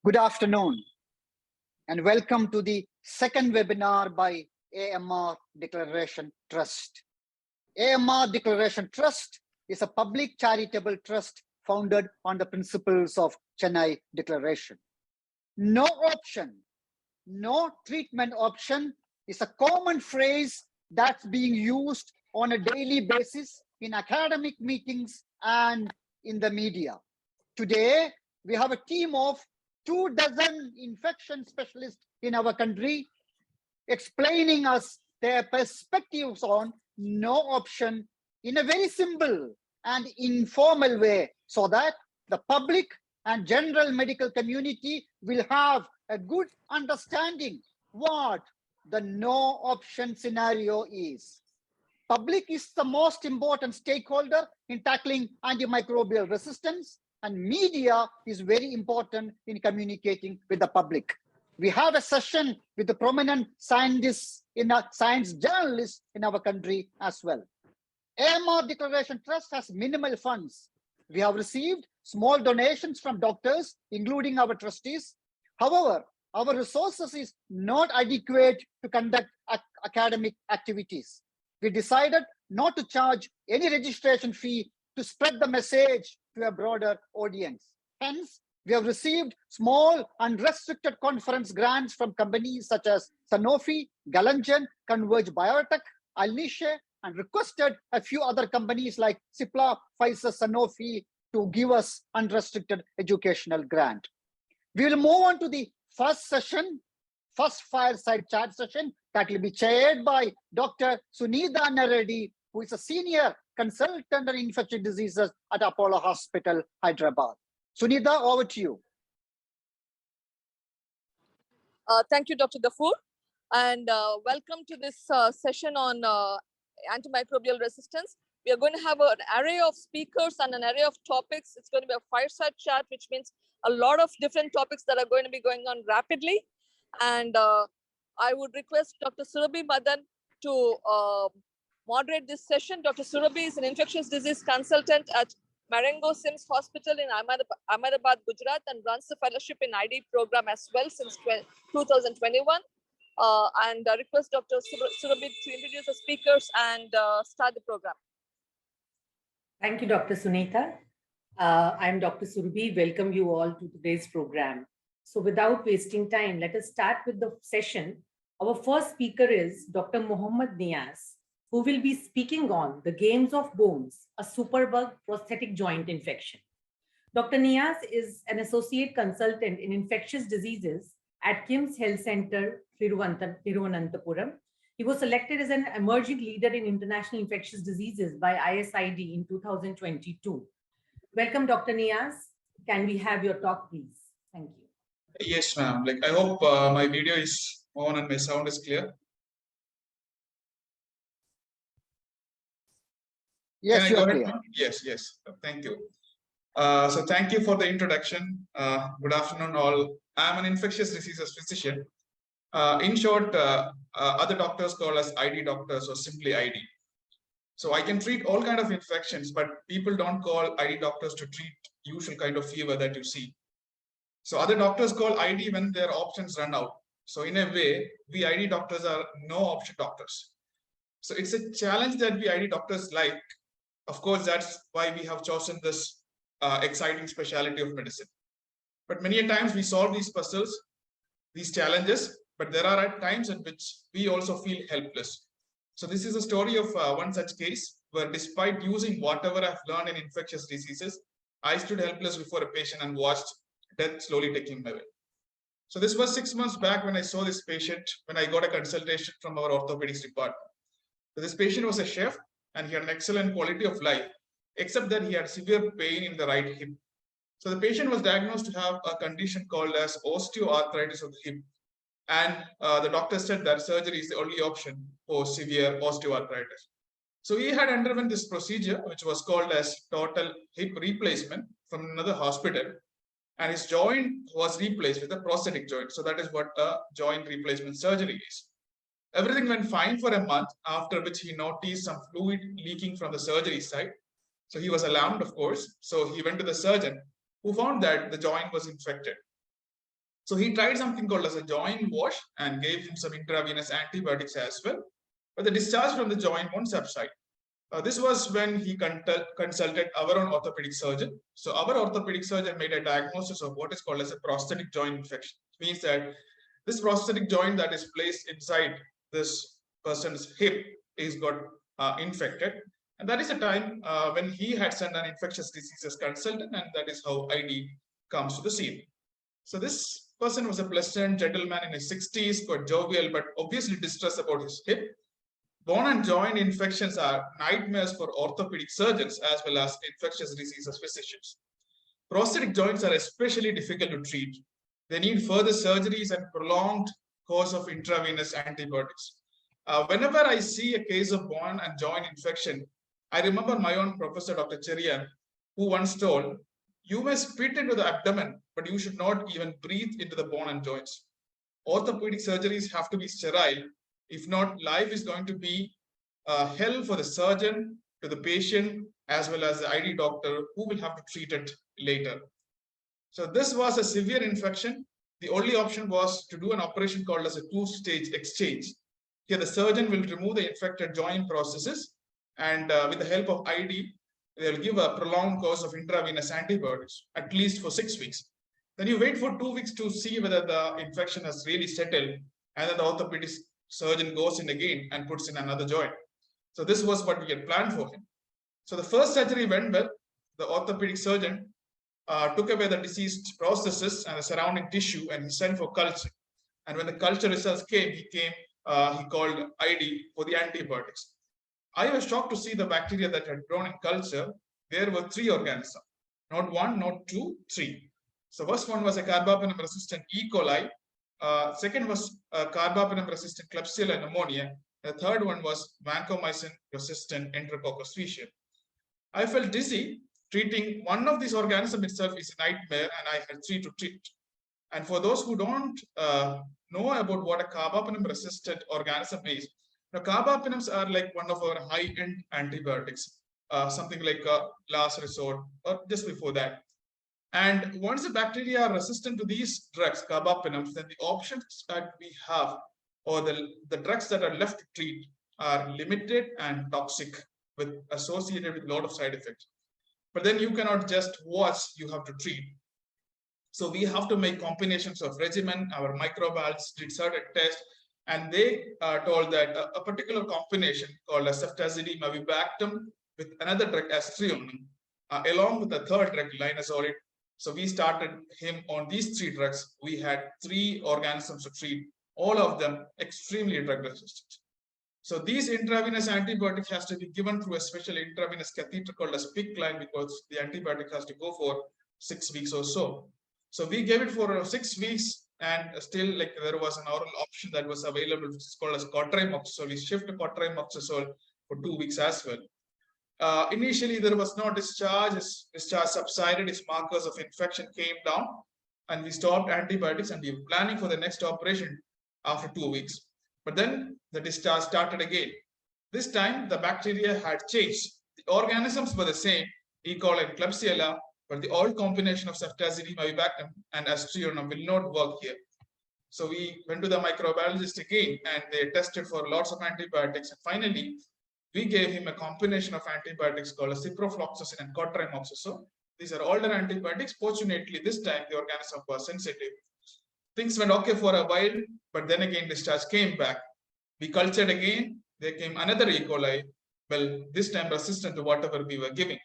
Good afternoon, and welcome to the second webinar by AMR Declaration Trust. AMR Declaration Trust is a public charitable trust founded on the principles of Chennai Declaration. No option, no treatment option is a common phrase that's being used on a daily basis in academic meetings and in the media. Today, we have a team of 24 infection specialists in our country explaining us their perspectives on no option in a very simple and informal way so that the public and general medical community will have a good understanding what the no option scenario is. Public is the most important stakeholder in tackling antimicrobial resistance, and media is very important in communicating with the public. We have a session with the prominent scientists science journalists in our country as well. AMR Declaration Trust has minimal funds. We have received small donations from doctors, including our trustees. However, our resources is not adequate to conduct academic activities. We decided not to charge any registration fee to spread the message to a broader audience. Hence, we have received small unrestricted conference grants from companies such as Sanofi, Galangen, Converge Biotech, Alniche, and requested a few other companies like Cipla, Pfizer, Sanofi to give us unrestricted educational grant. We will move on to the first session, first fireside chat session that will be chaired by Dr. Sunitha Naredi, who is a senior consultant on infectious diseases at Apollo Hospital, Hyderabad. Sunitha, over to you. Thank you, Dr. Gafoor, and welcome to this session on antimicrobial resistance. We are going to have an array of speakers and an array of topics. It's going to be a fireside chat, which means a lot of different topics that are going to be going on rapidly. And I would request Dr. Surabhi Madan to moderate this session. Dr. Surabhi is an infectious disease consultant at Marengo Sims Hospital in Ahmedabad, Gujarat, and runs the fellowship in ID program as well since 2021. And I request Dr. Surabhi to introduce the speakers and start the program. Thank you, Dr. Sunitha. I'm Dr. Surabhi. Welcome you all to today's program. So without wasting time, let us start with the session. Our first speaker is Dr. Mohammad Niaz, who will be speaking on the games of bones, a superbug prosthetic joint infection. Dr. Niaz is an associate consultant in infectious diseases at KIMS Health Center, Thiruvananthapuram. He was selected as an emerging leader in international infectious diseases by ISID in 2022. Welcome, Dr. Niaz. Can we have your talk, please? Thank you. Yes, ma'am. I hope my video is on and my sound is clear. Yes, you're clear. Yes. Thank you. So thank you for the introduction. Good afternoon, all. I'm an infectious diseases physician. In short, other doctors call us ID doctors or simply ID. So I can treat all kinds of infections, but people don't call ID doctors to treat usual kind of fever that you see. So other doctors call ID when their options run out. So in a way, we ID doctors are no option doctors. So it's a challenge that we ID doctors like. Of course, that's why we have chosen this exciting specialty of medicine. But many times we solve these puzzles, these challenges, but there are times in which we also feel helpless. So this is a story of one such case where despite using whatever I've learned in infectious diseases, I stood helpless before a patient and watched death slowly taking my way. So this was 6 months back when I saw this patient, when I got a consultation from our orthopedics department. So this patient was a chef and he had an excellent quality of life, except that he had severe pain in the right hip. So the patient was diagnosed to have a condition called as osteoarthritis of the hip. And the doctor said that surgery is the only option for severe osteoarthritis. So he had undergone this procedure, which was called as total hip replacement from another hospital. And his joint was replaced with a prosthetic joint. So that is what a joint replacement surgery is. Everything went fine for a month, after which he noticed some fluid leaking from the surgery site. So he was alarmed, of course. So he went to the surgeon, who found that the joint was infected. So he tried something called as a joint wash and gave him some intravenous antibiotics as well. But the discharge from the joint won't subside. This was when he consulted our own orthopedic surgeon. So our orthopedic surgeon made a diagnosis of what is called as a prosthetic joint infection. It means that this prosthetic joint that is placed inside this person's hip is got infected. And that is the time when he had sent an infectious diseases consultant, and that is how ID comes to the scene. So this person was a pleasant gentleman in his 60s, quite jovial, but obviously distressed about his hip. Bone and joint infections are nightmares for orthopedic surgeons as well as infectious diseases physicians. Prosthetic joints are especially difficult to treat. They need further surgeries and prolonged course of intravenous antibiotics. Whenever I see a case of bone and joint infection, I remember my own professor, Dr. Cherian, who once told, "You may spit into the abdomen, but you should not even breathe into the bone and joints." Orthopedic surgeries have to be sterile. If not, life is going to be hell for the surgeon, to the patient, as well as the ID doctor who will have to treat it later. So this was a severe infection. The only option was to do an operation called as a two-stage exchange. Here, the surgeon will remove the infected joint processes, and with the help of ID, they will give a prolonged course of intravenous antibiotics, at least for 6 weeks. Then you wait for 2 weeks to see whether the infection has really settled, and then the orthopedic surgeon goes in again and puts in another joint. So this was what we had planned for him. So the first surgery went well. The orthopedic surgeon took away the diseased processes and the surrounding tissue, and he sent for culture. And when the culture results came, he called ID for the antibiotics. I was shocked to see the bacteria that had grown in culture. There were 3 organisms, not 1, not 2, 3. So first one was a carbapenem-resistant E. coli. Second was carbapenem-resistant Klebsiella pneumonia. The third one was vancomycin-resistant Enterococcus faecium. I felt dizzy. Treating one of these organisms itself is a nightmare, and I had 3 to treat. And for those who don't know about what a carbapenem-resistant organism is, now carbapenems are like one of our high-end antibiotics, something like last resort or just before that. And once the bacteria are resistant to these drugs, carbapenems, then the options that we have, or the drugs that are left to treat, are limited and toxic, associated with a lot of side effects. But then you cannot just watch, you have to treat. So we have to make combinations of regimen. Our microbiologists did certain tests, and they told that a particular combination called as ceftazidime avibactam with another drug aztreonam, along with the third drug linezolid. So we started him on these 3 drugs. We had 3 organisms to treat, all of them extremely drug resistant. So these intravenous antibiotic has to be given through a special intravenous catheter called as PICC line, because the antibiotic has to go for 6 weeks or so. So we gave it for 6 weeks, and still like there was an oral option that was available, which is called as cotrimoxazole. We shifted cotrimoxazole for 2 weeks as well. Initially, there was no discharge. His discharge subsided, his markers of infection came down, and we stopped antibiotics, and we were planning for the next operation after 2 weeks. But then the discharge started again. This time, the bacteria had changed. The organisms were the same, E. coli and Klebsiella, but the old combination of ceftazidime avibactam and aztreonam will not work here. So we went to the microbiologist again, and they tested for lots of antibiotics. And finally, we gave him a combination of antibiotics called ciprofloxacin and cotrimoxazole. These are older antibiotics. Fortunately, this time the organism was sensitive. Things went okay for a while, but then again discharge came back. We cultured again. There came another E. coli. Well, this time resistant to whatever we were giving.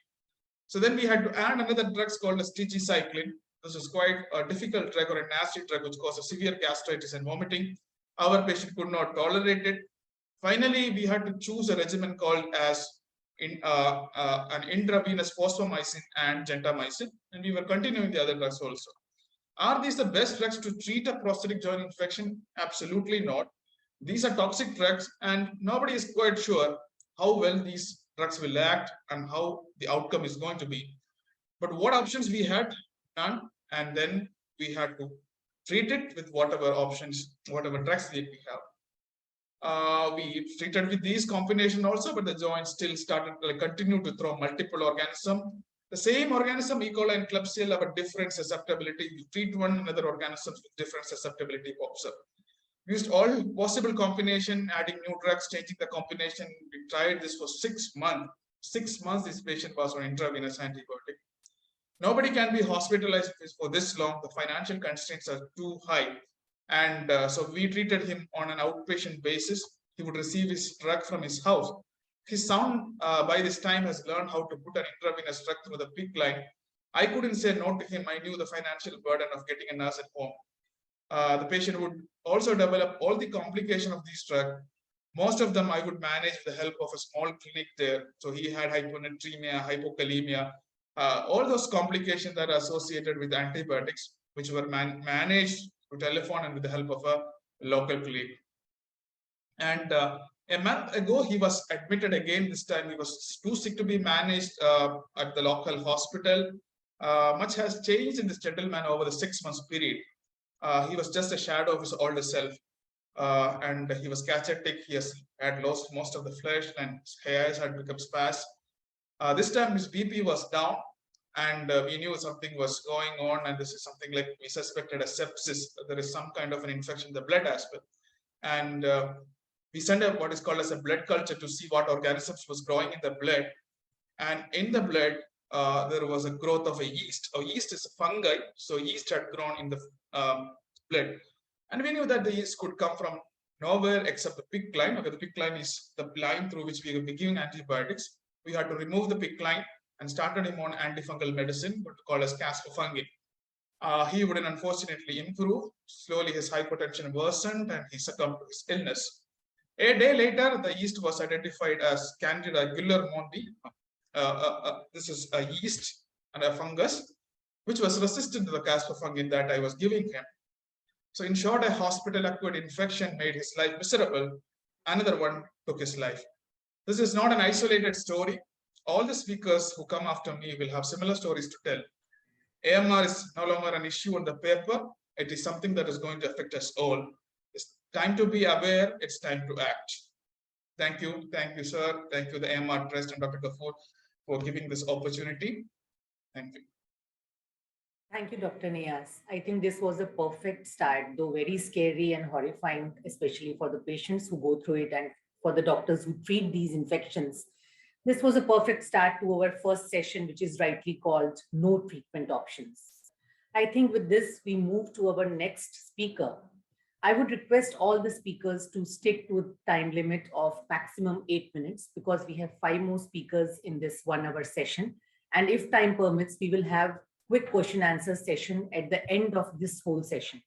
So then we had to add another drug called as tigecycline. This is quite a difficult drug, or a nasty drug, which causes severe gastritis and vomiting. Our patient could not tolerate it. Finally, we had to choose a regimen called as an intravenous fosfomycin and gentamicin, and we were continuing the other drugs also. Are these the best drugs to treat a prosthetic joint infection? Absolutely not. These are toxic drugs, and nobody is quite sure how well these drugs will act and how the outcome is going to be. But what options we had? None. And then we had to treat it with whatever options, whatever drugs that we have. We treated with these combination also, but the joint still started, continued to throw multiple organisms. The same organism, E. coli and Klebsiella, have a different susceptibility. We treat one another organisms with different susceptibility observed. We used all possible combination, adding new drugs, changing the combination. We tried this for 6 months. 6 months, this patient was on intravenous antibiotic. Nobody can be hospitalized for this long. The financial constraints are too high. And so we treated him on an outpatient basis. He would receive his drug from his house. His son, by this time, has learned how to put an intravenous drug through the PICC line. I couldn't say no to him. I knew the financial burden of getting a nurse at home. The patient would also develop all the complications of these drugs. Most of them I would manage with the help of a small clinic there. So he had hyponatremia, hypokalemia, all those complications that are associated with antibiotics, which were managed through telephone and with the help of a local clinic. And a month ago, he was admitted again. This time he was too sick to be managed at the local hospital. Much has changed in this gentleman over the 6 months period. He was just a shadow of his older self. And he was cachetic. He had lost most of the flesh and his hairs had become sparse. This time his BP was down, and we knew something was going on, and this is something like we suspected a sepsis. There is some kind of an infection in the blood as well. And we sent out what is called as a blood culture to see what organisms was growing in the blood. And in the blood, there was a growth of a yeast. A yeast is a fungi, so yeast had grown in the blood. And we knew that the yeast could come from nowhere except the PICC line. Okay, the PICC line is the line through which we will be giving antibiotics. We had to remove the PICC line and started him on antifungal medicine, what we call as caspofungin. He wouldn't unfortunately improve. Slowly his hypertension worsened and he succumbed to his illness. A day later, the yeast was identified as Candida guillermondi. This is a yeast and a fungus which was resistant to the caspofungin that I was giving him. So in short, a hospital-acquired infection made his life miserable. Another one took his life. This is not an isolated story. All the speakers who come after me will have similar stories to tell. AMR is no longer an issue on the paper. It is something that is going to affect us all. It's time to be aware. It's time to act. Thank you. Thank you, sir. Thank you, the AMR Trust and Dr. Kapoor, for giving this opportunity. Thank you. Thank you, Dr. Niyaz. I think this was a perfect start, though very scary and horrifying, especially for the patients who go through it and for the doctors who treat these infections. This was a perfect start to our first session, which is rightly called No Treatment Options. I think with this, we move to our next speaker. I would request all the speakers to stick to a time limit of maximum 8 minutes because we have 5 more speakers in this 1 hour session. And if time permits, we will have quick question answer session at the end of this whole session.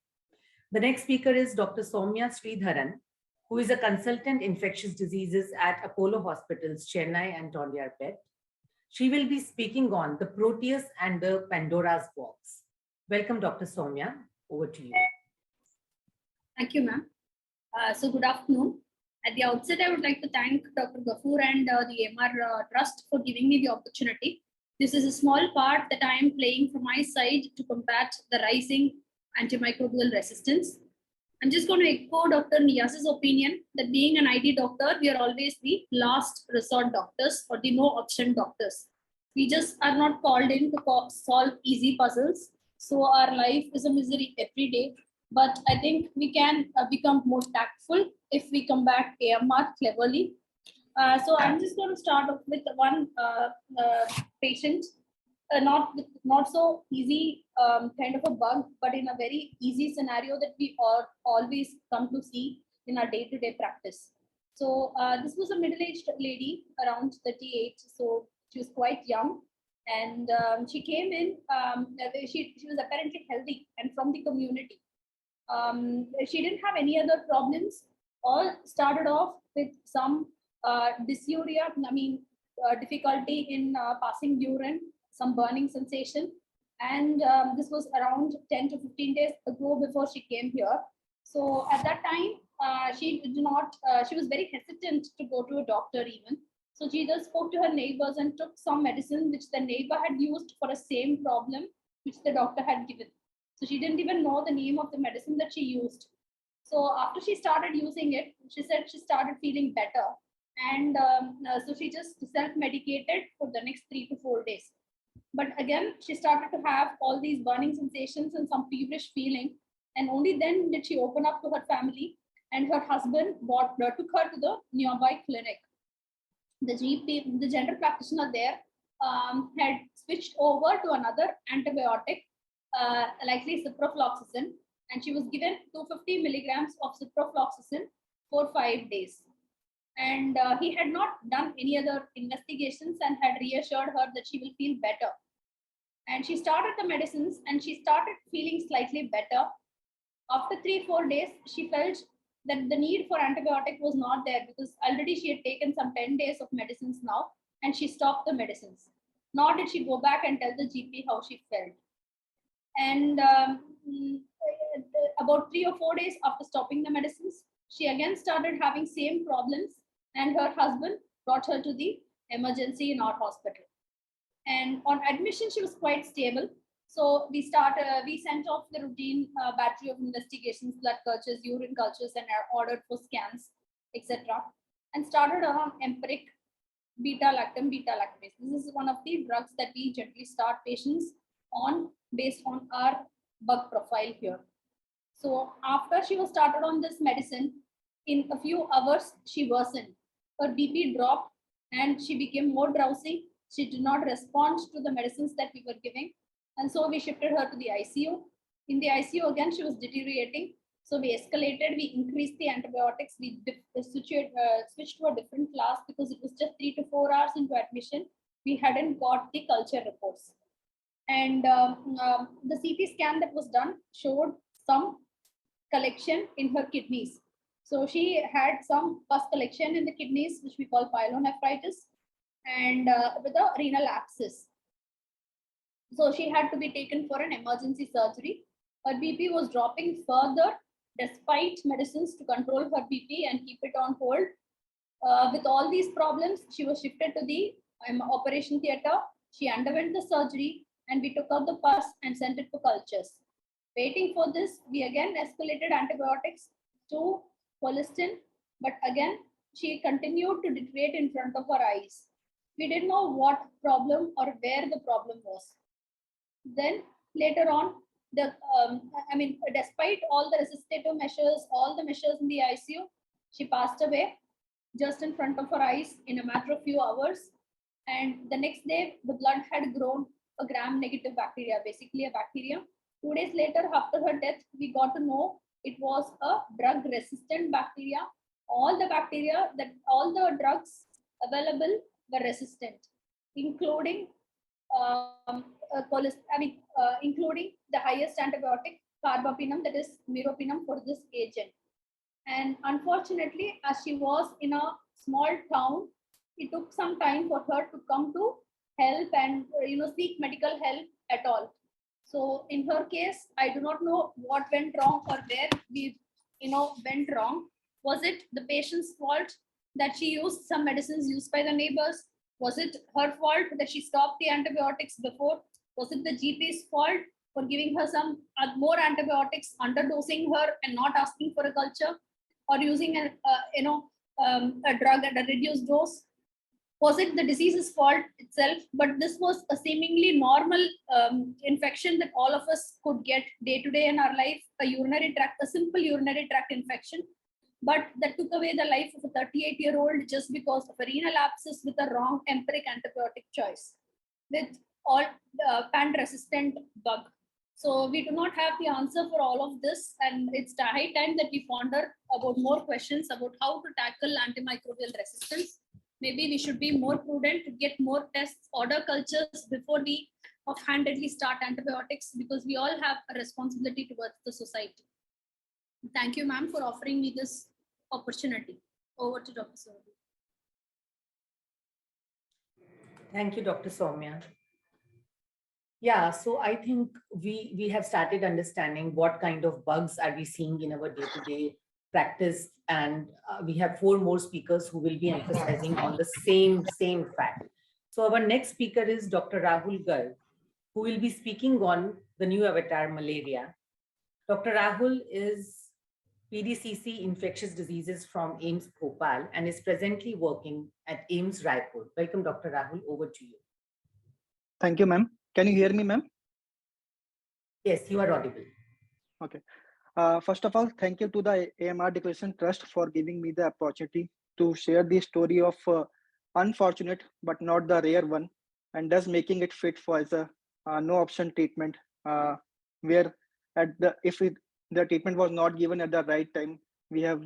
The next speaker is Dr. Soumya Sridharan, who is a consultant infectious diseases at Apollo Hospitals, Chennai and Tondiarpet. She will be speaking on the Proteus and the Pandora's box. Welcome, Dr. Soumya. Over to you. Thank you, ma'am. So good afternoon. At the outset, I would like to thank Dr. Gafoor and the AMR Trust for giving me the opportunity. This is a small part that I am playing from my side to combat the rising antimicrobial resistance. I'm just going to echo Dr. Niyaz's opinion that being an ID doctor, we are always the last resort doctors or the no option doctors. We just are not called in to solve easy puzzles. So our life is a misery every day. But I think we can become more tactful if we combat AMR cleverly. So I'm just going to start off with one patient, not so easy kind of a bug, but in a very easy scenario that we always come to see in our day-to-day practice. So this was a middle-aged lady around 38, so she was quite young, and she came in. She was apparently healthy and from the community. She didn't have any other problems. All started off with some dysuria, difficulty in passing urine, some burning sensation. And this was around 10 to 15 days ago before she came here. So at that time, she was very hesitant to go to a doctor even. So she just spoke to her neighbors and took some medicine which the neighbor had used for the same problem which the doctor had given. So she didn't even know the name of the medicine that she used. So after she started using it, she said she started feeling better. And so she just self-medicated for the next 3 to 4 days. But again, she started to have all these burning sensations and some feverish feeling. And only then did she open up to her family, and her husband took her to the nearby clinic. The GP, the general practitioner there, had switched over to another antibiotic, likely ciprofloxacin, and she was given 250 milligrams of ciprofloxacin for 5 days. And he had not done any other investigations and had reassured her that she will feel better. And she started the medicines and she started feeling slightly better. After 3-4 days, she felt that the need for antibiotic was not there, because already she had taken some 10 days of medicines now, and she stopped the medicines. Nor did she go back and tell the GP how she felt. And about 3 or 4 days after stopping the medicines, she again started having same problems, and her husband brought her to the emergency in our hospital. And on admission, she was quite stable. So we sent off the routine battery of investigations, blood cultures, urine cultures, and ordered for scans, etc. And started on empiric beta-lactam, beta-lactamase. This is one of the drugs that we generally start patients on based on our bug profile here. So after she was started on this medicine, in a few hours, she worsened. Her BP dropped and she became more drowsy. She did not respond to the medicines that we were giving. And so we shifted her to the ICU. In the ICU, again, she was deteriorating. So we escalated, we increased the antibiotics, we switched to a different class because it was just 3 to 4 hours into admission. We hadn't got the culture reports. And the CT scan that was done showed some collection in her kidneys. So she had some pus collection in the kidneys, which we call pyelonephritis, and with a renal abscess. So she had to be taken for an emergency surgery. Her BP was dropping further despite medicines to control her BP and keep it on hold. With all these problems, she was shifted to the operation theater. She underwent the surgery and we took out the pus and sent it for cultures. Waiting for this, we again escalated antibiotics to colistin, but again, she continued to deteriorate in front of our eyes. We didn't know what problem or where the problem was. Then later on, despite all the resistive measures, all the measures in the ICU, she passed away just in front of her eyes in a matter of few hours. And the next day, the blood had grown a gram-negative bacteria, basically a bacteria. 2 days later, after her death, we got to know it was a drug-resistant bacteria. All the bacteria, all the drugs available were resistant, including including the highest antibiotic, carbapenem, that is meropenem for this agent. And unfortunately, as she was in a small town, it took some time for her to come to help and seek medical help at all. So in her case, I do not know what went wrong or where we went wrong. Was it the patient's fault that she used some medicines used by the neighbors? Was it her fault that she stopped the antibiotics before? Was it the GP's fault for giving her some more antibiotics, underdosing her and not asking for a culture, or using a drug at a reduced dose? Was it the disease's fault itself? But this was a seemingly normal infection that all of us could get day to day in our life, a simple urinary tract infection. But that took away the life of a 38-year-old just because of a renal abscess with a wrong empiric antibiotic choice with all pan-resistant bug. So we do not have the answer for all of this, and it's high time that we ponder about more questions about how to tackle antimicrobial resistance. Maybe we should be more prudent to get more tests, order cultures before we offhandedly start antibiotics, because we all have a responsibility towards the society. Thank you, ma'am, for offering me this opportunity. Over to Dr. Soumya. Thank you, Dr. Soumya. Yeah, so I think we have started understanding what kind of bugs are we seeing in our day-to-day practice, and we have 4 more speakers who will be emphasizing on the same fact. So our next speaker is Dr. Rahul Garg, who will be speaking on the new avatar malaria. Dr. Rahul is PDCC infectious diseases from AIIMS Bhopal and is presently working at AIIMS Raipur. Welcome, Dr. Rahul, over to you. Thank you, ma'am. Can you hear me, ma'am? Yes, you are audible. Okay. First of all, thank you to the AMR Declaration Trust for giving me the opportunity to share the story of unfortunate but not the rare one, and thus making it fit for as a no option treatment, where the treatment was not given at the right time, we have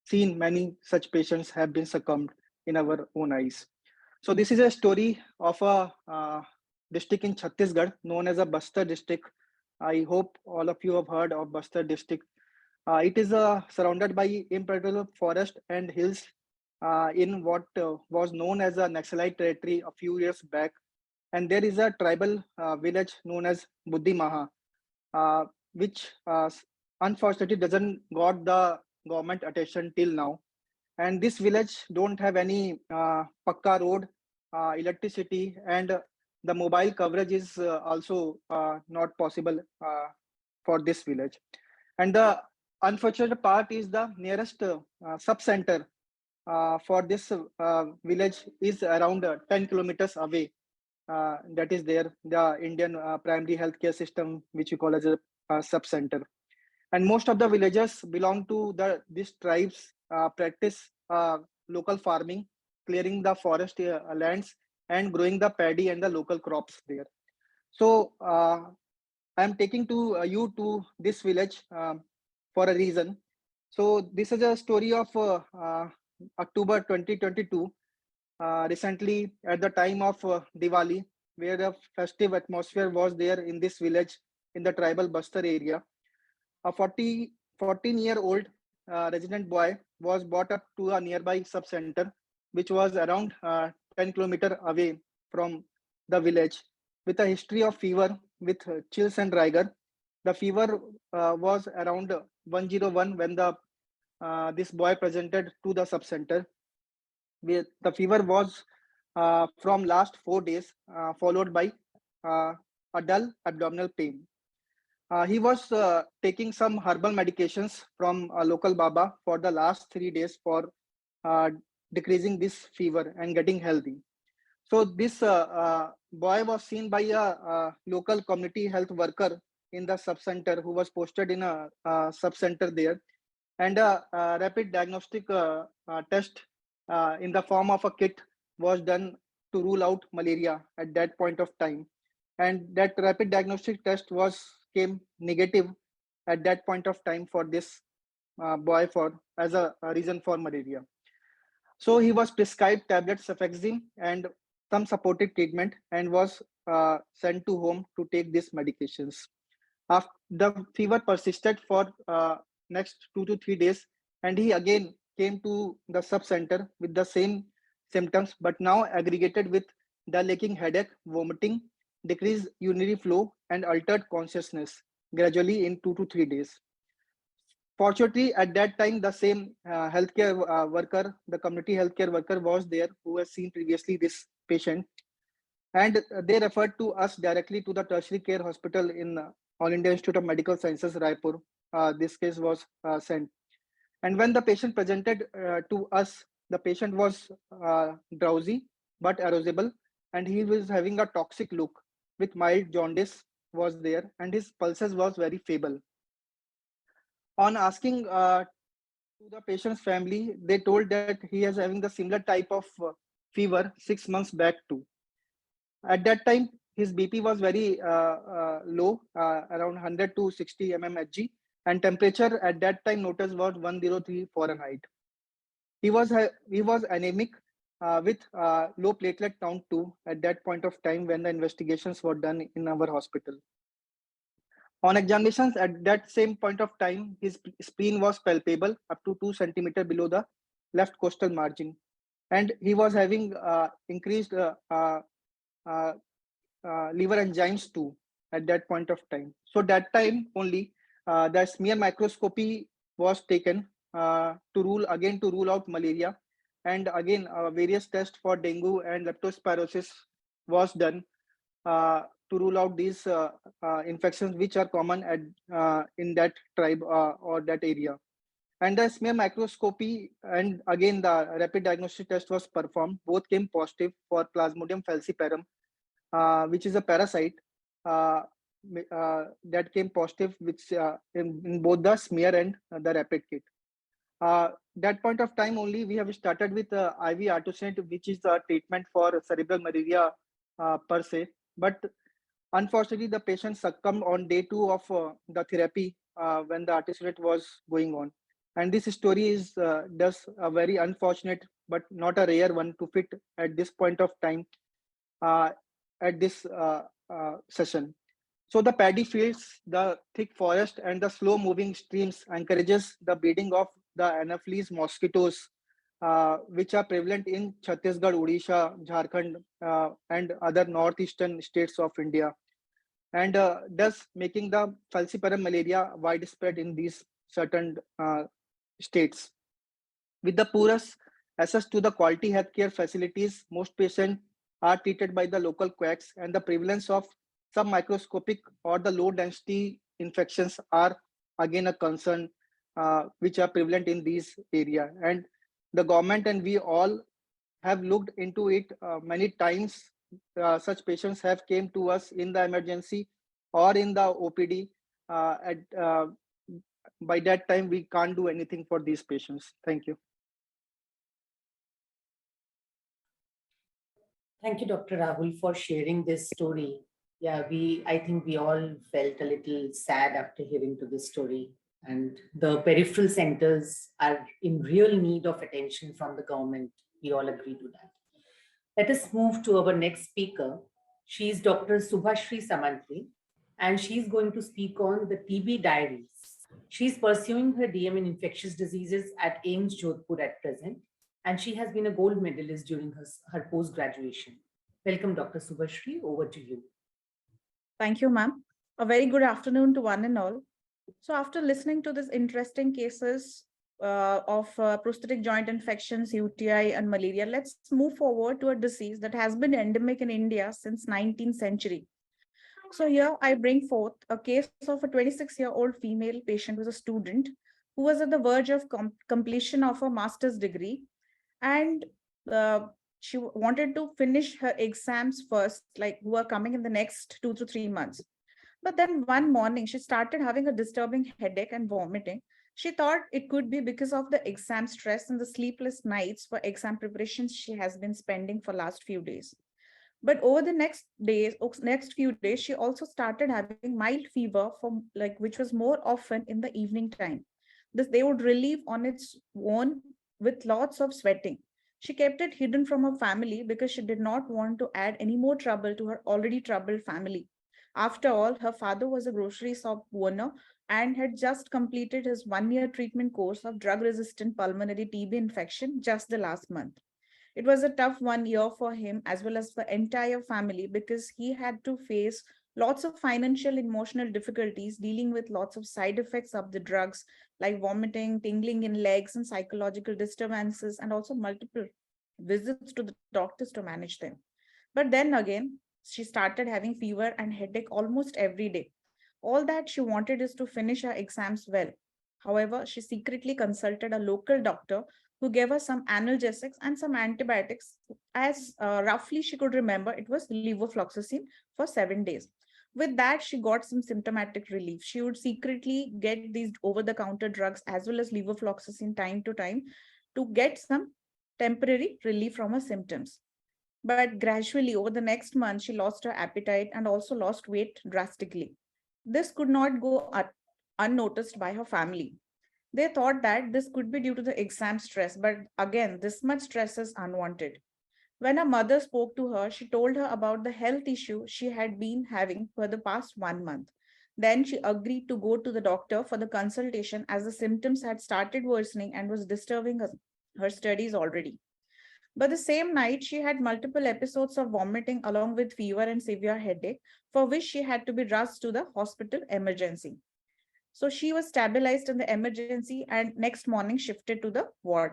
seen many such patients have been succumbed in our own eyes. So this is a story of a district in Chhattisgarh known as a Bastar district. I hope all of you have heard of Bastar district. It is surrounded by impenetrable forest and hills in what was known as a Naxalite territory a few years back. And there is a tribal village known as Buddhi Maha, which unfortunately doesn't got the government attention till now. And this village don't have any pakka road, electricity, and the mobile coverage is also not possible for this village. And the unfortunate part is the nearest sub-center for this village is around 10 kilometers away. That is there, the Indian primary healthcare system, which we call as a sub-center. And most of the villagers belong to these tribes practice local farming, clearing the forest lands and growing the paddy and the local crops there. So I'm taking to you to this village for a reason. So this is a story of October 2022, recently at the time of Diwali, where the festive atmosphere was there in this village in the tribal Bastar area. A 14-year-old resident boy was brought up to a nearby sub-center, which was around 10 kilometers away from the village, with a history of fever with chills and rigor. The fever was around 101 when this boy presented to the sub-center. The fever was from last 4 days, followed by a dull abdominal pain. He was taking some herbal medications from a local Baba for the last 3 days for uh, decreasing this fever and getting healthy. So this boy was seen by a local community health worker in the sub-center who was posted in a sub-center there, and a rapid diagnostic test in the form of a kit was done to rule out malaria at that point of time. And that rapid diagnostic test came negative at that point of time for this boy for as a reason for malaria. So he was prescribed tablets of Cefexime and some supportive treatment and was sent to home to take these medications. After the fever persisted for next 2 to 3 days, and he again came to the sub-center with the same symptoms, but now aggregated with the lacking headache, vomiting, decreased urinary flow, and altered consciousness gradually in 2 to 3 days. Fortunately, at that time, the same healthcare worker, the community healthcare worker was there who has seen previously this patient. And they referred to us directly to the tertiary care hospital in All India Institute of Medical Sciences, Raipur. This case was sent. And when the patient presented to us, the patient was drowsy but arousable, and he was having a toxic look with mild jaundice was there, and his pulses was very feeble. On asking to the patient's family, they told that he is having the similar type of fever 6 months back too. At that time, his BP was very low, around 100 to 60 mmHg, and temperature at that time noticed was 103 Fahrenheit. He was anemic with low platelet count too at that point of time when the investigations were done in our hospital. On examinations at that same point of time, his spleen was palpable up to 2 centimeters below the left costal margin. And he was having increased liver enzymes too at that point of time. So that time only the smear microscopy was taken to rule out malaria. And again, various tests for dengue and leptospirosis was done to rule out these infections which are common in that tribe or that area. And the smear microscopy and again the rapid diagnostic test was performed. Both came positive for Plasmodium falciparum, which is a parasite that came positive, which in both the smear and the rapid kit. That point of time only, we have started with IV artesunate, which is the treatment for cerebral malaria per se. But unfortunately, the patient succumbed on day 2 of the therapy when the artesunate was going on. And this story is thus a very unfortunate, but not a rare one to fit at this point of time at this session. So the paddy fields, the thick forest, and the slow-moving streams encourages the breeding of the Anopheles mosquitoes, which are prevalent in Chhattisgarh, Odisha, Jharkhand, and other northeastern states of India, and thus making the falciparum malaria widespread in these certain states. With the poorest access to the quality healthcare facilities, most patients are treated by the local quacks, and the prevalence of submicroscopic or the low density infections are again a concern which are prevalent in these area. And the government and we all have looked into it many times. Such patients have came to us in the emergency or in the OPD. By that time, we can't do anything for these patients. Thank you. Thank you, Dr. Rahul, for sharing this story. Yeah, I think we all felt a little sad after hearing to this story. And the peripheral centers are in real need of attention from the government. We all agree to that. Let us move to our next speaker. She is Dr. Subhashri Samantri, and she's going to speak on the TB diaries. She's pursuing her DM in infectious diseases at AIIMS Jodhpur at present, and she has been a gold medalist during her post-graduation. Welcome, Dr. Subhashri. Over to you. Thank you, ma'am. A very good afternoon to one and all. So after listening to these interesting cases of prosthetic joint infections, UTI, and malaria, let's move forward to a disease that has been endemic in India since 19th century. So here I bring forth a case of a 26-year-old female patient who was a student who was at the verge of completion of a master's degree, and she wanted to finish her exams first, like who are coming in the next 2 to 3 months. But then one morning, she started having a disturbing headache and vomiting. She thought it could be because of the exam stress and the sleepless nights for exam preparations she has been spending for last few days. But over the next few days, she also started having mild fever which was more often in the evening time. They would relieve on its own with lots of sweating. She kept it hidden from her family because she did not want to add any more trouble to her already troubled family. After all, her father was a grocery shop owner and had just completed his 1-year treatment course of drug-resistant pulmonary TB infection just the last month. It was a tough 1 year for him as well as the entire family because he had to face lots of financial and emotional difficulties dealing with lots of side effects of the drugs like vomiting, tingling in legs, and psychological disturbances, and also multiple visits to the doctors to manage them. But then again, she started having fever and headache almost every day. All that she wanted is to finish her exams well. However, she secretly consulted a local doctor who gave her some analgesics and some antibiotics. As roughly she could remember, it was levofloxacin for 7 days. With that, she got some symptomatic relief. She would secretly get these over-the-counter drugs as well as levofloxacin time to time to get some temporary relief from her symptoms. But gradually, over the next month, she lost her appetite and also lost weight drastically. This could not go unnoticed by her family. They thought that this could be due to the exam stress, but again, this much stress is unwanted. When her mother spoke to her, she told her about the health issue she had been having for the past 1 month. Then she agreed to go to the doctor for the consultation as the symptoms had started worsening and was disturbing her studies already. But the same night, she had multiple episodes of vomiting along with fever and severe headache, for which she had to be rushed to the hospital emergency. So she was stabilized in the emergency and next morning shifted to the ward.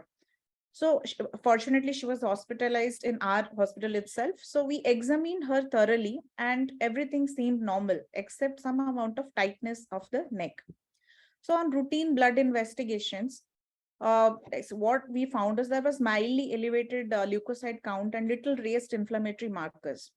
So fortunately, she was hospitalized in our hospital itself. So we examined her thoroughly and everything seemed normal except some amount of tightness of the neck. So on routine blood investigations, what we found is there was mildly elevated leukocyte count and little raised inflammatory markers.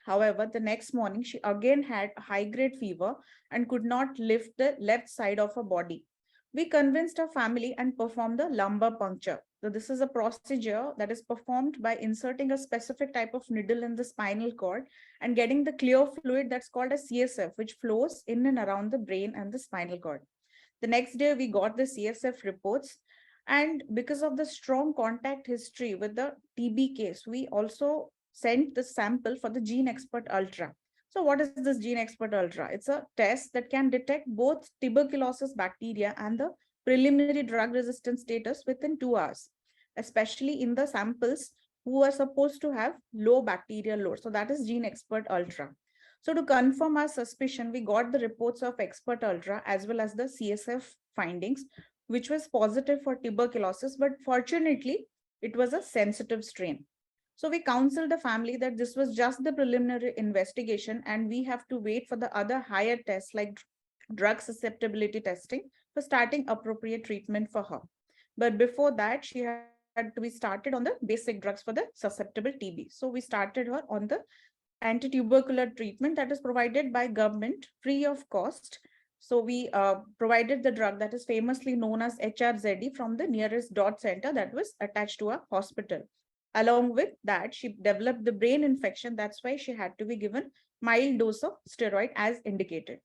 However, the next morning, she again had a high-grade fever and could not lift the left side of her body. We convinced her family and performed the lumbar puncture. So this is a procedure that is performed by inserting a specific type of needle in the spinal cord and getting the clear fluid that's called as CSF, which flows in and around the brain and the spinal cord. The next day, we got the CSF reports. And because of the strong contact history with the TB case, we also sent the sample for the Gene Expert Ultra. So what is this Gene Expert Ultra? It's a test that can detect both tuberculosis bacteria and the preliminary drug resistance status within 2 hours, especially in the samples who are supposed to have low bacterial load. So that is Gene Expert Ultra. So to confirm our suspicion, we got the reports of Expert Ultra as well as the CSF findings, which was positive for tuberculosis, but fortunately, it was a sensitive strain. So we counseled the family that this was just the preliminary investigation and we have to wait for the other higher tests like drug susceptibility testing for starting appropriate treatment for her. But before that, she had to be started on the basic drugs for the susceptible TB. So we started her on the anti-tubercular treatment that is provided by government free of cost. So we provided the drug that is famously known as HRZD from the nearest dot center that was attached to a hospital. Along with that, she developed the brain infection. That's why she had to be given mild dose of steroid as indicated.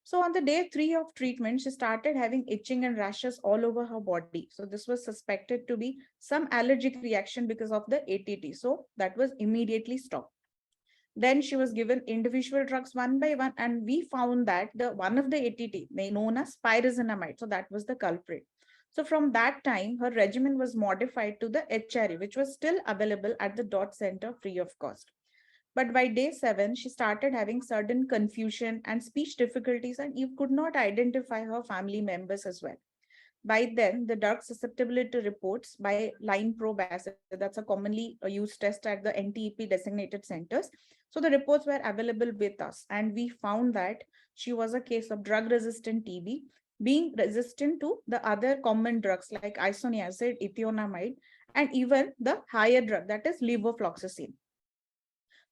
So on the day 3 of treatment, she started having itching and rashes all over her body. So this was suspected to be some allergic reaction because of the ATT. So that was immediately stopped. Then she was given individual drugs one by one, and we found that the one of the ATT, known as pyrazinamide, so that was the culprit. So from that time, her regimen was modified to the HRE, which was still available at the dot center free of cost. But by day 7, she started having sudden confusion and speech difficulties, and you could not identify her family members as well. By then, the drug susceptibility reports by line probe assay, that's a commonly used test at the NTEP designated centers. So the reports were available with us, and we found that she was a case of drug resistant TB, being resistant to the other common drugs like isoniazid, ethionamide, and even the higher drug that is levofloxacin.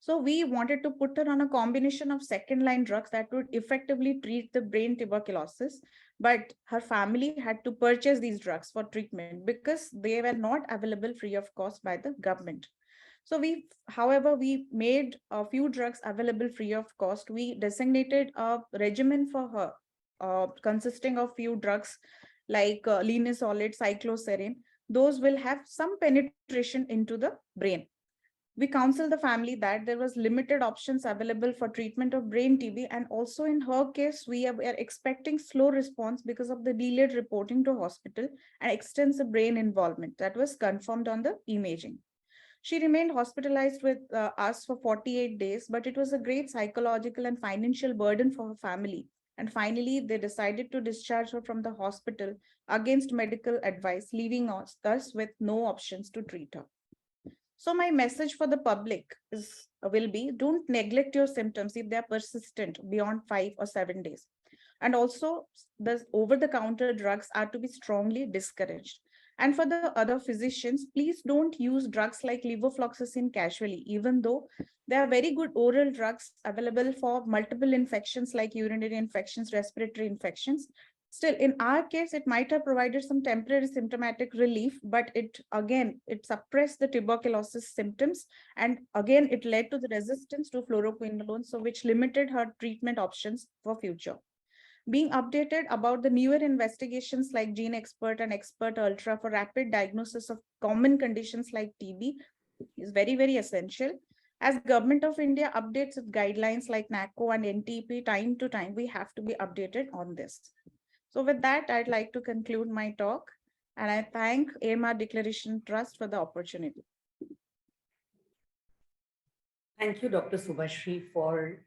So we wanted to put her on a combination of second line drugs that would effectively treat the brain tuberculosis, but her family had to purchase these drugs for treatment because they were not available free of cost by the government. So however, we made a few drugs available free of cost. We designated a regimen for her consisting of few drugs like linezolid, cycloserine. Those will have some penetration into the brain. We counseled the family that there was limited options available for treatment of brain TB, and also in her case, we are expecting slow response because of the delayed reporting to hospital and extensive brain involvement that was confirmed on the imaging. She remained hospitalized with us for 48 days, but it was a great psychological and financial burden for her family. And finally, they decided to discharge her from the hospital against medical advice, leaving us with no options to treat her. So my message for the public will be, don't neglect your symptoms if they are persistent beyond 5 or 7 days. And also, the over-the-counter drugs are to be strongly discouraged. And for the other physicians, please don't use drugs like levofloxacin casually, even though there are very good oral drugs available for multiple infections like urinary infections, respiratory infections. Still, in our case, it might have provided some temporary symptomatic relief, but it suppressed the tuberculosis symptoms. And again, it led to the resistance to fluoroquinolone, so which limited her treatment options for future. Being updated about the newer investigations like Gene Expert and Expert Ultra for rapid diagnosis of common conditions like TB is very, very essential. As Government of India updates its guidelines like NACO and NTP time to time, we have to be updated on this. So with that, I'd like to conclude my talk, and I thank AMR Declaration Trust for the opportunity. Thank you, Dr. Subhashri, for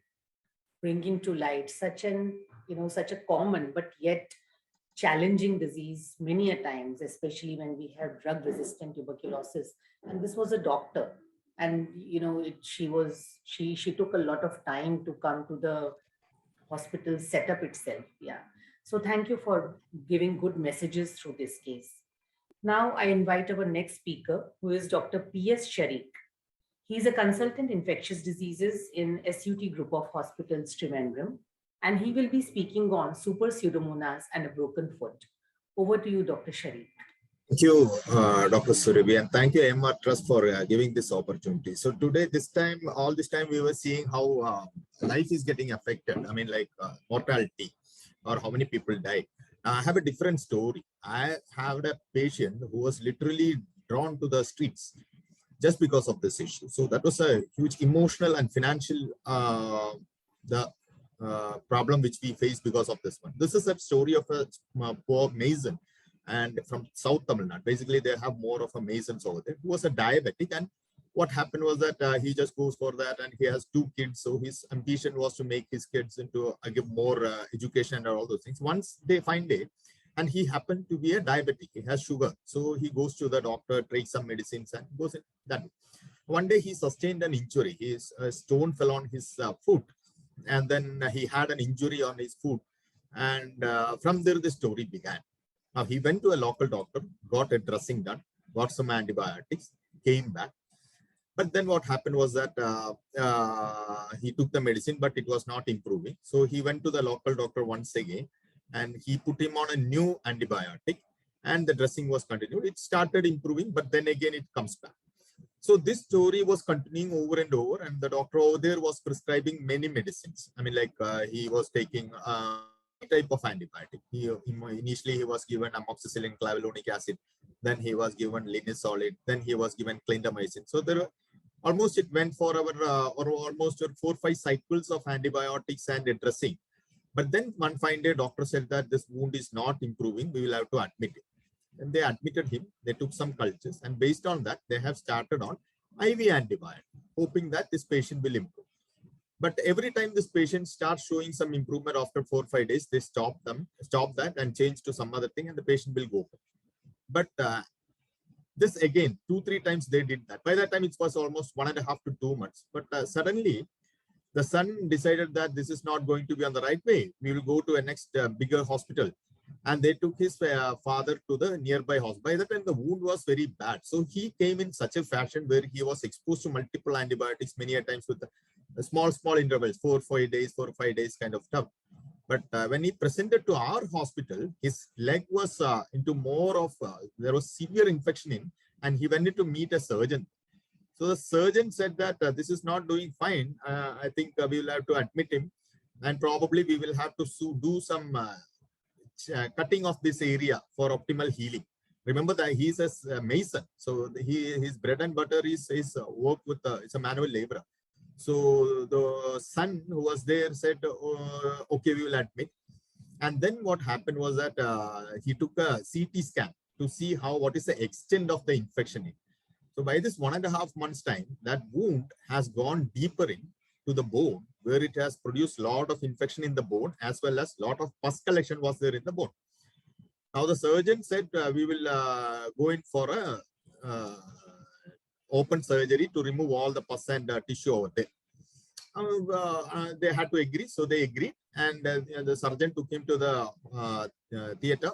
bringing to light such a common but yet challenging disease many a times, especially when we have drug-resistant tuberculosis. And this was a doctor, and she took a lot of time to come to the hospital setup itself. Yeah. So thank you for giving good messages through this case. Now I invite our next speaker, who is Dr. P.S. Sharik. He's a consultant infectious diseases in SUT group of hospitals, Trivandrum, and he will be speaking on super pseudomonas and a broken foot. Over to you, Dr. Sharif. Thank you, Dr. Surabhi, and thank you, AMR Trust, for giving this opportunity. So today, all this time, we were seeing how life is getting affected. I mean, like mortality, or how many people die. I have a different story. I have a patient who was literally drawn to the streets just because of this issue. So that was a huge emotional and financial problem which we faced because of this one. This is a story of a poor mason, and from South Tamil Nadu. Basically, they have more of a masons over there, who was a diabetic. And what happened was that he just goes for that, and he has 2 kids. So his ambition was to make his kids into give more education and all those things. Once they find it, and he happened to be a diabetic, he has sugar. So he goes to the doctor, takes some medicines, and goes in that. One day he sustained an injury. His stone fell on his foot, and then he had an injury on his foot. And from there, the story began. Now, he went to a local doctor, got a dressing done, got some antibiotics, came back. But then what happened was that he took the medicine, but it was not improving. So he went to the local doctor once again, and he put him on a new antibiotic, and the dressing was continued. It started improving, but then again it comes back. So this story was continuing over and over, and the doctor over there was prescribing many medicines. I mean, like he was taking type of antibiotic. Initially he was given amoxicillin, clavulanic acid, then he was given linezolid, then he was given clindamycin. So there almost it went for our almost 4 or 5 cycles of antibiotics and dressing. But then one fine day, doctor said that this wound is not improving. We will have to admit it. And they admitted him. They took some cultures, and based on that, they have started on IV antibiotic, hoping that this patient will improve. But every time this patient starts showing some improvement after 4 or 5 days, they stop that and change to some other thing, and the patient will go. But this again, 2 or 3 times they did that. By that time, it was almost 1.5 to 2 months. But suddenly, the son decided that this is not going to be on the right way. We will go to a next bigger hospital. And they took his father to the nearby hospital. By that time, the wound was very bad. So he came in such a fashion where he was exposed to multiple antibiotics many a times with small intervals, 4 or 5 days kind of stuff. But when he presented to our hospital, his leg was into more of, there was severe infection in, and he went in to meet a surgeon. So the surgeon said that this is not doing fine. I think we will have to admit him, and probably we will have to do some cutting of this area for optimal healing. Remember that he's a mason, so his bread and butter is work with it's a manual laborer. So the son who was there said, okay, we will admit. And then what happened was that he took a CT scan to see what is the extent of the infection. So by this 1.5 months time, that wound has gone deeper in to the bone, where it has produced a lot of infection in the bone, as well as a lot of pus collection was there in the bone. Now the surgeon said we will go in for a open surgery to remove all the pus and tissue over there. They had to agree, so they agreed, and the surgeon took him to the theater,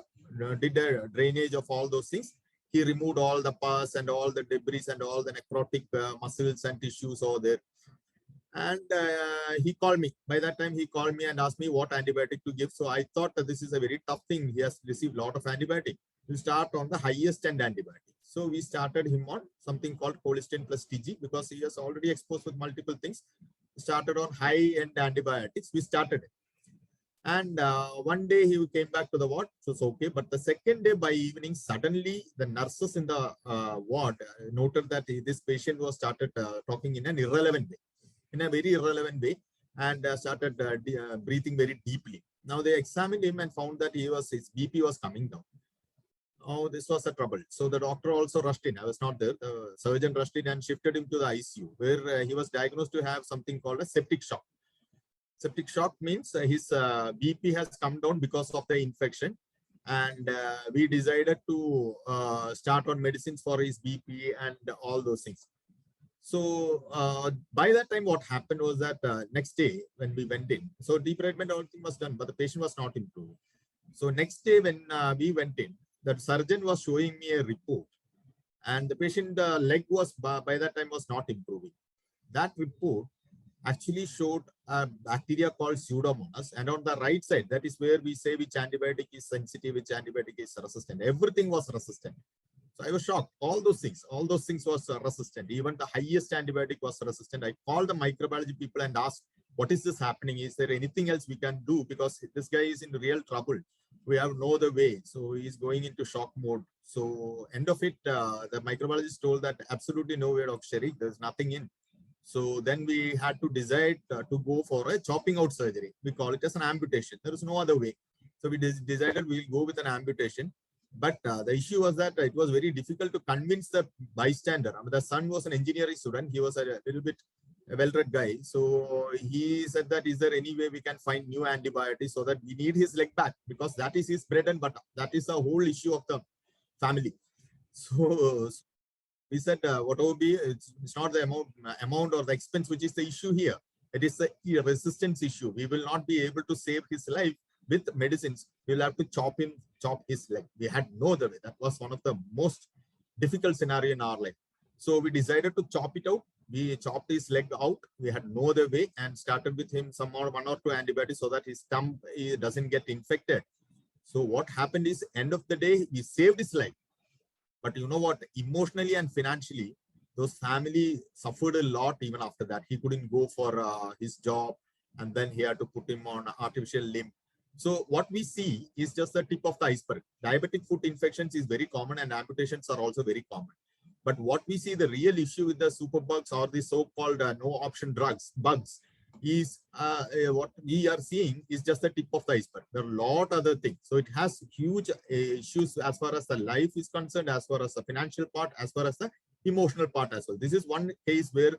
did a drainage of all those things. He removed all the pus and all the debris and all the necrotic muscles and tissues over there. And he called me. By that time, he called me and asked me what antibiotic to give. So I thought that this is a very tough thing. He has received a lot of antibiotic. We start on the highest end antibiotic. So we started him on something called colistin plus TG, because he is already exposed with multiple things. We started on high end antibiotics. We started it. And one day he came back to the ward, so it's okay. But the second day by evening, suddenly the nurses in the ward noted that this patient was started talking in an irrelevant way, and started breathing very deeply. Now they examined him and found that his BP was coming down. Oh, this was a trouble. So the doctor also rushed in. I was not there. The surgeon rushed in and shifted him to the ICU, where he was diagnosed to have something called a septic shock. Septic shock means his BP has come down because of the infection, and we decided to start on medicines for his BP and all those things. So by that time, what happened was that next day when we went in, so debridement, everything was done, but the patient was not improved. So next day when we went in, the surgeon was showing me a report, and the patient leg was by that time was not improving. that report actually showed a bacteria called Pseudomonas. And on the right side, that is where we say which antibiotic is sensitive, which antibiotic is resistant. Everything was resistant. So I was shocked. All those things was resistant. Even the highest antibiotic was resistant. I called the microbiology people and asked, what is this happening? Is there anything else we can do? Because this guy is in real trouble. We have no other way. So he's going into shock mode. So end of it, the microbiologist told that absolutely no way of sharing. There's nothing in. So then we had to decide to go for a chopping out surgery. We call it as an amputation. There is no other way. So we decided we'll go with an amputation. But the issue was that it was very difficult to convince the bystander. I mean, the son was an engineering student. He was a little bit a well-read guy. So he said that, is there any way we can find new antibiotics so that we need his leg back? Because that is his bread and butter. That is the whole issue of the family. So we said, whatever be, it's not the amount or the expense which is the issue here. It is the resistance issue. We will not be able to save his life with medicines. We'll have to chop his leg. We had no other way. That was one of the most difficult scenario in our life. So we decided to chop it out. We chopped his leg out. We had no other way and started with him some more 1 or 2 antibiotics so that his thumb doesn't get infected. So what happened is, end of the day, we saved his life. But you know what, emotionally and financially, those family suffered a lot even after that. He couldn't go for his job, and then he had to put him on artificial limb. So what we see is just the tip of the iceberg. Diabetic foot infections is very common and amputations are also very common. But what we see, the real issue with the superbugs or the so-called no option bugs, is what we are seeing is just the tip of the iceberg. There are a lot other things. So it has huge issues as far as the life is concerned, as far as the financial part, as far as the emotional part as well. This is one case where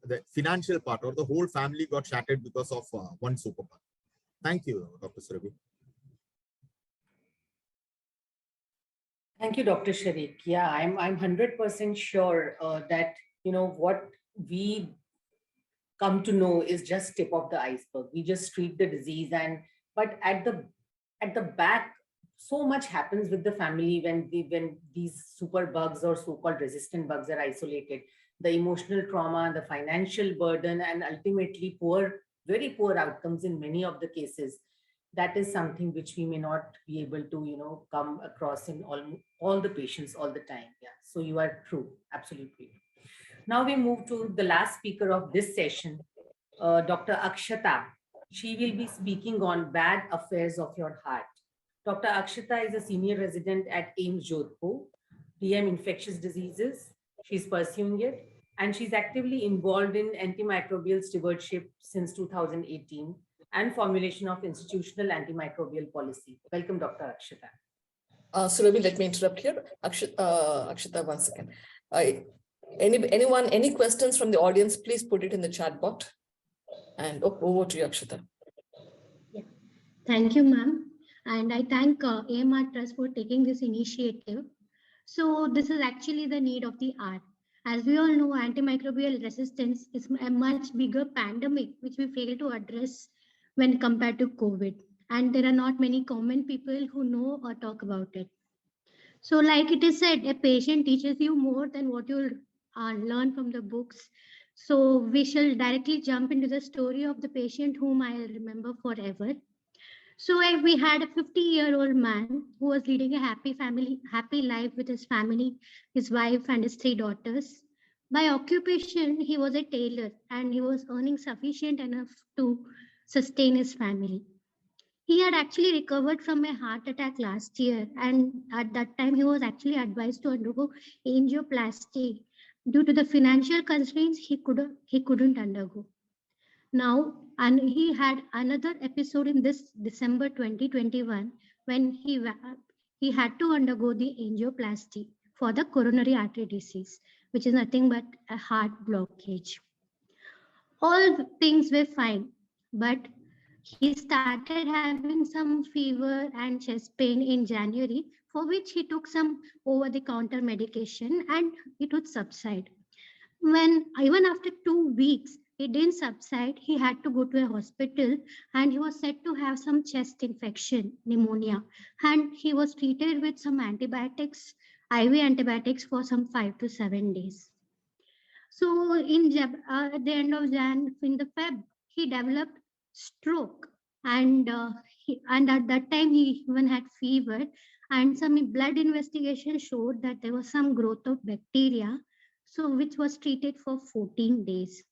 the financial part or the whole family got shattered because of one superbug. Thank you, Dr. Surabhi. Thank you, Dr. Sharik. Yeah, I'm 100% sure that, what we come to know is just tip of the iceberg. We just treat the disease, but at the back, so much happens with the family when these super bugs or so-called resistant bugs are isolated. The emotional trauma, the financial burden, and ultimately very poor outcomes in many of the cases. That is something which we may not be able to, come across in all the patients all the time. Yeah, so you are true, absolutely. Now we move to the last speaker of this session, Dr. Akshata. She will be speaking on bad affairs of your heart. Dr. Akshata is a senior resident at AIIMS Jodhpur, DM Infectious Diseases. She's pursuing it, and she's actively involved in antimicrobial stewardship since 2018 and formulation of institutional antimicrobial policy. Welcome, Dr. Akshata. Surabhi, let me interrupt here. Akshata, 1 second. Any questions from the audience, please put it in the chat box. And over to you, Akshata. Yeah. Thank you, ma'am. And I thank AMR Trust for taking this initiative. So this is actually the need of the hour. As we all know, antimicrobial resistance is a much bigger pandemic, which we fail to address when compared to COVID. And there are not many common people who know or talk about it. So like it is said, a patient teaches you more than what you'll learn from the books. So we shall directly jump into the story of the patient whom I'll remember forever. So we had a 50-year-old man who was leading a happy life with his family, his wife and his 3 daughters. By occupation, he was a tailor and he was earning sufficient enough to sustain his family. He had actually recovered from a heart attack last year, and at that time he was actually advised to undergo angioplasty. Due to the financial constraints, he couldn't undergo. Now, and he had another episode in this December 2021 when he had to undergo the angioplasty for the coronary artery disease, which is nothing but a heart blockage. All things were fine, but he started having some fever and chest pain in January, for which he took some over-the-counter medication and it would subside. When even after 2 weeks, it didn't subside, he had to go to a hospital and he was said to have some chest infection, pneumonia, and he was treated with some antibiotics, IV antibiotics for some 5 to 7 days. So at the end of in the Feb, he developed stroke, and and at that time he even had fever, and some blood investigation showed that there was some growth of bacteria, so which was treated for 14 days.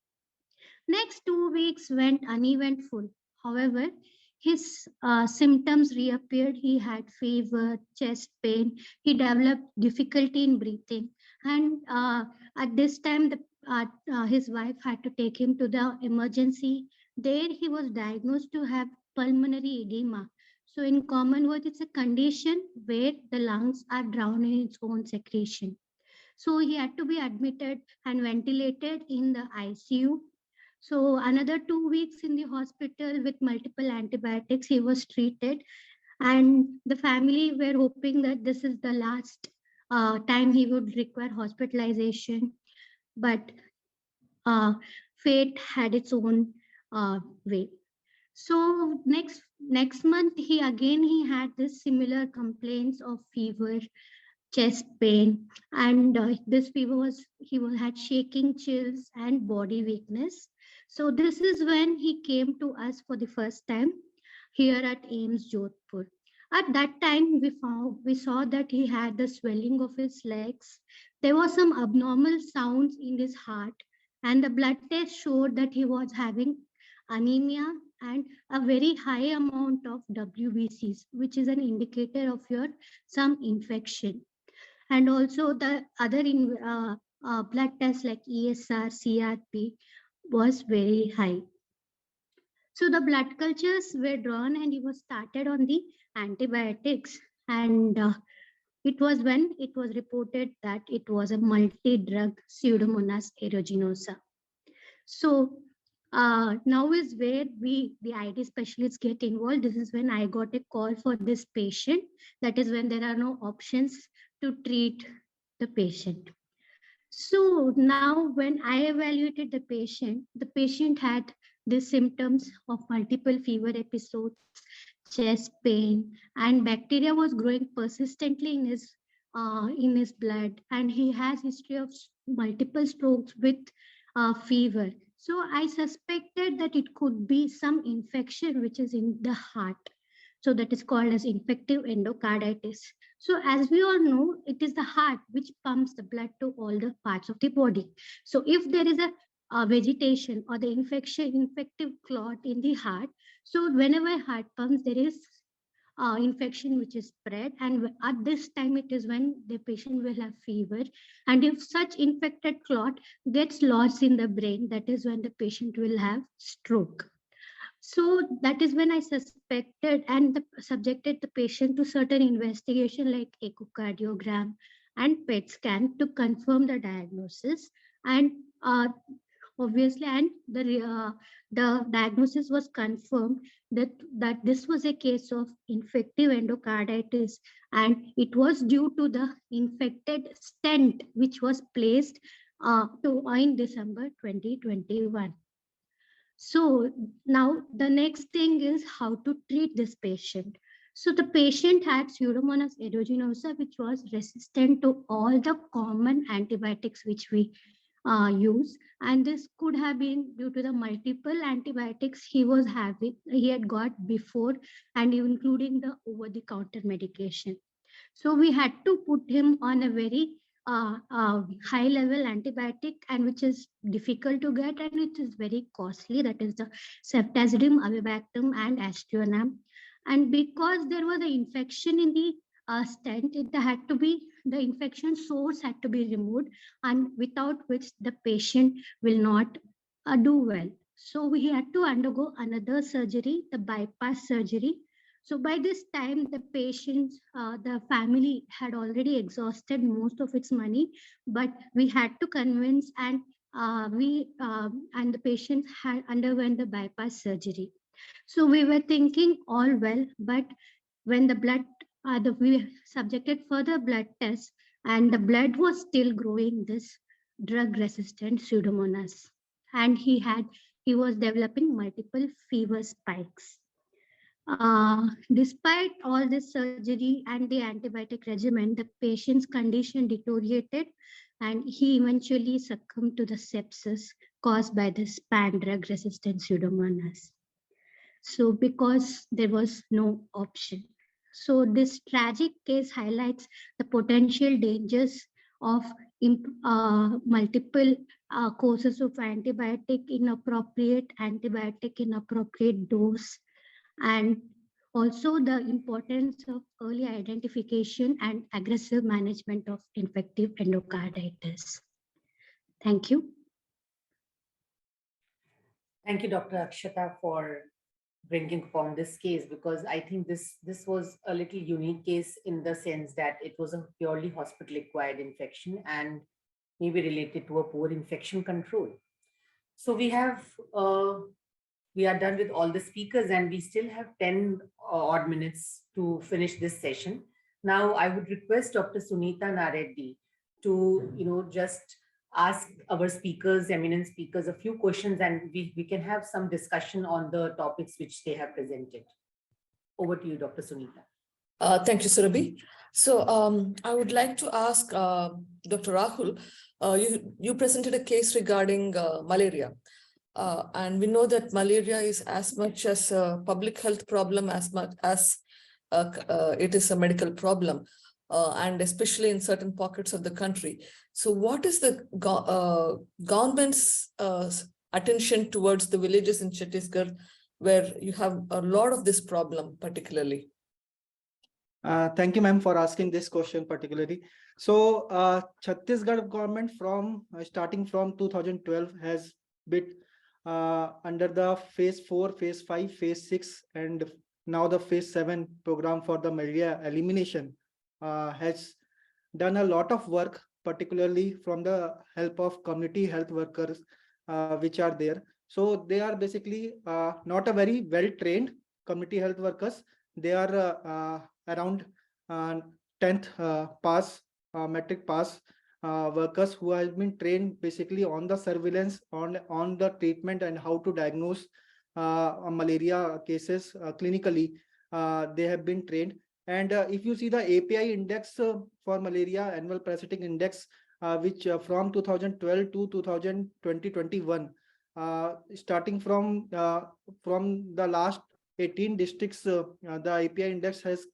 Next 2 weeks went uneventful. However, his symptoms reappeared. He had fever, chest pain. He developed difficulty in breathing. And at this time, his wife had to take him to the emergency. There, he was diagnosed to have pulmonary edema. So, in common words, it's a condition where the lungs are drowned in its own secretion. So, he had to be admitted and ventilated in the ICU. So another 2 weeks in the hospital with multiple antibiotics, he was treated, and the family were hoping that this is the last time he would require hospitalization. But fate had its own way. So next month, he had this similar complaints of fever, chest pain, and this fever had shaking, chills, and body weakness. So this is when he came to us for the first time here at AIMS Jodhpur. At that time, we saw that he had the swelling of his legs. There was some abnormal sounds in his heart, and the blood test showed that he was having anemia and a very high amount of WBCs, which is an indicator of your some infection. And also the other blood tests like ESR, CRP was very high. So the blood cultures were drawn and he was started on the antibiotics. And it was when it was reported that it was a multi-drug Pseudomonas aeruginosa. So now is where the ID specialists get involved. This is when I got a call for this patient. That is when there are no options to treat the patient. So now when I evaluated the patient had the symptoms of multiple fever episodes, chest pain, and bacteria was growing persistently in his blood, and he has history of multiple strokes with fever. So I suspected that it could be some infection which is in the heart. So that is called as infective endocarditis. So as we all know, it is the heart which pumps the blood to all the parts of the body. So if there is a vegetation or the infective clot in the heart, so whenever heart pumps, there is infection which is spread, and at this time it is when the patient will have fever, and if such infected clot gets lost in the brain, that is when the patient will have stroke. So that is when I suspected and subjected the patient to certain investigation like echocardiogram and PET scan to confirm the diagnosis. And obviously, and the diagnosis was confirmed that this was a case of infective endocarditis, and it was due to the infected stent which was placed in December 2021. So now the next thing is how to treat this patient. So the patient had Pseudomonas aeruginosa, which was resistant to all the common antibiotics which we use. And this could have been due to the multiple antibiotics he had got before, and including the over-the-counter medication. So we had to put him on a very high level antibiotic, and which is difficult to get and which is very costly, that is the ceftazidime, avibactam, and aztreonam. And because there was an infection in the stent, the infection source had to be removed, and without which the patient will not do well. So we had to undergo another surgery, the bypass surgery. So by this time, the family had already exhausted most of its money, but we had to convince, and the patient had underwent the bypass surgery. So we were thinking all well, but when we subjected further blood tests, and the blood was still growing this drug-resistant Pseudomonas, and he was developing multiple fever spikes. Despite all this surgery and the antibiotic regimen, the patient's condition deteriorated and he eventually succumbed to the sepsis caused by this pan-drug resistant Pseudomonas. So because there was no option. So this tragic case highlights the potential dangers of multiple courses of antibiotic inappropriate dose, and also the importance of early identification and aggressive management of infective endocarditis. Thank you. Thank you, Dr. Akshata, for bringing upon this case, because I think this was a little unique case in the sense that it was a purely hospital-acquired infection and maybe related to a poor infection control. So we are done with all the speakers and we still have 10 odd minutes to finish this session. Now I would request Dr. Sunita Nareddy to, just ask our speakers, eminent speakers, a few questions, and we can have some discussion on the topics which they have presented. Over to you, Dr. Sunita. Thank you, Surabhi. So I would like to ask Dr. Rahul, you presented a case regarding malaria. And we know that malaria is as much as a public health problem as much as it is a medical problem, and especially in certain pockets of the country. So what is the government's attention towards the villages in Chhattisgarh where you have a lot of this problem particularly? Thank you, ma'am, for asking this question particularly. So Chhattisgarh government starting from 2012 has been under the phase 4, phase 5, phase 6, and now the phase 7 program for the malaria elimination has done a lot of work, particularly from the help of community health workers which are there. So they are basically not a very well-trained community health workers. They are around 10th pass, metric pass workers who have been trained basically on the surveillance, on the treatment and how to diagnose malaria cases clinically. They have been trained. And if you see the API index for malaria, annual parasitic index, which from 2012 to 2021, starting from the last 18 districts, the API index has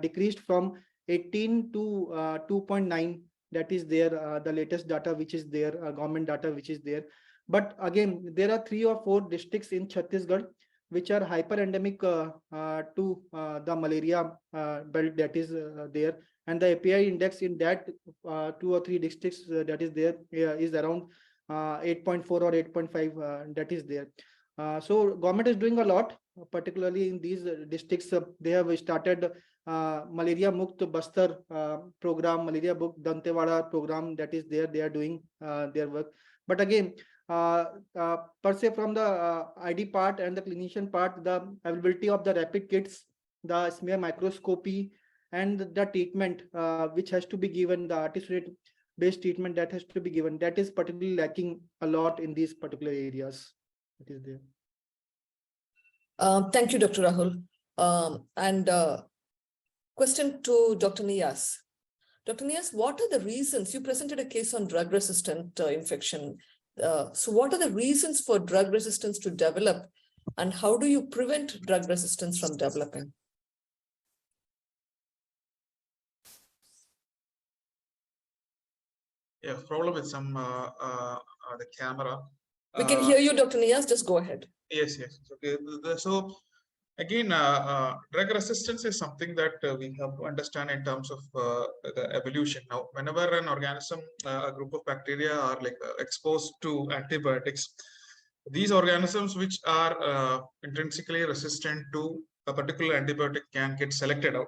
decreased from 18 to 2.9. That is there, the latest data which is there, government data which is there. But again, there are 3 or 4 districts in Chhattisgarh which are hyper endemic to the malaria belt that is there, and the API index in that 2 or 3 districts that is there is around 8.4 or 8.5 that is there. So government is doing a lot, particularly in these districts. They have started Malaria Mukt Bastar program, Malaria Mukt Dantewada program that is there. They are doing their work. But again, per se from the ID part and the clinician part, the availability of the rapid kits, the smear microscopy, and the treatment which has to be given, the artesunate based treatment that has to be given, that is particularly lacking a lot in these particular areas. It is there. Thank you, Dr. Rahul. And question to Dr. Niyas. Dr. Niyas, what are the reasons? You presented a case on drug-resistant infection. So what are the reasons for drug resistance to develop, and how do you prevent drug resistance from developing? Yeah, problem with some the camera. We can hear you, Dr. Niyas. Just go ahead. Yes. Okay. So again, drug resistance is something that we have to understand in terms of the evolution. Now, whenever an organism, a group of bacteria are exposed to antibiotics, these organisms which are intrinsically resistant to a particular antibiotic can get selected out.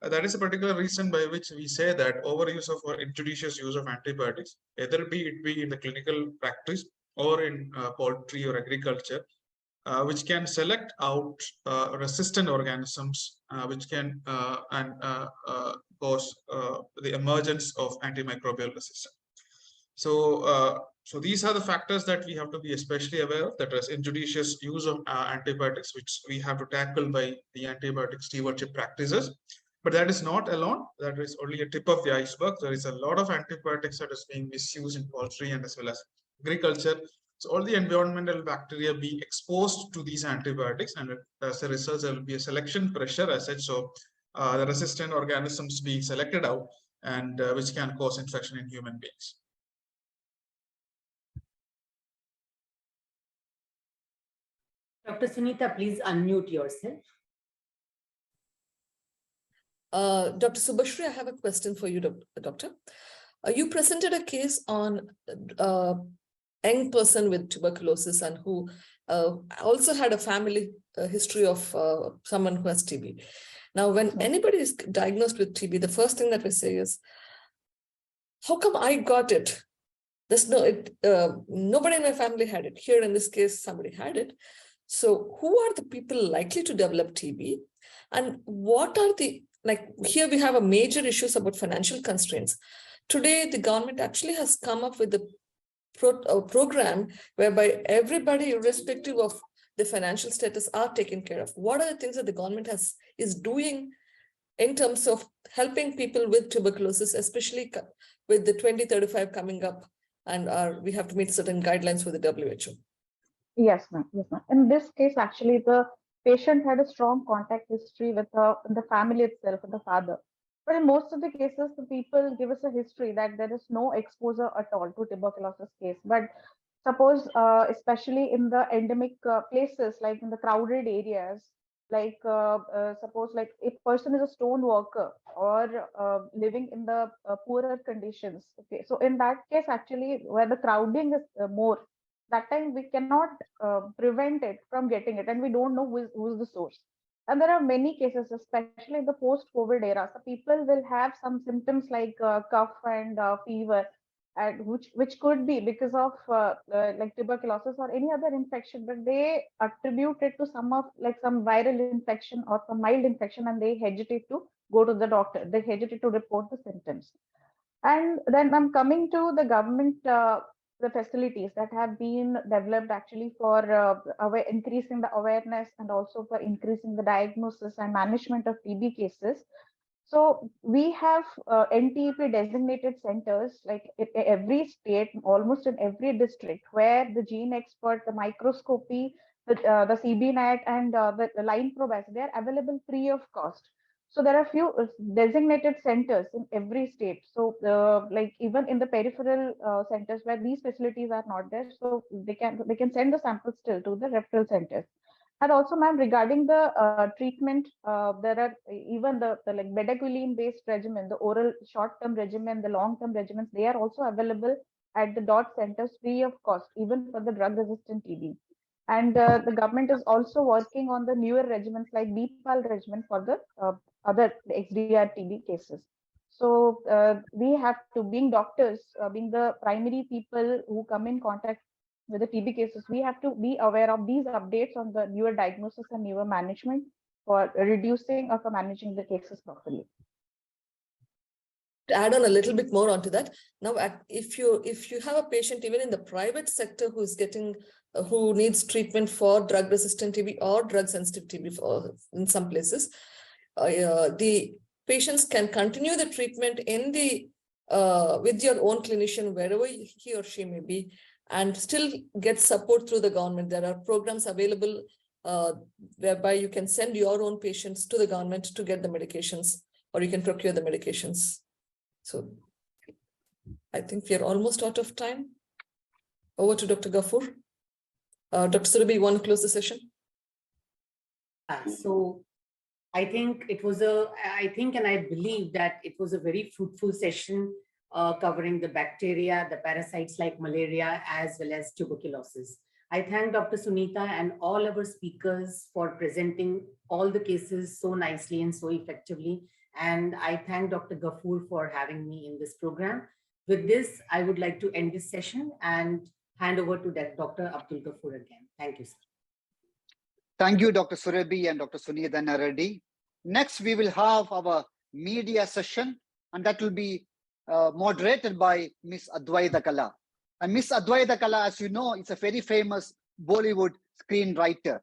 That is a particular reason by which we say that overuse of or injudicious use of antibiotics, either it be in the clinical practice or in poultry or agriculture, which can select out resistant organisms, which can cause the emergence of antimicrobial resistance. So So these are the factors that we have to be especially aware of, that is injudicious use of antibiotics, which we have to tackle by the antibiotic stewardship practices. But that is not alone. That is only a tip of the iceberg. There is a lot of antibiotics that is being misused in poultry and as well as agriculture. So all the environmental bacteria being exposed to these antibiotics, and as a result, there will be a selection pressure as such. So the resistant organisms being selected out, and which can cause infection in human beings. Dr. Sunita, please unmute yourself. Dr. Subhashri, I have a question for you, Doctor. You presented a case on a young person with tuberculosis and who also had a family history of someone who has TB. Now, when anybody is diagnosed with TB, the first thing that we say is, how come I got it? There's nobody in my family had it. Here in this case, somebody had it. So who are the people likely to develop TB? And what are the, like here we have a major issues about financial constraints. Today, the government actually has come up with a program whereby everybody, irrespective of the financial status, are taken care of. What are the things that the government is doing in terms of helping people with tuberculosis, especially with the 2035 coming up, and we have to meet certain guidelines for the WHO? Yes, ma'am. Yes, ma'am. In this case, actually, the patient had a strong contact history with the family itself, with the father. But in most of the cases, the people give us a history that there is no exposure at all to tuberculosis case. But suppose, especially in the endemic places, like in the crowded areas, like suppose like if person is a stone worker or living in the poorer conditions. Okay, so in that case, actually, where the crowding is more, that time we cannot prevent it from getting it, and we don't know who's the source. And there are many cases, especially in the post-COVID era, so people will have some symptoms like cough and fever, and which could be because of like tuberculosis or any other infection, but they attribute it to some viral infection or some mild infection, and they hesitate to go to the doctor. They hesitate to report the symptoms. And then I'm coming to the government, the facilities that have been developed actually for increasing the awareness and also for increasing the diagnosis and management of TB cases. So we have NTP designated centers like in every state, almost in every district, where the gene expert, the microscopy, the CBNAT, and the line probe, they are available free of cost. So there are few designated centers in every state. So like even in the peripheral centers where these facilities are not there, so they can send the samples still to the referral centers. And also, ma'am, regarding the treatment, there are even the like bedaquiline based regimen, the oral short-term regimen, the long-term regimens, they are also available at the DOT centers free of cost, even for the drug-resistant TB. And the government is also working on the newer regimens like BPAL regimen for the other XDR TB cases. So we have to, being doctors, being the primary people who come in contact with the TB cases, we have to be aware of these updates on the newer diagnosis and newer management for reducing or for managing the cases properly. To add on a little bit more onto that, now if you have a patient even in the private sector who is getting who needs treatment for drug resistant TB or drug sensitive TB in some places, the patients can continue the treatment in the with your own clinician wherever he or she may be, and still get support through the government. There are programs available whereby you can send your own patients to the government to get the medications, or you can procure the medications. So I think we are almost out of time. Over to Dr. Ghafoor. Dr. Surabhi, you want to close the session? So I think it was and I believe that it was a very fruitful session covering the bacteria, the parasites like malaria, as well as tuberculosis. I thank Dr. Sunita and all our speakers for presenting all the cases so nicely and so effectively. And I thank Dr. Ghafoor for having me in this program. With this, I would like to end this session and hand over to Dr. Abdul Ghafoor again. Thank you, sir. Thank you, Dr. Surabhi and Dr. Sunita Reddy. Next, we will have our media session, and that will be moderated by Ms. Advaita Kala. And Miss Advaita Kala, as you know, is a very famous Bollywood screenwriter.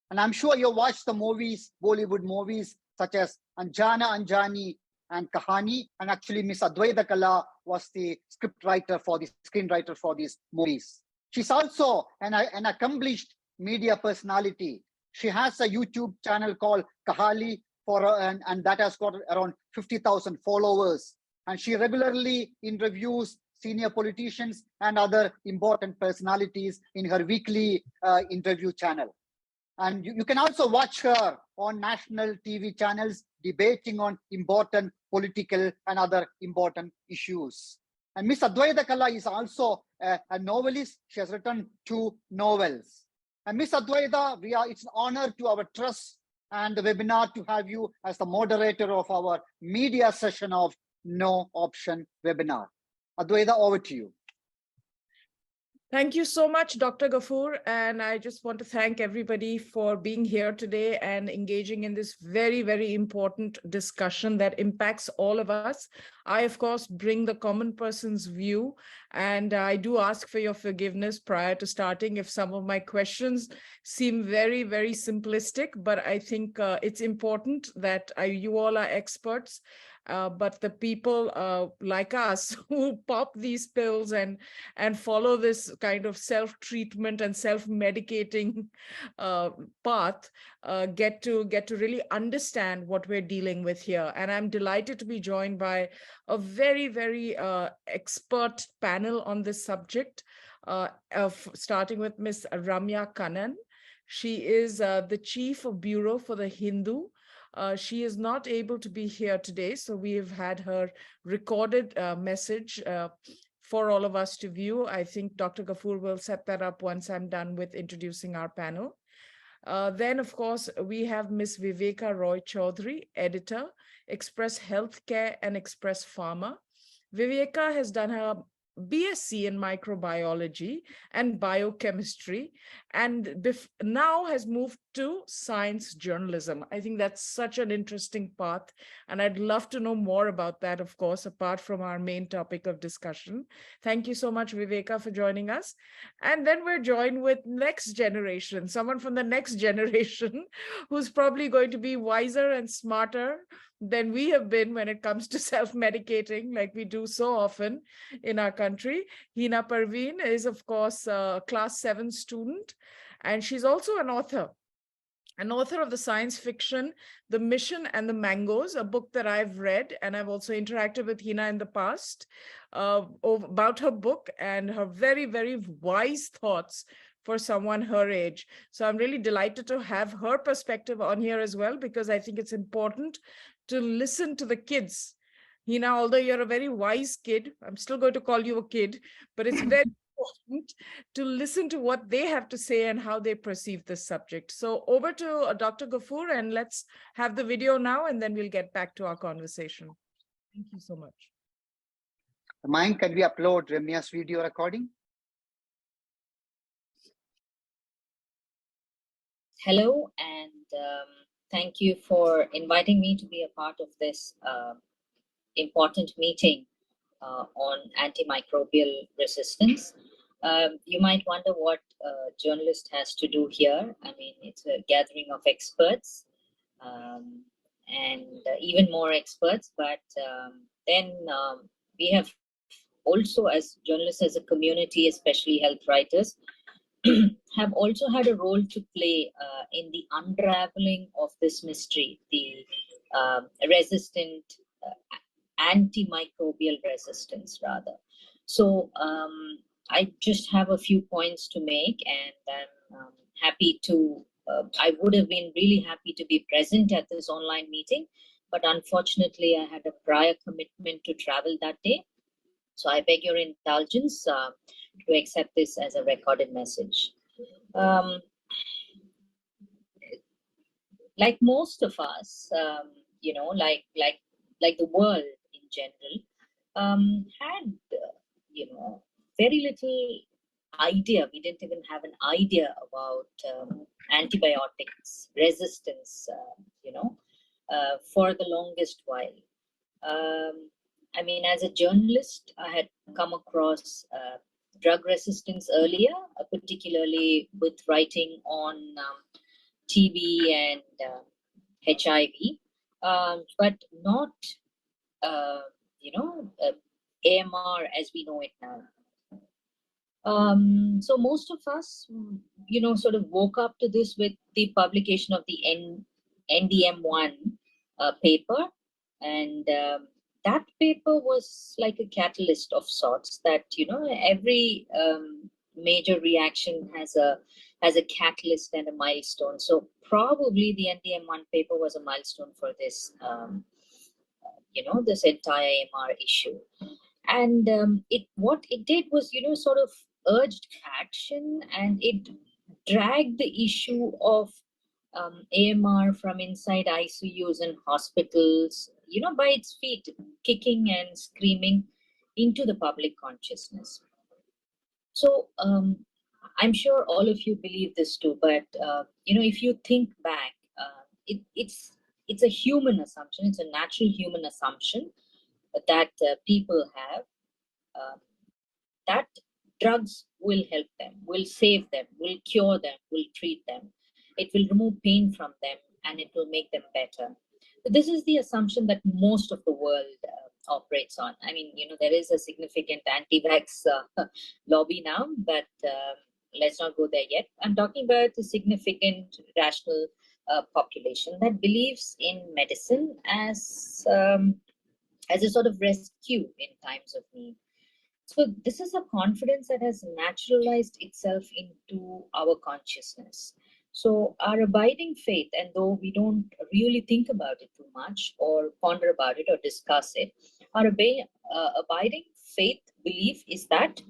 And I'm sure you watched the movies, Bollywood movies, such as Anjana Anjani and Kahani. And actually, Miss Advaita Kala was the scriptwriter for the screenwriter for these movies. She's also an accomplished media personality. She has a YouTube channel called Kahali, and that has got around 50,000 followers. And she regularly interviews senior politicians and other important personalities in her weekly interview channel. And you can also watch her on national TV channels debating on important political and other important issues. And Miss Advaita Kala is also a novelist. She has written 2 novels. And Miss Advaita, it's an honor to our trust and the webinar to have you as the moderator of our media session of No Option webinar. Advaita, over to you. Thank you so much, Dr. Ghafoor. And I just want to thank everybody for being here today and engaging in this very, very important discussion that impacts all of us. I, of course, bring the common person's view, and I do ask for your forgiveness prior to starting if some of my questions seem very, very simplistic, but I think it's important that you all are experts. But the people like us who pop these pills and follow this kind of self-treatment and self-medicating path get to really understand what we're dealing with here. And I'm delighted to be joined by a very, very expert panel on this subject, starting with Ms. Ramya Kannan. She is the Chief of Bureau for the Hindu. She is not able to be here today, so we have had her recorded message for all of us to view. I think Dr. Ghafoor will set that up once I'm done with introducing our panel. Then, of course, we have Ms. Viveka Roy Chaudhary, editor, Express Healthcare and Express Pharma. Viveka has done her BSc in microbiology and biochemistry, and now has moved to science journalism. I think that's such an interesting path, and I'd love to know more about that, of course, apart from our main topic of discussion. Thank you so much, Viveka, for joining us. And then we're joined with next generation, someone from the next generation who's probably going to be wiser and smarter than we have been when it comes to self-medicating, like we do so often in our country. Hina Parveen is, of course, a class 7 student, and she's also an author of the science fiction, The Mission and the Mangoes, a book that I've read, and I've also interacted with Hina in the past about her book and her very, very wise thoughts for someone her age. So I'm really delighted to have her perspective on here as well, because I think it's important to listen to the kids. Hina, although you're a very wise kid, I'm still going to call you a kid, but it's very important to listen to what they have to say and how they perceive this subject. So over to Dr. Ghafoor, and let's have the video now, and then we'll get back to our conversation. Thank you so much. Mine, can we upload Ramya's video recording? Hello, and thank you for inviting me to be a part of this important meeting on antimicrobial resistance. You might wonder what a journalist has to do here. I mean, it's a gathering of experts and even more experts, but then we have also, as journalists, as a community, especially health writers, have also had a role to play in the unraveling of this mystery, the resistant, antimicrobial resistance, rather. So I just have a few points to make, and I'm happy to, I would have been really happy to be present at this online meeting, but unfortunately I had a prior commitment to travel that day. So I beg your indulgence to accept this as a recorded message. Like most of us, you know, like the world in general, had you know, very little idea. We didn't even have an idea about antibiotics resistance, you know, for the longest while. I mean, as a journalist, I had come across drug resistance earlier, particularly with writing on TB and HIV, but not, AMR as we know it now. So most of us, sort of woke up to this with the publication of the NDM1 paper, and that paper was like a catalyst of sorts. That every major reaction has a catalyst and a milestone. So probably the NDM1 paper was a milestone for this, this entire AMR issue. And what it did was, sort of urged action, and it dragged the issue of AMR from inside ICUs and hospitals, by its feet, kicking and screaming into the public consciousness. So I'm sure all of you believe this too, but if you think back, it's a human assumption. It's a natural human assumption that people have, that drugs will help them, will save them, will cure them, will treat them. It will remove pain from them, and it will make them better. So this is the assumption that most of the world operates on. I mean, there is a significant anti-vax lobby now, but let's not go there yet. I'm talking about a significant rational population that believes in medicine as a sort of rescue in times of need. So this is a confidence that has naturalized itself into our consciousness. So our abiding faith, and though we don't really think about it too much or ponder about it or discuss it, our abiding faith belief is that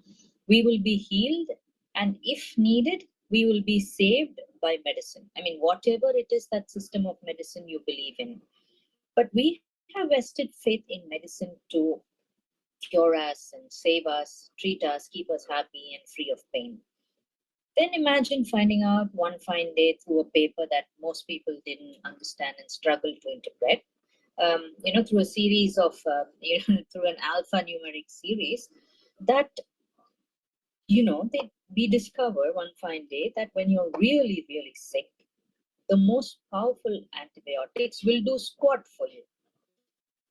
we will be healed, and if needed, we will be saved by medicine. I mean, whatever it is, that system of medicine you believe in. But we have vested faith in medicine to cure us and save us, treat us, keep us happy and free of pain. Then imagine finding out one fine day through a paper that most people didn't understand and struggled to interpret, through a series of, through an alphanumeric series, that, we discover one fine day that when you're really, really sick, the most powerful antibiotics will do squat for you.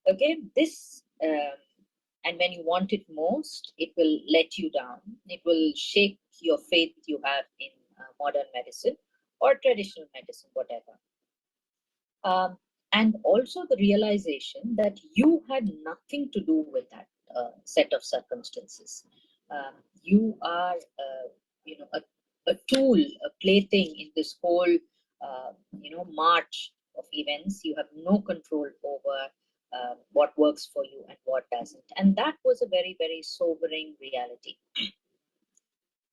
Okay, this, and when you want it most, it will let you down. It will shake your faith you have in modern medicine or traditional medicine, whatever. And also the realization that you had nothing to do with that set of circumstances. You are, a tool, a plaything in this whole, march of events. You have no control over what works for you and what doesn't. And that was a very, very sobering reality.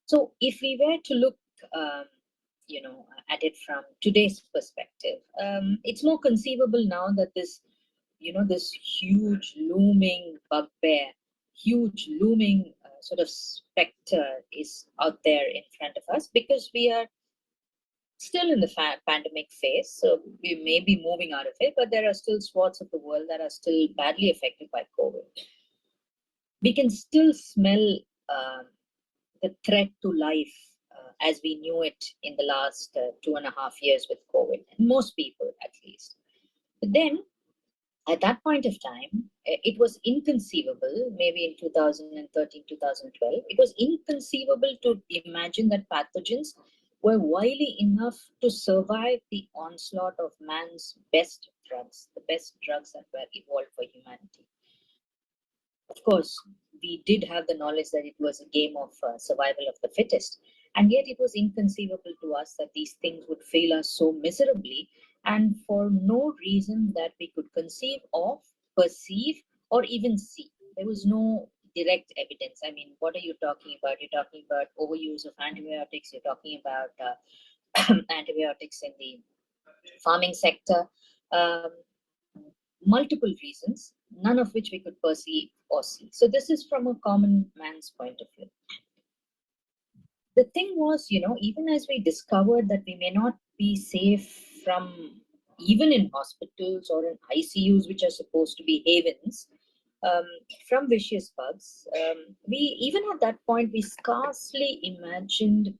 So if we were to look, at it from today's perspective, it's more conceivable now that this, this huge looming bugbear, huge looming sort of specter is out there in front of us, because we are still in the pandemic phase. So we may be moving out of it, but there are still swaths of the world that are still badly affected by COVID. We can still smell the threat to life as we knew it in the last 2.5 years with COVID, and most people at least. But then at that point of time, it was inconceivable, maybe in 2013, 2012, it was inconceivable to imagine that pathogens were wily enough to survive the onslaught of man's best drugs, the best drugs that were evolved for humanity. Of course, we did have the knowledge that it was a game of survival of the fittest, and yet it was inconceivable to us that these things would fail us so miserably, and for no reason that we could conceive of, perceive, or even see. There was no direct evidence. I mean, what are you talking about? You're talking about overuse of antibiotics. You're talking about antibiotics in the farming sector. Multiple reasons, none of which we could perceive or see. So this is from a common man's point of view. The thing was, even as we discovered that we may not be safe from, even in hospitals or in ICUs, which are supposed to be havens, um, from vicious bugs. We even at that point, we scarcely imagined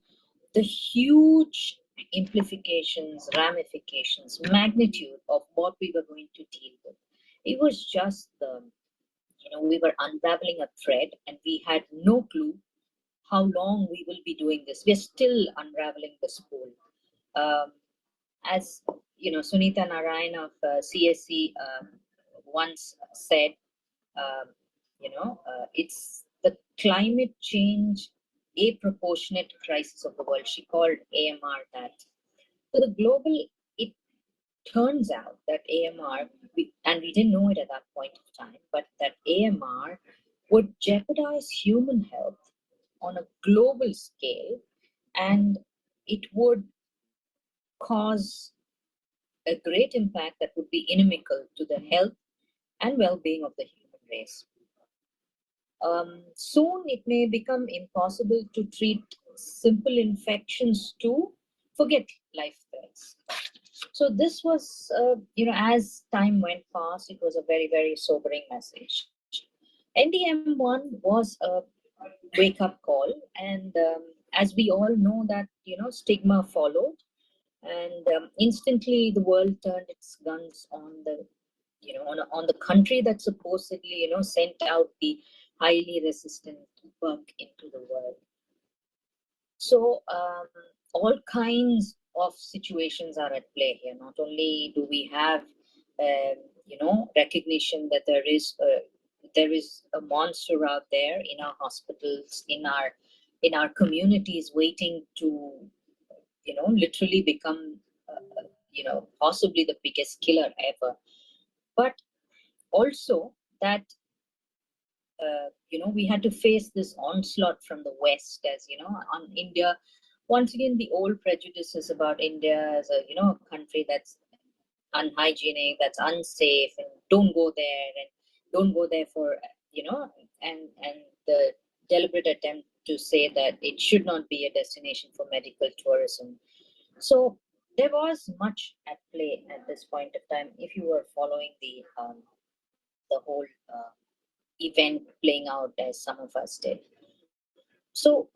the huge implications, ramifications, magnitude of what we were going to deal with. It was just the, we were unraveling a thread and we had no clue how long we will be doing this. We're still unraveling the spool. As Sunita Narayan of CSC once said, it's the climate change a proportionate crisis of the world. She called AMR that. So the global, it turns out that AMR, and we didn't know it at that point of time, but that AMR would jeopardize human health on a global scale, and it would cause a great impact that would be inimical to the health and well-being of the human race. Soon it may become impossible to treat simple infections to forget life threats. So this was, as time went past, it was a very, very sobering message. NDM1 was a wake-up call, and as we all know that, stigma followed, and instantly the world turned its guns on the, on the country that supposedly, sent out the highly resistant bug into the world. So all kinds of situations are at play here. Not only do we have, recognition that there is a monster out there in our hospitals, in our communities, waiting to, literally become, possibly the biggest killer ever. But also that, we had to face this onslaught from the West, as on India. Once again, the old prejudices about India as a, a country that's unhygienic, that's unsafe, and don't go there for, and the deliberate attempt to say that it should not be a destination for medical tourism. So there was much at play at this point of time, if you were following the whole event playing out as some of us did. So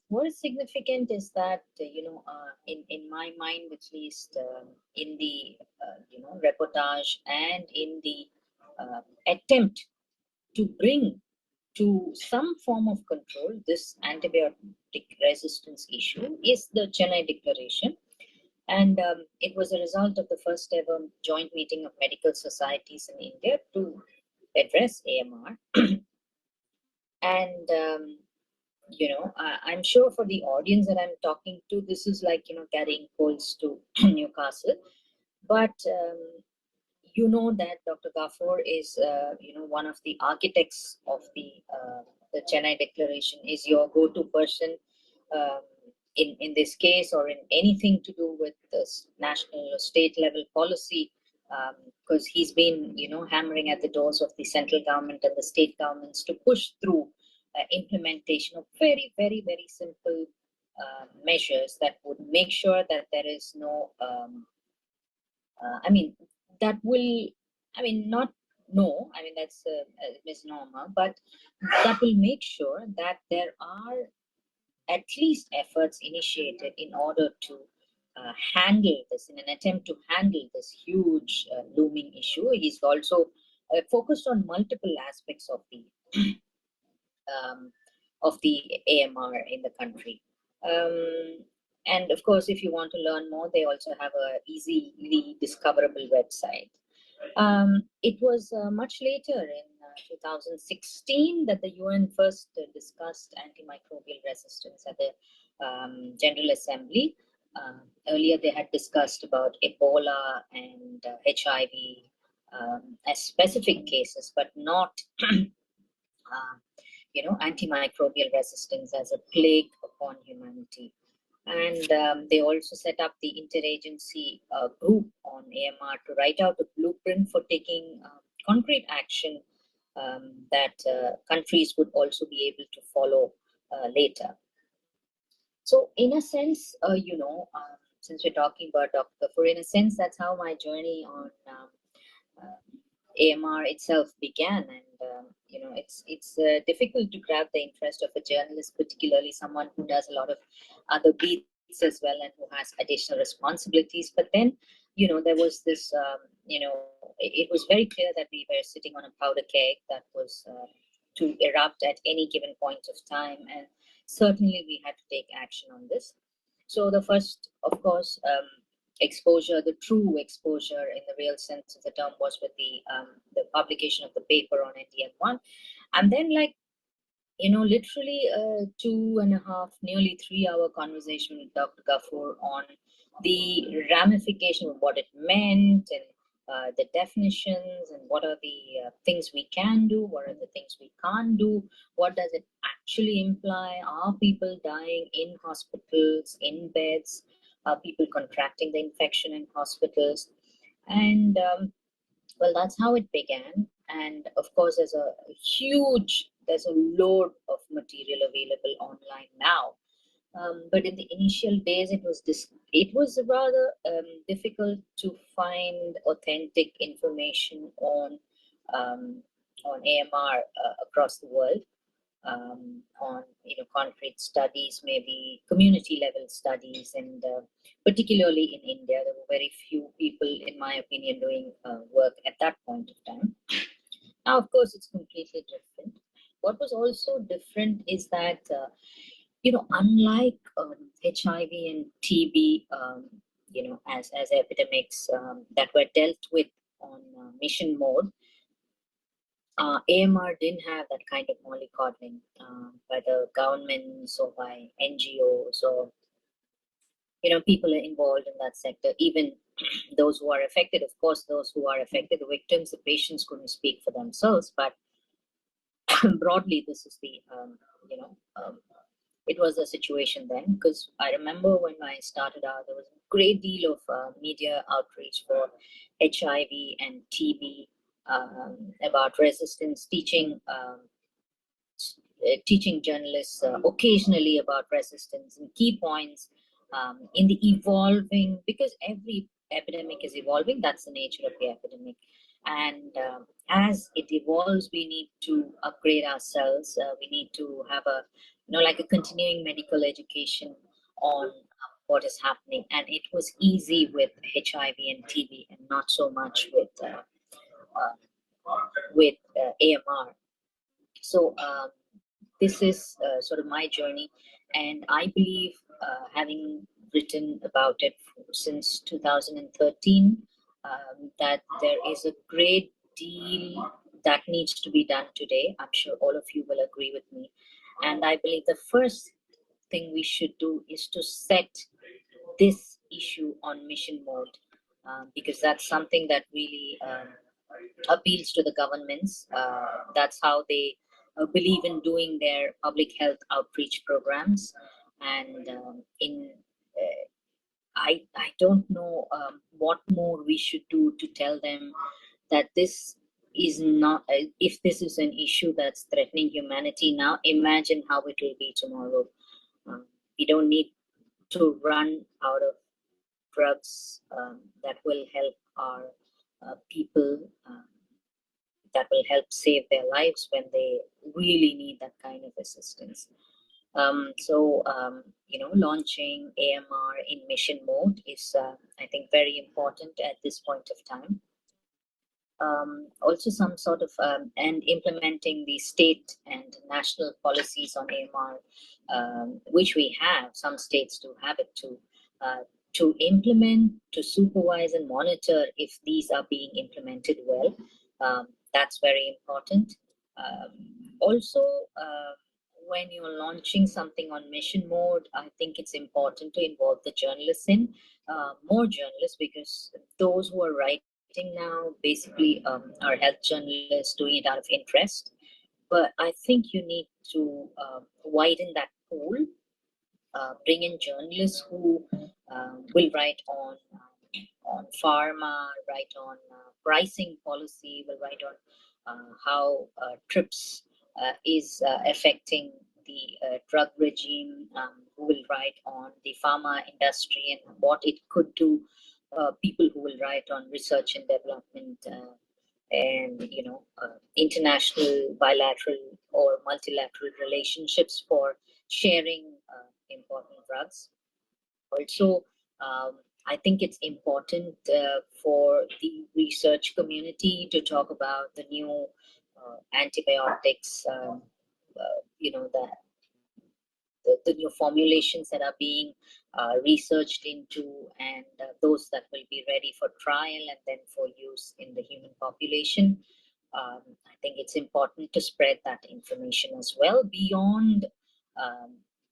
what is significant is that, in my mind, at least, in the, reportage and in the attempt to bring to some form of control this antibiotic resistance issue is the Chennai Declaration. And it was a result of the first ever joint meeting of medical societies in India to address AMR. And, I'm sure for the audience that I'm talking to, this is like, carrying coals to Newcastle. But, that Dr. Gafoor is, one of the architects of the Chennai Declaration, is your go-to person in this case, or in anything to do with this national or state level policy, because he's been, hammering at the doors of the central government and the state governments to push through implementation of very, very, very simple measures that would make sure that there is no, that will, that's a misnomer, but that will make sure that there are at least efforts initiated in order to handle this, in an attempt to handle this huge looming issue. He's also focused on multiple aspects of the AMR in the country. And of course, if you want to learn more, they also have a easily discoverable website. It was much later in 2016 that the UN first discussed antimicrobial resistance at the General Assembly. Earlier, they had discussed about Ebola and HIV as specific cases, but not antimicrobial resistance as a plague upon humanity. And they also set up the interagency group on AMR to write out a blueprint for taking concrete action that countries would also be able to follow later. So in a sense, since we're talking about Dr. Gafoor, in a sense, that's how my journey on AMR itself began, and it's difficult to grab the interest of a journalist, particularly someone who does a lot of other beats as well and who has additional responsibilities. But then, there was this, it was very clear that we were sitting on a powder keg that was to erupt at any given point of time, and certainly we had to take action on this. So the first, of course, exposure, the true exposure in the real sense of the term, was with the publication of the paper on NDM1, and then literally a 2.5, nearly 3-hour conversation with Dr. Gafoor on the ramification of what it meant, and the definitions, and what are the things we can do, what are the things we can't do, what does it actually imply, are people dying in hospitals, in beds, are people contracting the infection in hospitals. And well, that's how it began. And of course, there's a load of material available online now. But in the initial days, it was rather difficult to find authentic information on AMR across the world, on concrete studies, maybe community level studies, and particularly in India, there were very few people, in my opinion, doing work at that point of time. Now, of course, it's completely different. What was also different is that unlike HIV and TB, as epidemics that were dealt with on mission mode, AMR didn't have that kind of mollycoddling by the governments or by NGOs or people involved in that sector. Even those who are affected, of course, those who are affected, the victims, the patients, couldn't speak for themselves. But broadly, this is the it was a situation then, because I remember when I started out, there was a great deal of media outreach for HIV and TB, about resistance, teaching journalists occasionally about resistance and key points in the evolving, because every epidemic is evolving. That's the nature of the epidemic. And as it evolves, we need to upgrade ourselves. We need to have a continuing medical education on what is happening. And it was easy with HIV and TB, and not so much with AMR. So this is sort of my journey, and I believe, having written about it since 2013, that there is a great deal that needs to be done today. I'm sure all of you will agree with me. And I believe the first thing we should do is to set this issue on mission mode, because that's something that really appeals to the governments. That's how they believe in doing their public health outreach programs. And I don't know what more we should do to tell them that this is not, if this is an issue that's threatening humanity now, imagine how it will be tomorrow. We don't need to run out of drugs that will help our people, that will help save their lives when they really need that kind of assistance. Launching AMR in mission mode is, I think, very important at this point of time. Also some sort of, and implementing the state and national policies on AMR, which we have, some states do have it too, to implement, to supervise and monitor if these are being implemented well. That's very important. Also, when you're launching something on mission mode, I think it's important to involve the journalists in, more journalists, because those who are writing now basically are health journalists doing it out of interest. But I think you need to widen that pool, bring in journalists who will write on pharma, write on pricing policy, will write on how TRIPS is affecting the drug regime, who will write on the pharma industry and what it could do, people who will write on research and development and international, bilateral, or multilateral relationships for sharing important drugs. Also, I think it's important for the research community to talk about the new antibiotics, the new formulations that are being researched into, and those that will be ready for trial and then for use in the human population. I think it's important to spread that information as well beyond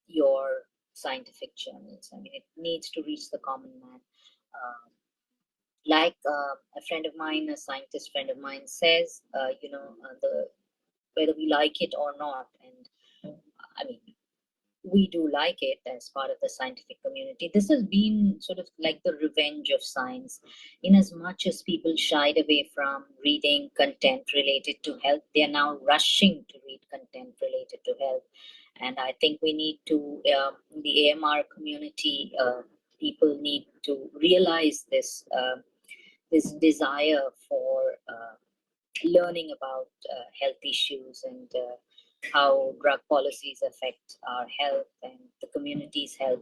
your scientific journals. I mean, it needs to reach the common man. Like a friend of mine, a scientist friend of mine says, whether we like it or not, and I mean, we do like it as part of the scientific community. This has been sort of like the revenge of science. In as much as people shied away from reading content related to health, they are now rushing to read content related to health. And I think we need to, the AMR community, people need to realize this, this desire for learning about health issues and how drug policies affect our health and the community's health,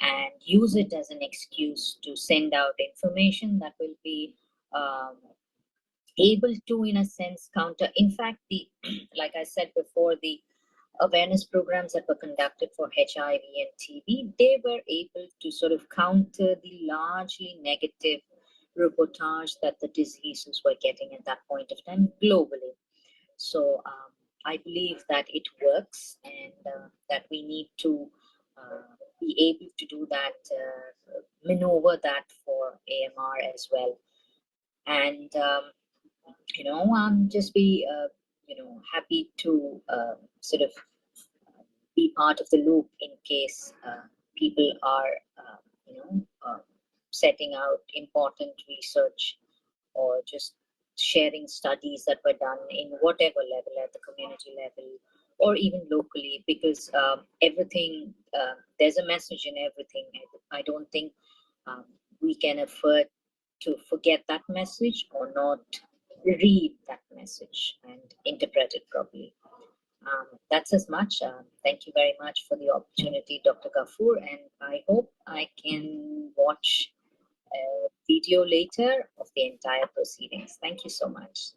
and use it as an excuse to send out information that will be able to, in a sense, counter. In fact, the like I said before, the awareness programs that were conducted for HIV and TB, they were able to sort of counter the largely negative reportage that the diseases were getting at that point of time globally. So I believe that it works, and that we need to be able to do that, maneuver that for AMR as well. And, just be, happy to sort of be part of the loop in case people are, setting out important research or just sharing studies that were done in whatever level, at the community level or even locally, because everything, there's a message in everything. I don't think we can afford to forget that message or not read that message and interpret it properly. That's as much. Thank you very much for the opportunity, Dr. Gafoor, and I hope I can watch a video later of the entire proceedings. Thank you so much.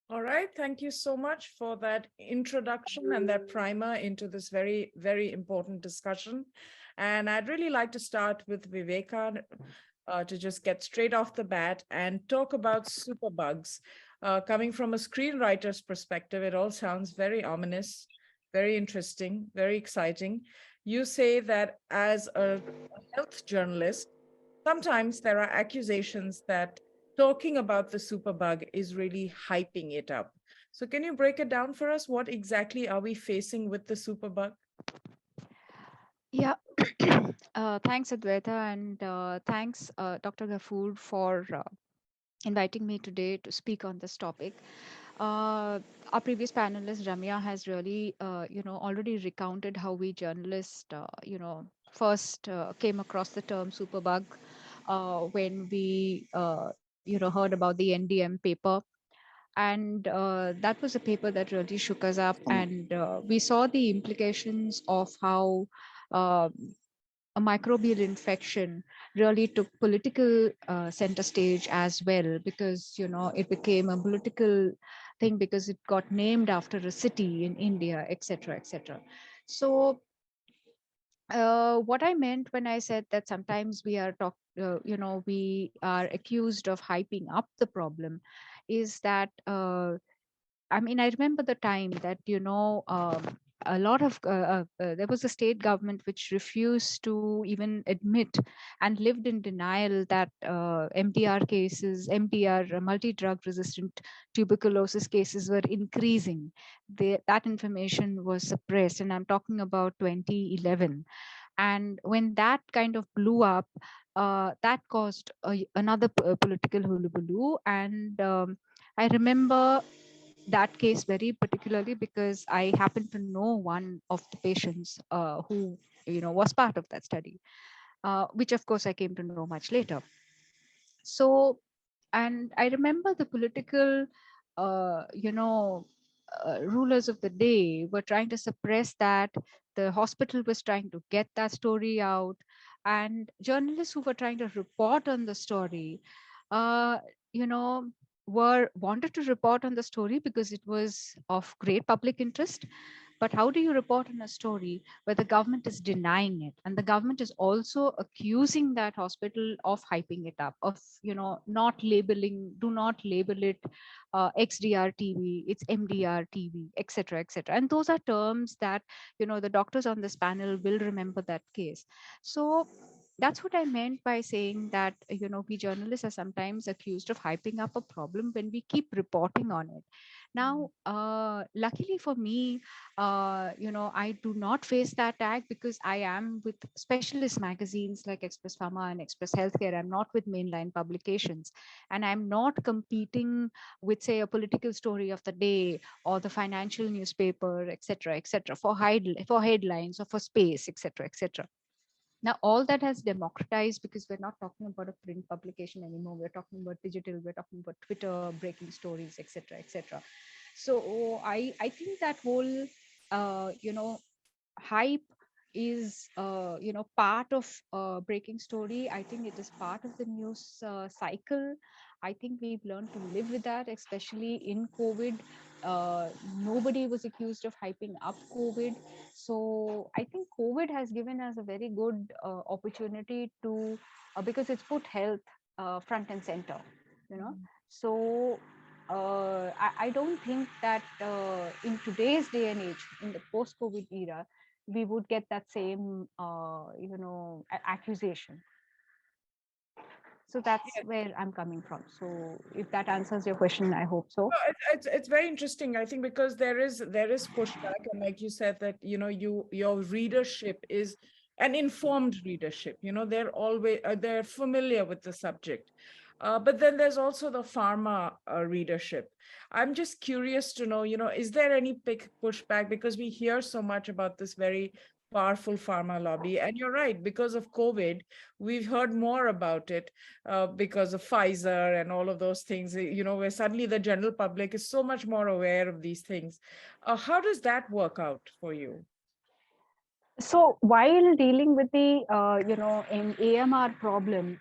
All right, thank you so much for that introduction and that primer into this very, very important discussion. And I'd really like to start with Viveka to just get straight off the bat and talk about superbugs. Coming from a screenwriter's perspective, it all sounds very ominous, very interesting, very exciting. You say that as a health journalist, sometimes there are accusations that talking about the superbug is really hyping it up. So can you break it down for us? What exactly are we facing with the superbug? Yeah, thanks, Adwaita, and thanks, Dr. Gafoor, for inviting me today to speak on this topic. Our previous panelist, Ramya, has really, already recounted how we journalists, first came across the term superbug when we, heard about the NDM paper. And that was a paper that really shook us up. And we saw the implications of how a microbial infection really took political center stage as well, because it became a political thing because it got named after a city in India, etc., etc. So what I meant when I said that sometimes we are we are accused of hyping up the problem is that I mean, I remember the time that, a lot of, there was a state government which refused to even admit and lived in denial that MDR cases, MDR, multi-drug resistant tuberculosis cases were increasing. That information was suppressed, and I'm talking about 2011. And when that kind of blew up, that caused another political hullabaloo. And I remember that case very particularly because I happen to know one of the patients who was part of that study, which of course I came to know much later. So, and I remember the political, rulers of the day were trying to suppress that. The hospital was trying to get that story out, and journalists who were trying to report on the story, uh, you know, were wanted to report on the story because it was of great public interest. But how do you report on a story where the government is denying it, and the government is also accusing that hospital of hyping it up, of not labeling, do not label it XDR TV, it's MDR TV, etc., etc. And those are terms that the doctors on this panel will remember that case. So that's what I meant by saying that we journalists are sometimes accused of hyping up a problem when we keep reporting on it. Now, luckily for me, I do not face that tag because I am with specialist magazines like Express Pharma and Express Healthcare. I'm not with mainline publications, and I'm not competing with, say, a political story of the day or the financial newspaper, etc., for headlines or for space, etc. Now, all that has democratized because we're not talking about a print publication anymore. We're talking about digital, we're talking about Twitter, breaking stories, etc. So I think that whole, hype is, part of breaking story. I think it is part of the news cycle. I think we've learned to live with that, especially in COVID. Nobody was accused of hyping up COVID. So I think COVID has given us a very good opportunity to, because it's put health front and center. So I don't think that in today's day and age, in the post-COVID era, we would get that same, accusation. So that's where I'm coming from. So if that answers your question, I hope so. It's very interesting, I think, because there is pushback, and like you said that your readership is an informed readership. They're always they're familiar with the subject. But then there's also the pharma readership. I'm just curious to know, is there any big pushback, because we hear so much about this very powerful pharma lobby, and you're right, because of COVID, we've heard more about it because of Pfizer and all of those things, where suddenly the general public is so much more aware of these things. How does that work out for you? So while dealing with the, AMR problem,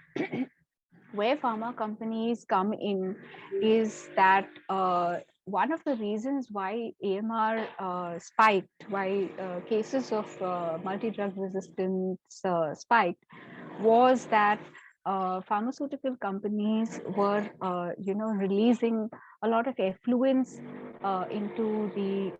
where pharma companies come in is that one of the reasons why AMR spiked, why cases of multi-drug resistance spiked, was that pharmaceutical companies were, releasing a lot of effluents into the,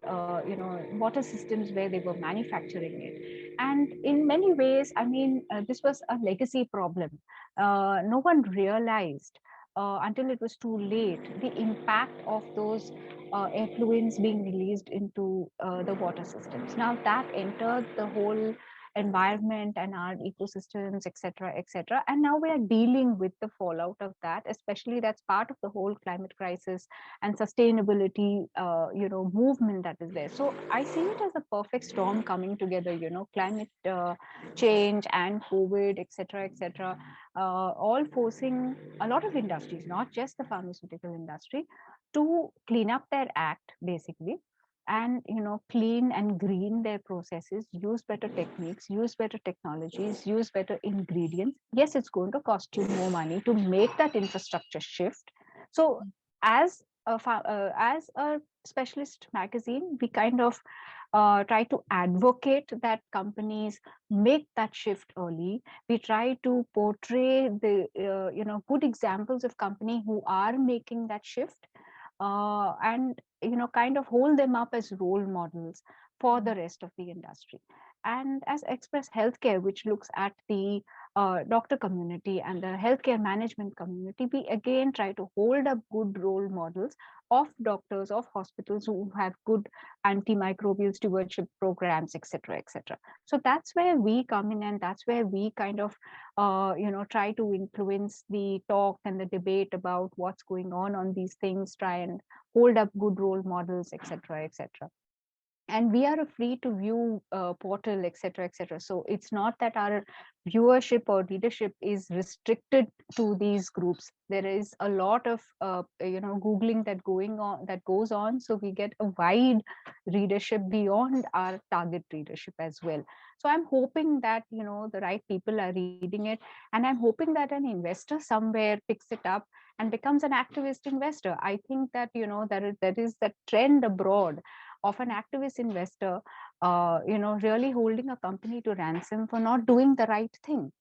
water systems where they were manufacturing it. And in many ways, I mean, this was a legacy problem. No one realized until it was too late the impact of those effluents being released into the water systems. Now that entered the whole environment and our ecosystems, etc. And now we are dealing with the fallout of that, especially that's part of the whole climate crisis and sustainability, movement that is there. So I see it as a perfect storm coming together, climate change and COVID, etc. All forcing a lot of industries, not just the pharmaceutical industry, to clean up their act, basically, and clean and green their processes, use better techniques, use better technologies, use better ingredients. Yes, it's going to cost you more money to make that infrastructure shift. So as a specialist magazine, we kind of try to advocate that companies make that shift early. We try to portray the good examples of company who are making that shift, and kind of hold them up as role models for the rest of the industry. And as Express Healthcare, which looks at the doctor community and the healthcare management community, we again try to hold up good role models of doctors, of hospitals who have good antimicrobial stewardship programs, etc. So that's where we come in, and that's where we kind of try to influence the talk and the debate about what's going on these things, try and hold up good role models, etc. and we are a free to view portal, etc., etc. So it's not that our viewership or readership is restricted to these groups. There is a lot of googling that goes on, so we get a wide readership beyond our target readership as well. So I'm hoping that the right people are reading it, and I'm hoping that an investor somewhere picks it up and becomes an activist investor. I think that there is that trend abroad of an activist investor, really holding a company to ransom for not doing the right thing.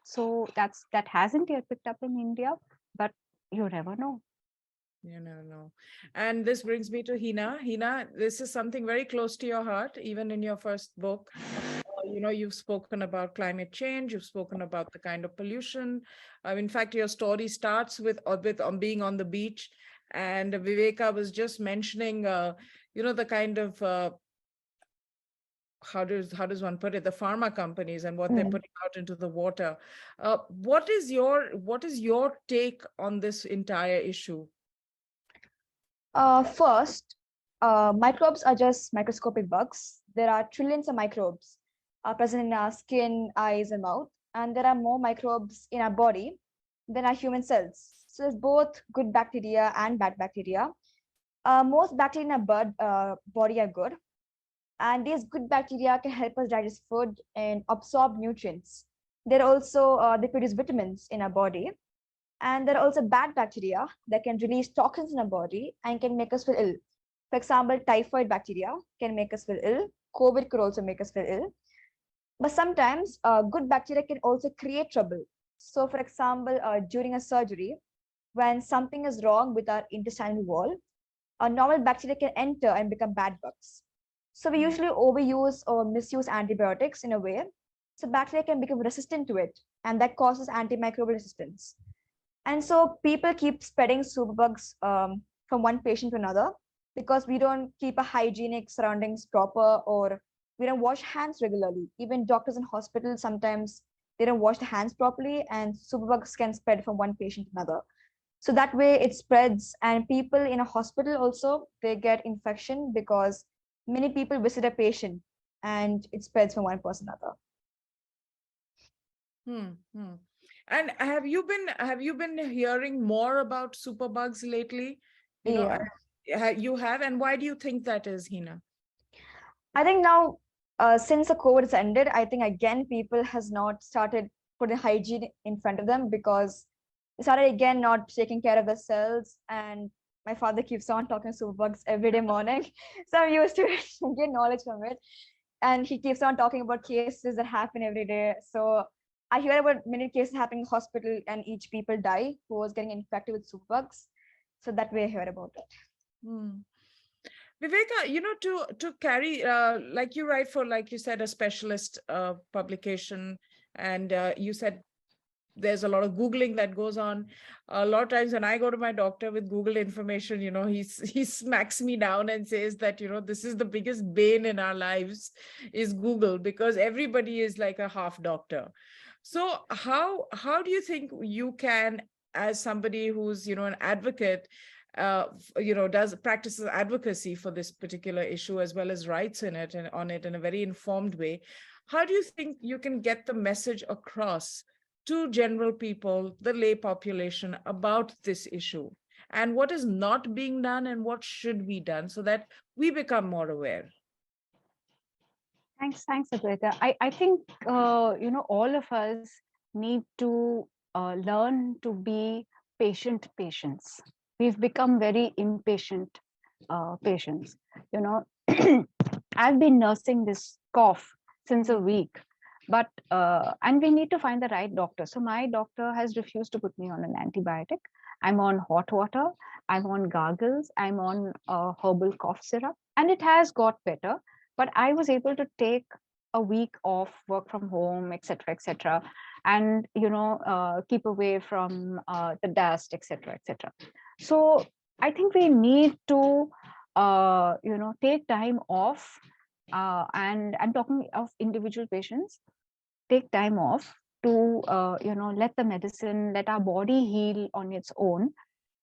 So that hasn't yet picked up in India, but you never know. You never know. And this brings me to Hina. Hina, this is something very close to your heart, even in your first book. You've spoken about climate change, you've spoken about the kind of pollution. In fact, your story starts with being on the beach. And Viveka was just mentioning, the kind of, how does one put it, the pharma companies and what they're putting out into the water. What is your take on this entire issue? First, microbes are just microscopic bugs. There are trillions of microbes present in our skin, eyes, and mouth, and there are more microbes in our body than our human cells. So there's both good bacteria and bad bacteria. Most bacteria in our body are good, and these good bacteria can help us digest food and absorb nutrients. They produce vitamins in our body, and there are also bad bacteria that can release toxins in our body and can make us feel ill. For example, typhoid bacteria can make us feel ill. COVID could also make us feel ill. But sometimes good bacteria can also create trouble. So for example, during a surgery, when something is wrong with our intestinal wall, a normal bacteria can enter and become bad bugs. So we usually overuse or misuse antibiotics in a way. So bacteria can become resistant to it, and that causes antimicrobial resistance. And so people keep spreading superbugs from one patient to another because we don't keep a hygienic surroundings proper, or we don't wash hands regularly. Even doctors in hospitals, sometimes they don't wash the hands properly, and superbugs can spread from one patient to another. So that way it spreads, and people in a hospital also, they get infection because many people visit a patient and it spreads from one person to another. And have you been hearing more about superbugs lately? You have, and why do you think that is, Hina? I think now, since the COVID has ended, I think again people has not started putting hygiene in front of them, because they started again not taking care of themselves. And my father keeps on talking superbugs every day morning, so I'm used to get knowledge from it. And he keeps on talking about cases that happen every day. So I hear about many cases happening in hospital, and each people die who was getting infected with superbugs. So that way I heard about it. Viveka, to carry, like you write for, like you said, a specialist publication, and you said there's a lot of Googling that goes on. A lot of times when I go to my doctor with Google information, he smacks me down and says that, this is the biggest bane in our lives is Google, because everybody is like a half doctor. So how do you think you can, as somebody who's, an advocate, practices advocacy for this particular issue as well as writes in it and on it in a very informed way, how do you think you can get the message across to general people, the lay population, about this issue, and what is not being done and what should be done so that we become more aware? Thanks, Adwaita. I think all of us need to learn to be patient patients. We've become very impatient patients. I've been nursing this cough since a week, but and we need to find the right doctor. So my doctor has refused to put me on an antibiotic. I'm on hot water, I'm on gargles, I'm on herbal cough syrup, and it has got better. But I was able to take a week off, work from home, etc., and keep away from the dust, etc. So I think we need to take time off, and I'm talking of individual patients. Take time off to let our body heal on its own,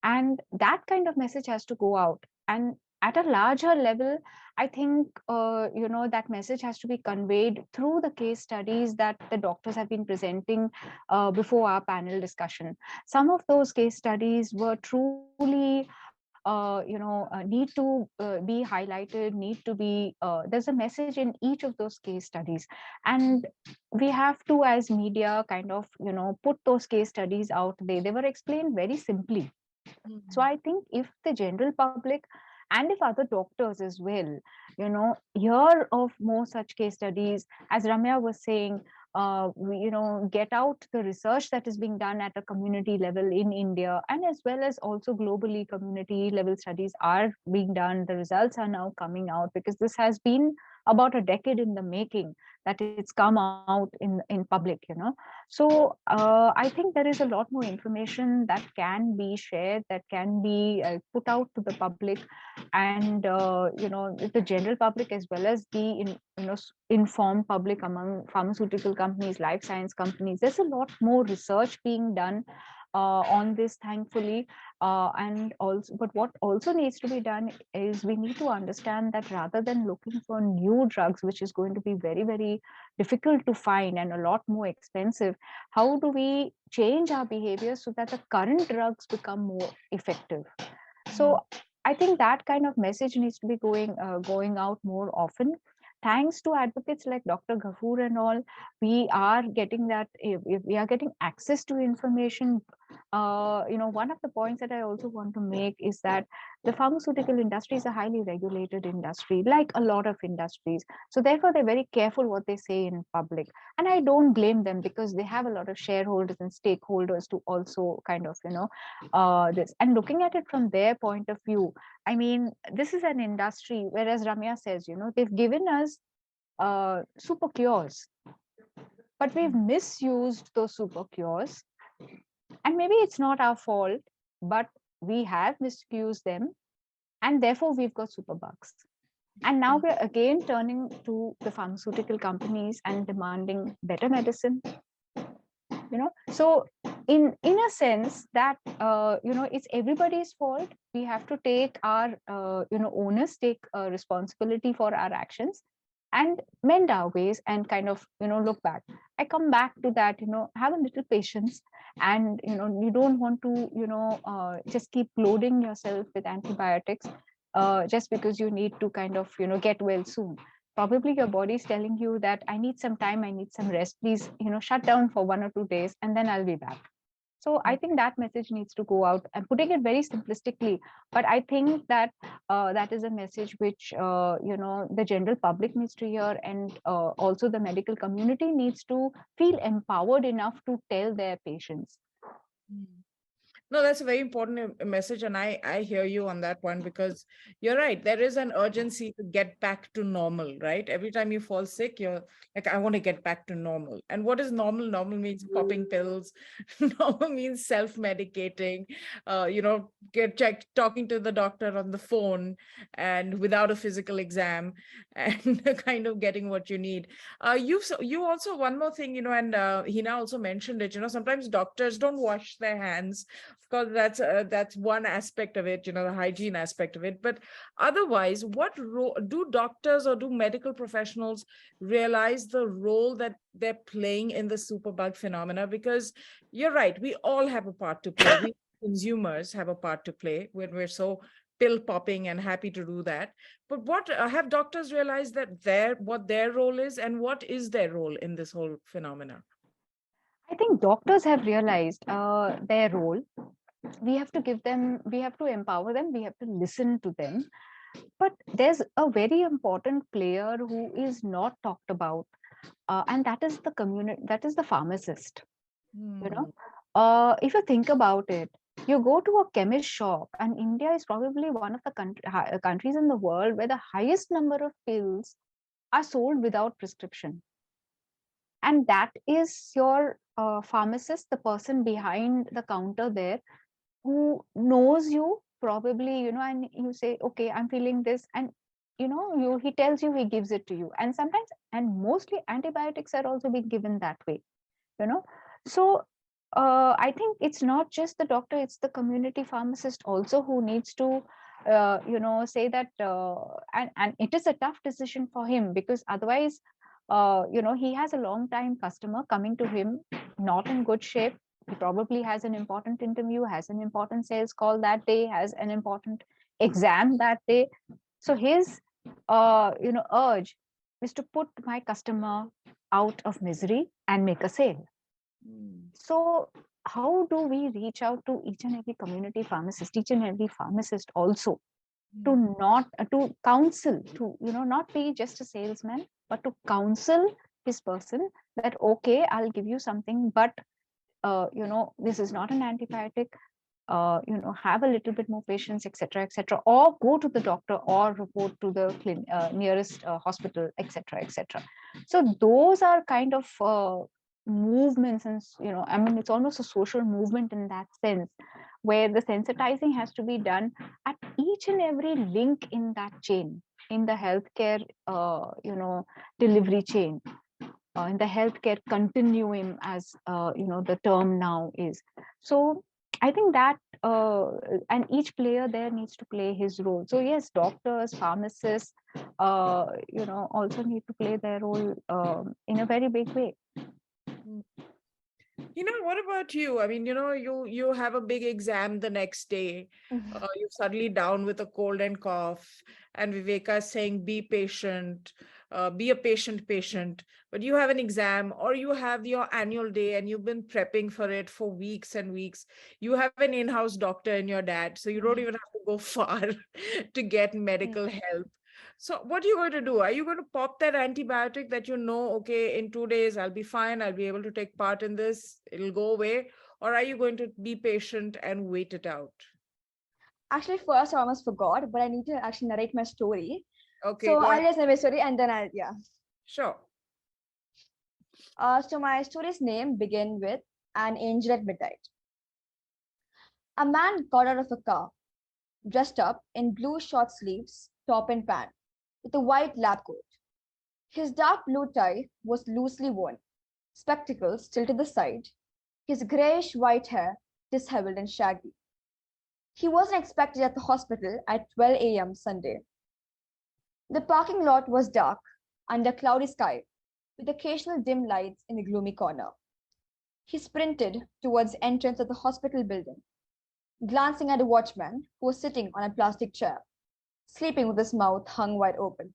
and that kind of message has to go out. And at a larger level, I think, that message has to be conveyed through the case studies that the doctors have been presenting before our panel discussion. Some of those case studies were truly need to be highlighted, need to be, there's a message in each of those case studies. And we have to, as media, kind of, put those case studies out there. They were explained very simply. So I think if the general public and if other doctors as well, hear of more such case studies, as Ramya was saying, get out the research that is being done at a community level in India, and as well as also globally, community level studies are being done. The results are now coming out because this has been about a decade in the making that it's come out in public. So I think there is a lot more information that can be shared, that can be put out to the public, and the general public as well as the informed public among pharmaceutical companies, life science companies. There's a lot more research being done on this, thankfully. And also, but what also needs to be done is we need to understand that rather than looking for new drugs, which is going to be very, very difficult to find and a lot more expensive, how do we change our behavior so that the current drugs become more effective? So I think that kind of message needs to be going out more often. Thanks to advocates like Dr. Ghafoor and all, we are getting that, we are getting access to information. One of the points that I also want to make is that the pharmaceutical industry is a highly regulated industry, like a lot of industries. So therefore, they're very careful what they say in public. And I don't blame them because they have a lot of shareholders and stakeholders to also kind of, this. And looking at it from their point of view, I mean, this is an industry, whereas Ramya says, they've given us super cures, but we've misused those super cures. And maybe it's not our fault, but we have misused them. And therefore, we've got superbugs. And now we're again turning to the pharmaceutical companies and demanding better medicine. So in a sense that it's everybody's fault. We have to take our owners take responsibility for our actions and mend our ways and kind of look back. I come back to that, have a little patience, and you don't want to just keep loading yourself with antibiotics just because you need to kind of get well soon. Probably your body is telling you that I need some time, I need some rest, please shut down for 1 or 2 days and then I'll be back. So I think that message needs to go out. I'm putting it very simplistically, but I think that that is a message which the general public needs to hear, and also the medical community needs to feel empowered enough to tell their patients. No, that's a very important message. And I hear you on that one, because you're right. There is an urgency to get back to normal, right? Every time you fall sick, you're like, I want to get back to normal. And what is normal? Normal means popping pills. Normal means self-medicating, get checked, talking to the doctor on the phone and without a physical exam, and kind of getting what you need. You also, one more thing, and Hina also mentioned it, sometimes doctors don't wash their hands. Of course, that's one aspect of it, the hygiene aspect of it. But otherwise, what role do doctors or do medical professionals realize the role that they're playing in the superbug phenomena? Because you're right, we all have a part to play. We consumers have a part to play when we're so pill popping and happy to do that. But what have doctors realized that what their role is, and what is their role in this whole phenomena? I think doctors have realized their role. We have to empower them, we have to listen to them. But there's a very important player who is not talked about, and that is the community, that is the pharmacist. If you think about it, you go to a chemist shop, and India is probably one of the countries in the world where the highest number of pills are sold without prescription. And that is your pharmacist, the person behind the counter there, who knows you probably, and you say, okay, I'm feeling this, and he tells you, he gives it to you. And sometimes, and mostly, antibiotics are also being given that way. So I think it's not just the doctor, it's the community pharmacist also who needs to say that, and it is a tough decision for him, because otherwise, he has a long time customer coming to him, not in good shape. He probably has an important interview, has an important sales call that day, has an important exam that day. So his, urge is to put my customer out of misery and make a sale. So how do we reach out to each and every community pharmacist, each and every pharmacist also, to not to counsel, to not be just a salesman, but to counsel his person that, okay, I'll give you something, but this is not an antibiotic. Have a little bit more patience, etc., etc., or go to the doctor, or report to the nearest hospital, etc., etc. So those are kind of movements, and I mean, it's almost a social movement in that sense, where the sensitizing has to be done at each and every link in that chain, in the healthcare, delivery chain, in the healthcare continuum, as the term now is. So I think that, and each player there needs to play his role. So yes, doctors, pharmacists, also need to play their role in a very big way. What about you? I mean, you have a big exam the next day. You're suddenly down with a cold and cough, and Viveka is saying, be patient, be a patient. But you have an exam, or you have your annual day, and you've been prepping for it for weeks and weeks. You have an in-house doctor in your dad, so you don't even have to go far to get medical help. So what are you going to do? Are you going to pop that antibiotic that okay, in 2 days, I'll be fine, I'll be able to take part in this, it'll go away? Or are you going to be patient and wait it out? Actually, first I almost forgot, but I need to actually narrate my story. Okay, so go I'll ahead. just narrate my story and then yeah. Sure. So my story's name begin with An Angel at Midnight. A man got out of a car, dressed up in blue short sleeves, top and pant, with a white lab coat. His dark blue tie was loosely worn, spectacles still to the side, his grayish-white hair disheveled and shaggy. He wasn't expected at the hospital at 12 a.m. Sunday. The parking lot was dark, under cloudy sky, with occasional dim lights in the gloomy corner. He sprinted towards the entrance of the hospital building, glancing at a watchman who was sitting on a plastic chair, sleeping with his mouth hung wide open.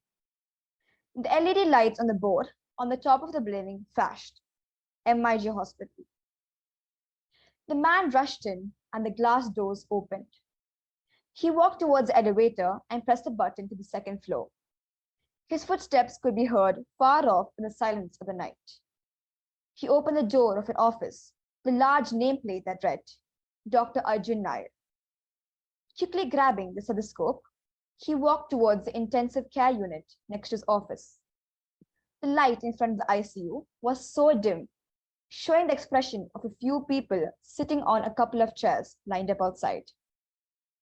The LED lights on the board on the top of the building flashed. MIG Hospital. The man rushed in and the glass doors opened. He walked towards the elevator and pressed a button to the second floor. His footsteps could be heard far off in the silence of the night. He opened the door of an office, the large nameplate that read, Dr. Arjun Nair. Quickly grabbing the stethoscope, he walked towards the intensive care unit next to his office. The light in front of the ICU was so dim, showing the expression of a few people sitting on a couple of chairs lined up outside.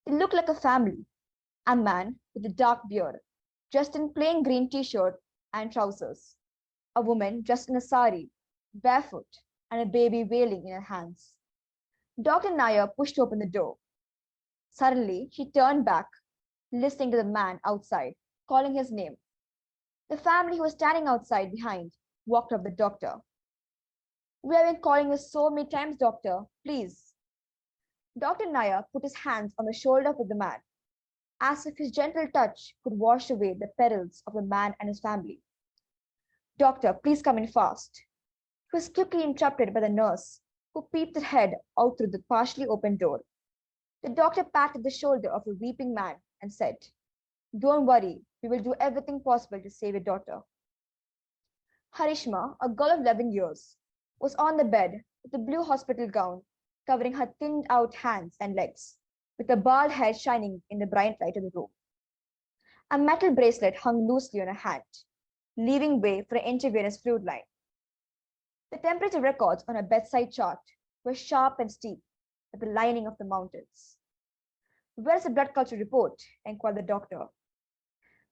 They looked like a family, a man with a dark beard, dressed in plain green t-shirt and trousers, a woman dressed in a sari, barefoot, and a baby wailing in her hands. Dr. Nair pushed open the door. Suddenly, he turned back, listening to the man outside, calling his name. The family who was standing outside behind walked up the doctor. We have been calling you so many times, doctor, please. Dr. Nair put his hands on the shoulder of the man, as if his gentle touch could wash away the perils of the man and his family. Doctor, please come in fast. He was quickly interrupted by the nurse, who peeped her head out through the partially open door. The doctor patted the shoulder of the weeping man and said, Don't worry, we will do everything possible to save your daughter. Harishma, a girl of 11 years, was on the bed with a blue hospital gown covering her thinned out hands and legs, with a bald head shining in the bright light of the room. A metal bracelet hung loosely on her hand, leaving way for an intravenous fluid line. The temperature records on her bedside chart were sharp and steep, like the lining of the mountains. Where's the blood culture report? Inquired the doctor.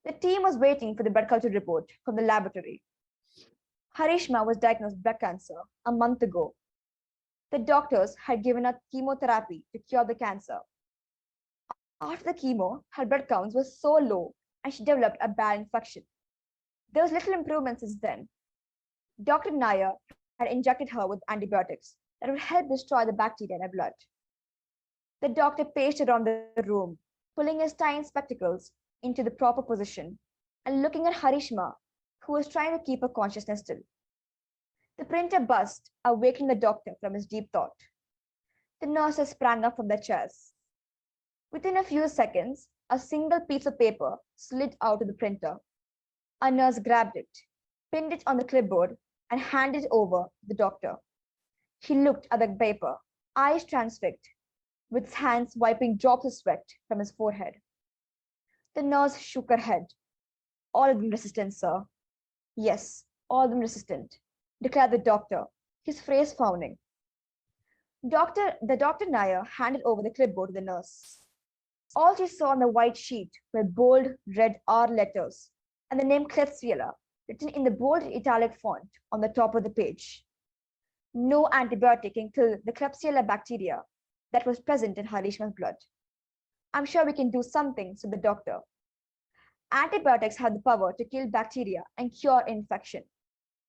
The team was waiting for the blood culture report from the laboratory. Harishma was diagnosed with blood cancer a month ago. The doctors had given her chemotherapy to cure the cancer. After the chemo, her blood counts were so low and she developed a bad infection. There was little improvement since then. Dr. Nair had injected her with antibiotics that would help destroy the bacteria in her blood. The doctor paced around the room, pulling his tiny spectacles into the proper position and looking at Harishma, who was trying to keep her consciousness still. The printer buzzed, awakening the doctor from his deep thought. The nurses sprang up from their chairs. Within a few seconds, a single piece of paper slid out of the printer. A nurse grabbed it, pinned it on the clipboard, and handed it over to the doctor. He looked at the paper, eyes transfixed, with his hands wiping drops of sweat from his forehead. The nurse shook her head. All of them resistant, sir. Yes, all of them resistant, declared the doctor, his face frowning. The Dr. Nair handed over the clipboard to the nurse. All she saw on the white sheet were bold red R letters and the name Klebsiella written in the bold italic font on the top of the page. No antibiotic can kill the Klebsiella bacteria that was present in Harishma's blood. I'm sure we can do something, said the doctor. Antibiotics have the power to kill bacteria and cure infection.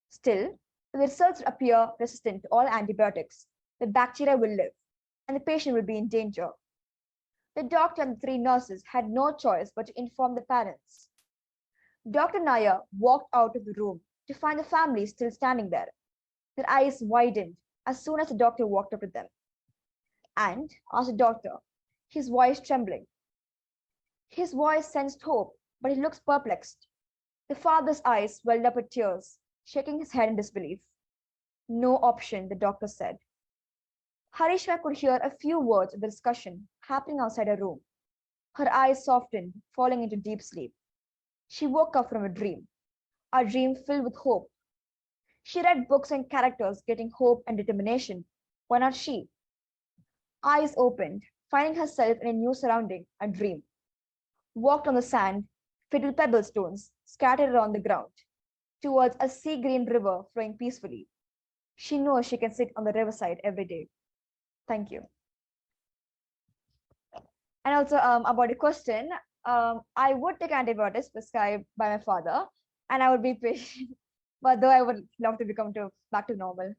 Still, if the results appear resistant to all antibiotics, the bacteria will live and the patient will be in danger. The doctor and the three nurses had no choice but to inform the parents. Dr. Nair walked out of the room to find the family still standing there. Their eyes widened as soon as the doctor walked up to them. And asked the doctor, his voice trembling. His voice sensed hope, but he looks perplexed. The father's eyes welled up with tears, shaking his head in disbelief. No option, the doctor said. Harishma could hear a few words of the discussion happening outside her room. Her eyes softened, falling into deep sleep. She woke up from a dream filled with hope. She read books and characters getting hope and determination. Why not she? Eyes opened, finding herself in a new surrounding, a dream. Walked on the sand, filled with pebble stones scattered around the ground, towards a sea-green river flowing peacefully. She knows she can sit on the riverside every day. Thank you. And also about the question, I would take antibiotics prescribed by my father, and I would be patient. But though I would love to become back to normal.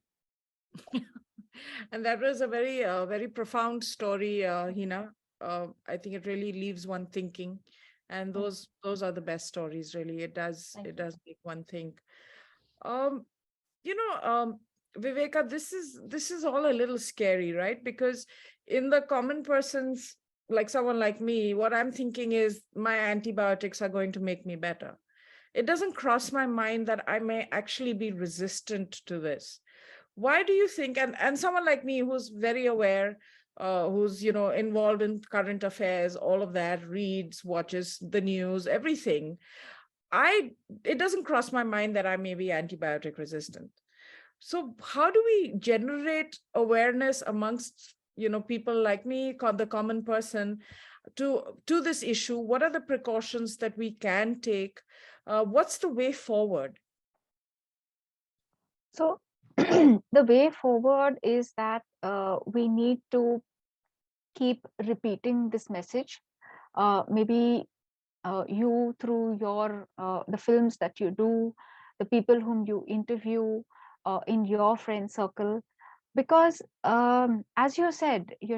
And that was a very profound story, Hina. I think it really leaves one thinking, and those are the best stories. Really, it does make one think. Viveka, this is all a little scary, right? Because in the common person's, like someone like me, what I'm thinking is my antibiotics are going to make me better. It doesn't cross my mind that I may actually be resistant to this. Why do you think, and someone like me who's very aware, who's involved in current affairs, all of that, reads, watches the news, everything, it doesn't cross my mind that I may be antibiotic resistant. So how do we generate awareness amongst people like me, the common person, to this issue? What are the precautions that we can take? What's the way forward? So the way forward is that we need to keep repeating this message. Maybe you, through your the films that you do, the people whom you interview in your friend circle, because as you said, we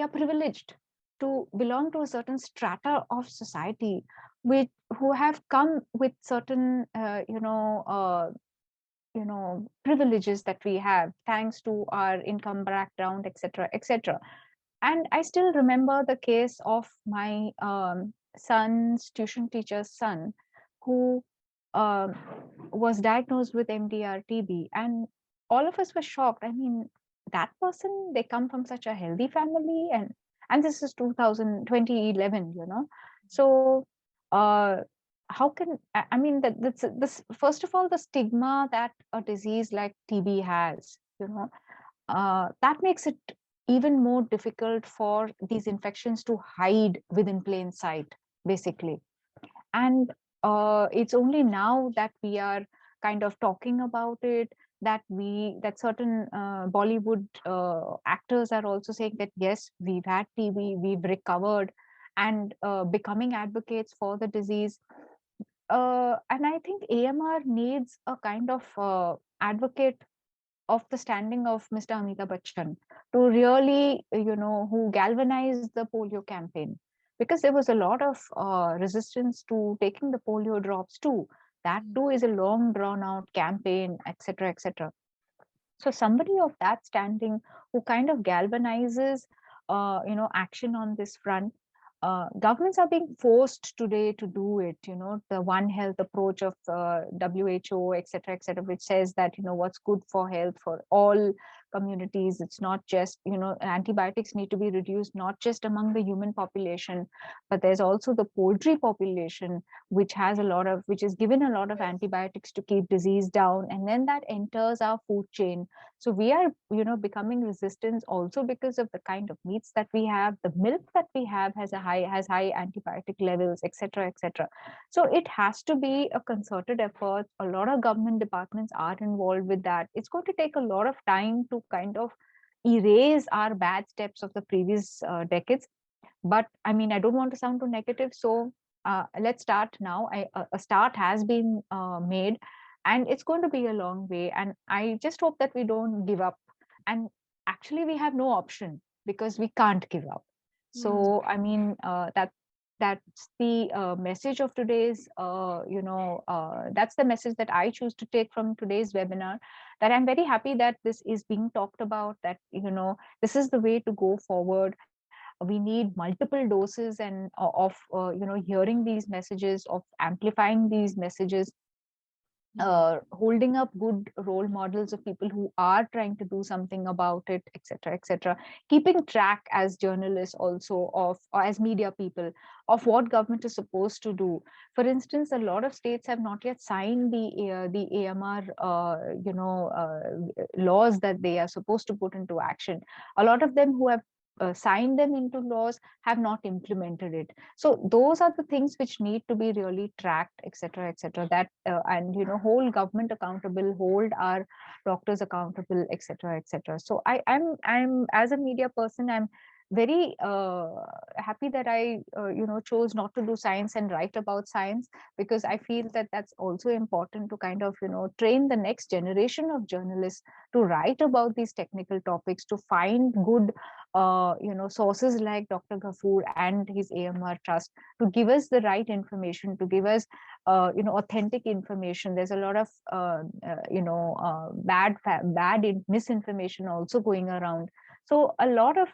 are privileged to belong to a certain strata of society who have come with certain privileges that we have thanks to our income background, etc., etc. And I still remember the case of my son's tuition teacher's son, who was diagnosed with MDR TB, and all of us were shocked. I mean, that person, they come from such a healthy family, and this is 2011, so how can, I mean, that's this, first of all, the stigma that a disease like TB has, that makes it even more difficult for these infections to hide within plain sight, basically. And it's only now that we are kind of talking about it, that certain Bollywood actors are also saying that yes, we've had TB, we've recovered, and becoming advocates for the disease. And I think AMR needs a kind of advocate of the standing of Mr. Amitabh Bachchan to really, who galvanized the polio campaign, because there was a lot of resistance to taking the polio drops too. That too is a long drawn out campaign, etc., etc. So somebody of that standing who kind of galvanizes, action on this front. Governments are being forced today to do it. The One Health approach of WHO, etc., which says that what's good for health for all communities. It's not just antibiotics need to be reduced not just among the human population, but there's also the poultry population, which is given a lot of antibiotics to keep disease down, and then that enters our food chain. So we are becoming resistant also because of the kind of meats that we have. The milk that we have has high antibiotic levels, etc., etc. So it has to be a concerted effort. A lot of government departments are involved with that. It's going to take a lot of time to kind of erase our bad steps of the previous decades. But I mean, I don't want to sound too negative, so let's start now. A start has been made, and it's going to be a long way. And I just hope that we don't give up. And actually, we have no option because we can't give up. So I mean, that's the message of today's. That's the message that I choose to take from today's webinar. That I'm very happy that this is being talked about. That this is the way to go forward. We need multiple doses and of hearing these messages, of amplifying these messages, holding up good role models of people who are trying to do something about it, etc., etc. Keeping track as journalists also of, or as media people, of what government is supposed to do. For instance, a lot of states have not yet signed the AMR laws that they are supposed to put into action. A lot of them who have signed them into laws have not implemented it. So those are the things which need to be really tracked, etc., etc. That and hold government accountable, hold our doctors accountable, etc., etc. So I'm as a media person, I'm very happy that I chose not to do science and write about science, because I feel that that's also important to kind of train the next generation of journalists to write about these technical topics, to find good sources like Dr. Ghafoor and his AMR Trust to give us the right information, to give us authentic information. There's a lot of bad misinformation also going around. So a lot of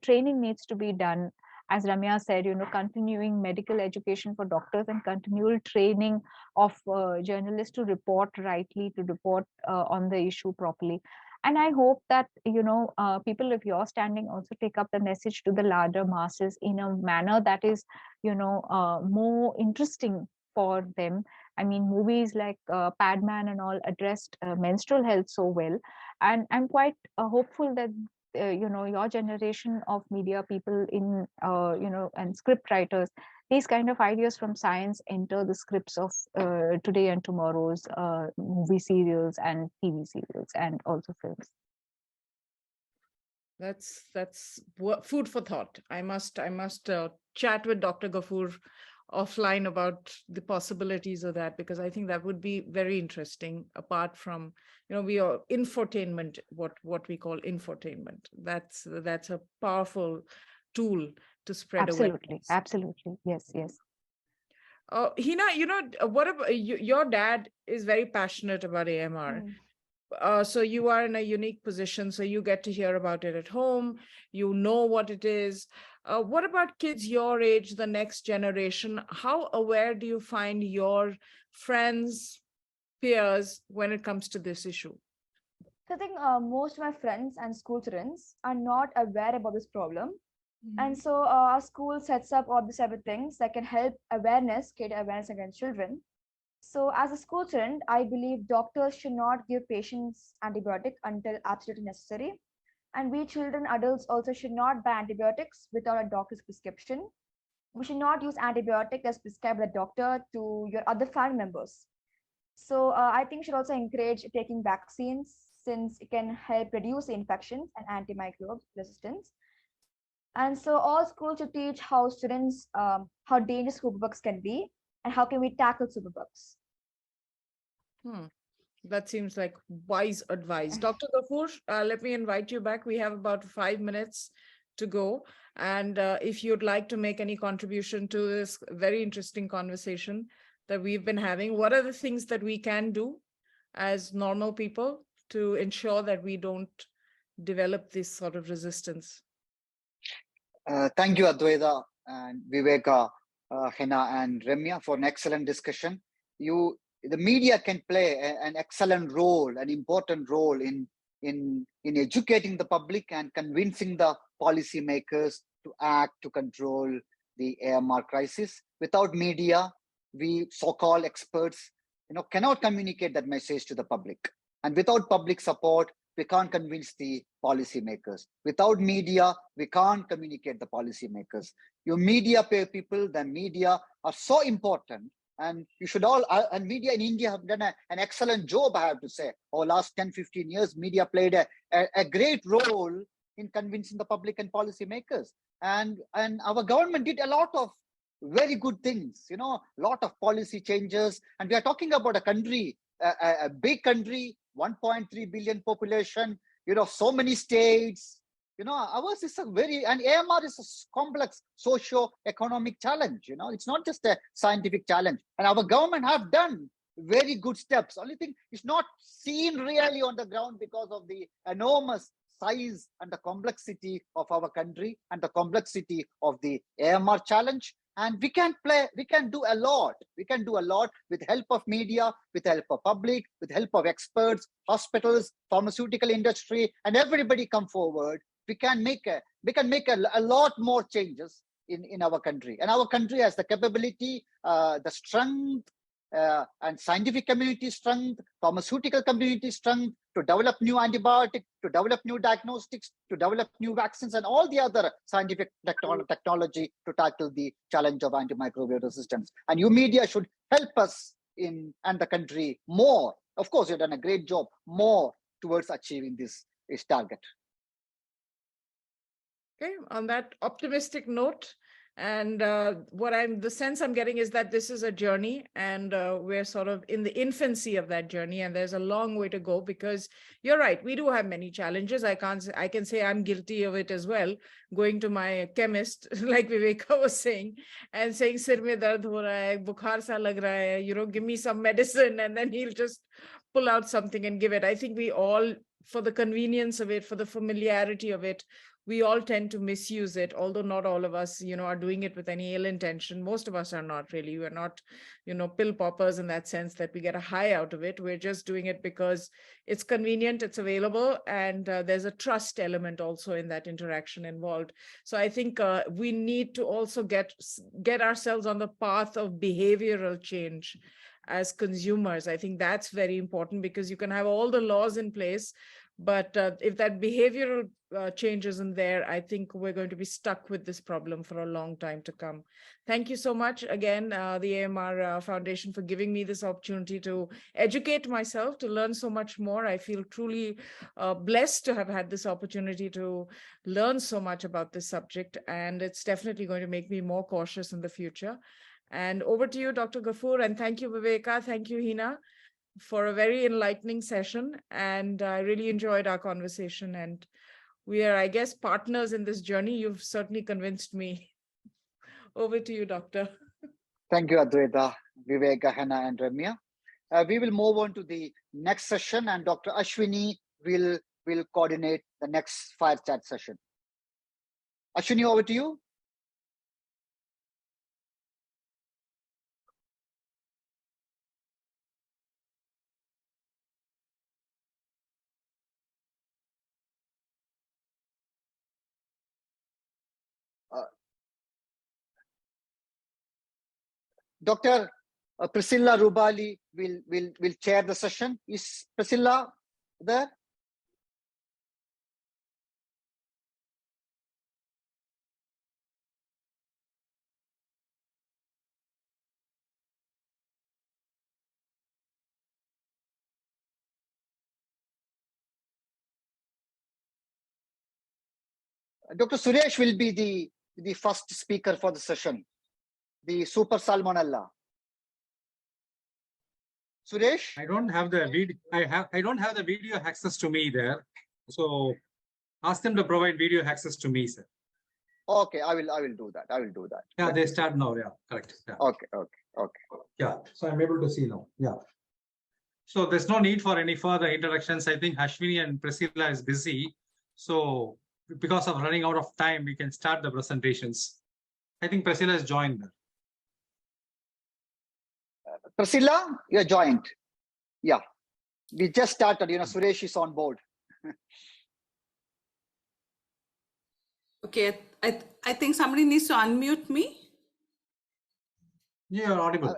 training needs to be done. As Ramya said, continuing medical education for doctors and continual training of journalists to report rightly, to report on the issue properly. And I hope that people of your standing also take up the message to the larger masses in a manner that is more interesting for them. I mean, movies like Padman and all addressed menstrual health so well, and I'm quite hopeful that your generation of media people in and script writers, these kind of ideas from science enter the scripts of today and tomorrow's movie serials and TV serials and also films. That's food for thought. I must chat with Dr. Ghafoor offline about the possibilities of that, because I think that would be very interesting. Apart from we are infotainment, what we call infotainment. That's a powerful tool to spread awareness. Absolutely, yes. Hina, what about your dad is very passionate about AMR. So you are in a unique position, so you get to hear about it at home, you know what it is. What about kids your age, the next generation? How aware do you find your friends, peers, when it comes to this issue? So I think most of my friends and school students are not aware about this problem. And so our school sets up all these type of things that can help create awareness against children. So as a school student, I believe doctors should not give patients antibiotic until absolutely necessary. And we children, adults also should not buy antibiotics without a doctor's prescription. We should not use antibiotic as prescribed by the doctor to your other family members. So I think we should also encourage taking vaccines since it can help reduce infections and antimicrobial resistance. And so all schools should teach how students how dangerous superbugs can be and how can we tackle superbugs. That seems like wise advice. Dr. Gafoor, let me invite you back. We have about 5 minutes to go. And if you'd like to make any contribution to this very interesting conversation that we've been having, what are the things that we can do as normal people to ensure that we don't develop this sort of resistance? Thank you, Advaita and Viveka, Hena and Ramya for an excellent discussion. The media can play an excellent role, an important role in educating the public and convincing the policymakers to act to control the AMR crisis. Without media, we so-called experts, cannot communicate that message to the public. And without public support, we can't convince the policymakers. Without media, we can't communicate the policymakers. Your media people, the media are so important. And you should all, and media in India have done an excellent job, I have to say. Over last 10, 15 years, media played a great role in convincing the public and policymakers. And our government did a lot of very good things, a lot of policy changes. And we are talking about a country, a big country, 1.3 billion population, so many states. Ours is and AMR is a complex socio-economic challenge. It's not just a scientific challenge. And our government have done very good steps. Only thing is not seen really on the ground because of the enormous size and the complexity of our country and the complexity of the AMR challenge. And we can do a lot. We can do a lot with help of media, with help of public, with help of experts, hospitals, pharmaceutical industry, and everybody come forward. We can make a lot more changes in our country. And our country has the capability, the strength, and scientific community strength, pharmaceutical community strength to develop new antibiotics, to develop new diagnostics, to develop new vaccines, and all the other scientific technology to tackle the challenge of antimicrobial resistance. And you media should help us and the country more. Of course, you've done a great job, more towards achieving this target. Okay, on that optimistic note, and the sense I'm getting is that this is a journey, and we're sort of in the infancy of that journey, and there's a long way to go. Because you're right, we do have many challenges. I can say I'm guilty of it as well. Going to my chemist, like Viveka was saying, and saying "Sir mein dard ho raha hai, bukhar sa lag raha hai, give me some medicine," and then he'll just pull out something and give it. I think we all, for the convenience of it, for the familiarity of it, we all tend to misuse it, although not all of us, are doing it with any ill intention. Most of us are not really. We're not, pill poppers in that sense that we get a high out of it. We're just doing it because it's convenient, it's available, and there's a trust element also in that interaction involved. So I think we need to also get ourselves on the path of behavioral change as consumers. I think that's very important, because you can have all the laws in place, but if that behavioral change isn't there, I think we're going to be stuck with this problem for a long time to come. Thank you so much again, the AMR Foundation, for giving me this opportunity to educate myself, to learn so much more. I feel truly blessed to have had this opportunity to learn so much about this subject, and it's definitely going to make me more cautious in the future. And over to you, Dr. Gafoor, and thank you, Viveka. Thank you, Hina, for a very enlightening session. And I really enjoyed our conversation. And we are, I guess, partners in this journey. You've certainly convinced me. Over to you, Doctor. Thank you, Advaita, Viveka, Hannah, and Ramya. We will move on to the next session, and Dr. Ashwini will coordinate the next fire chat session. Ashwini, over to you. Dr. Priscilla Rubali will chair the session. Is Priscilla there? Dr. Suresh will be the first speaker for the session, the super salmonella. Suresh? I don't have the video. I don't have the video access to me there. So ask them to provide video access to me, sir. Okay, I will do that. Yeah, they start now. Yeah, correct. Yeah. Okay. Yeah, so I'm able to see now. Yeah. So there's no need for any further introductions. I think Ashwini and Priscilla is busy. So because of running out of time, we can start the presentations. I think Priscilla is joined. Priscilla, you're joined. Yeah, we just started. Suresh is on board. Okay, I think somebody needs to unmute me. Yeah, you're audible.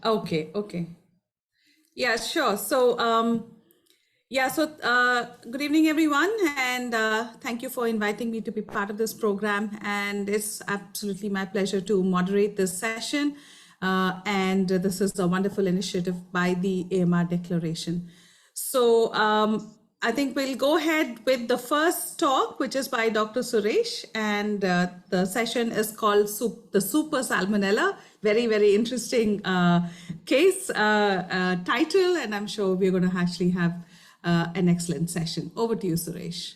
Okay. Yeah, sure. So, good evening, everyone, and thank you for inviting me to be part of this program. And it's absolutely my pleasure to moderate this session. And this is a wonderful initiative by the AMR Declaration. So, I think we'll go ahead with the first talk, which is by Dr. Suresh, and the session is called the Super Salmonella. Very, very interesting case title, and I'm sure we're going to actually have an excellent session. Over to you, Suresh.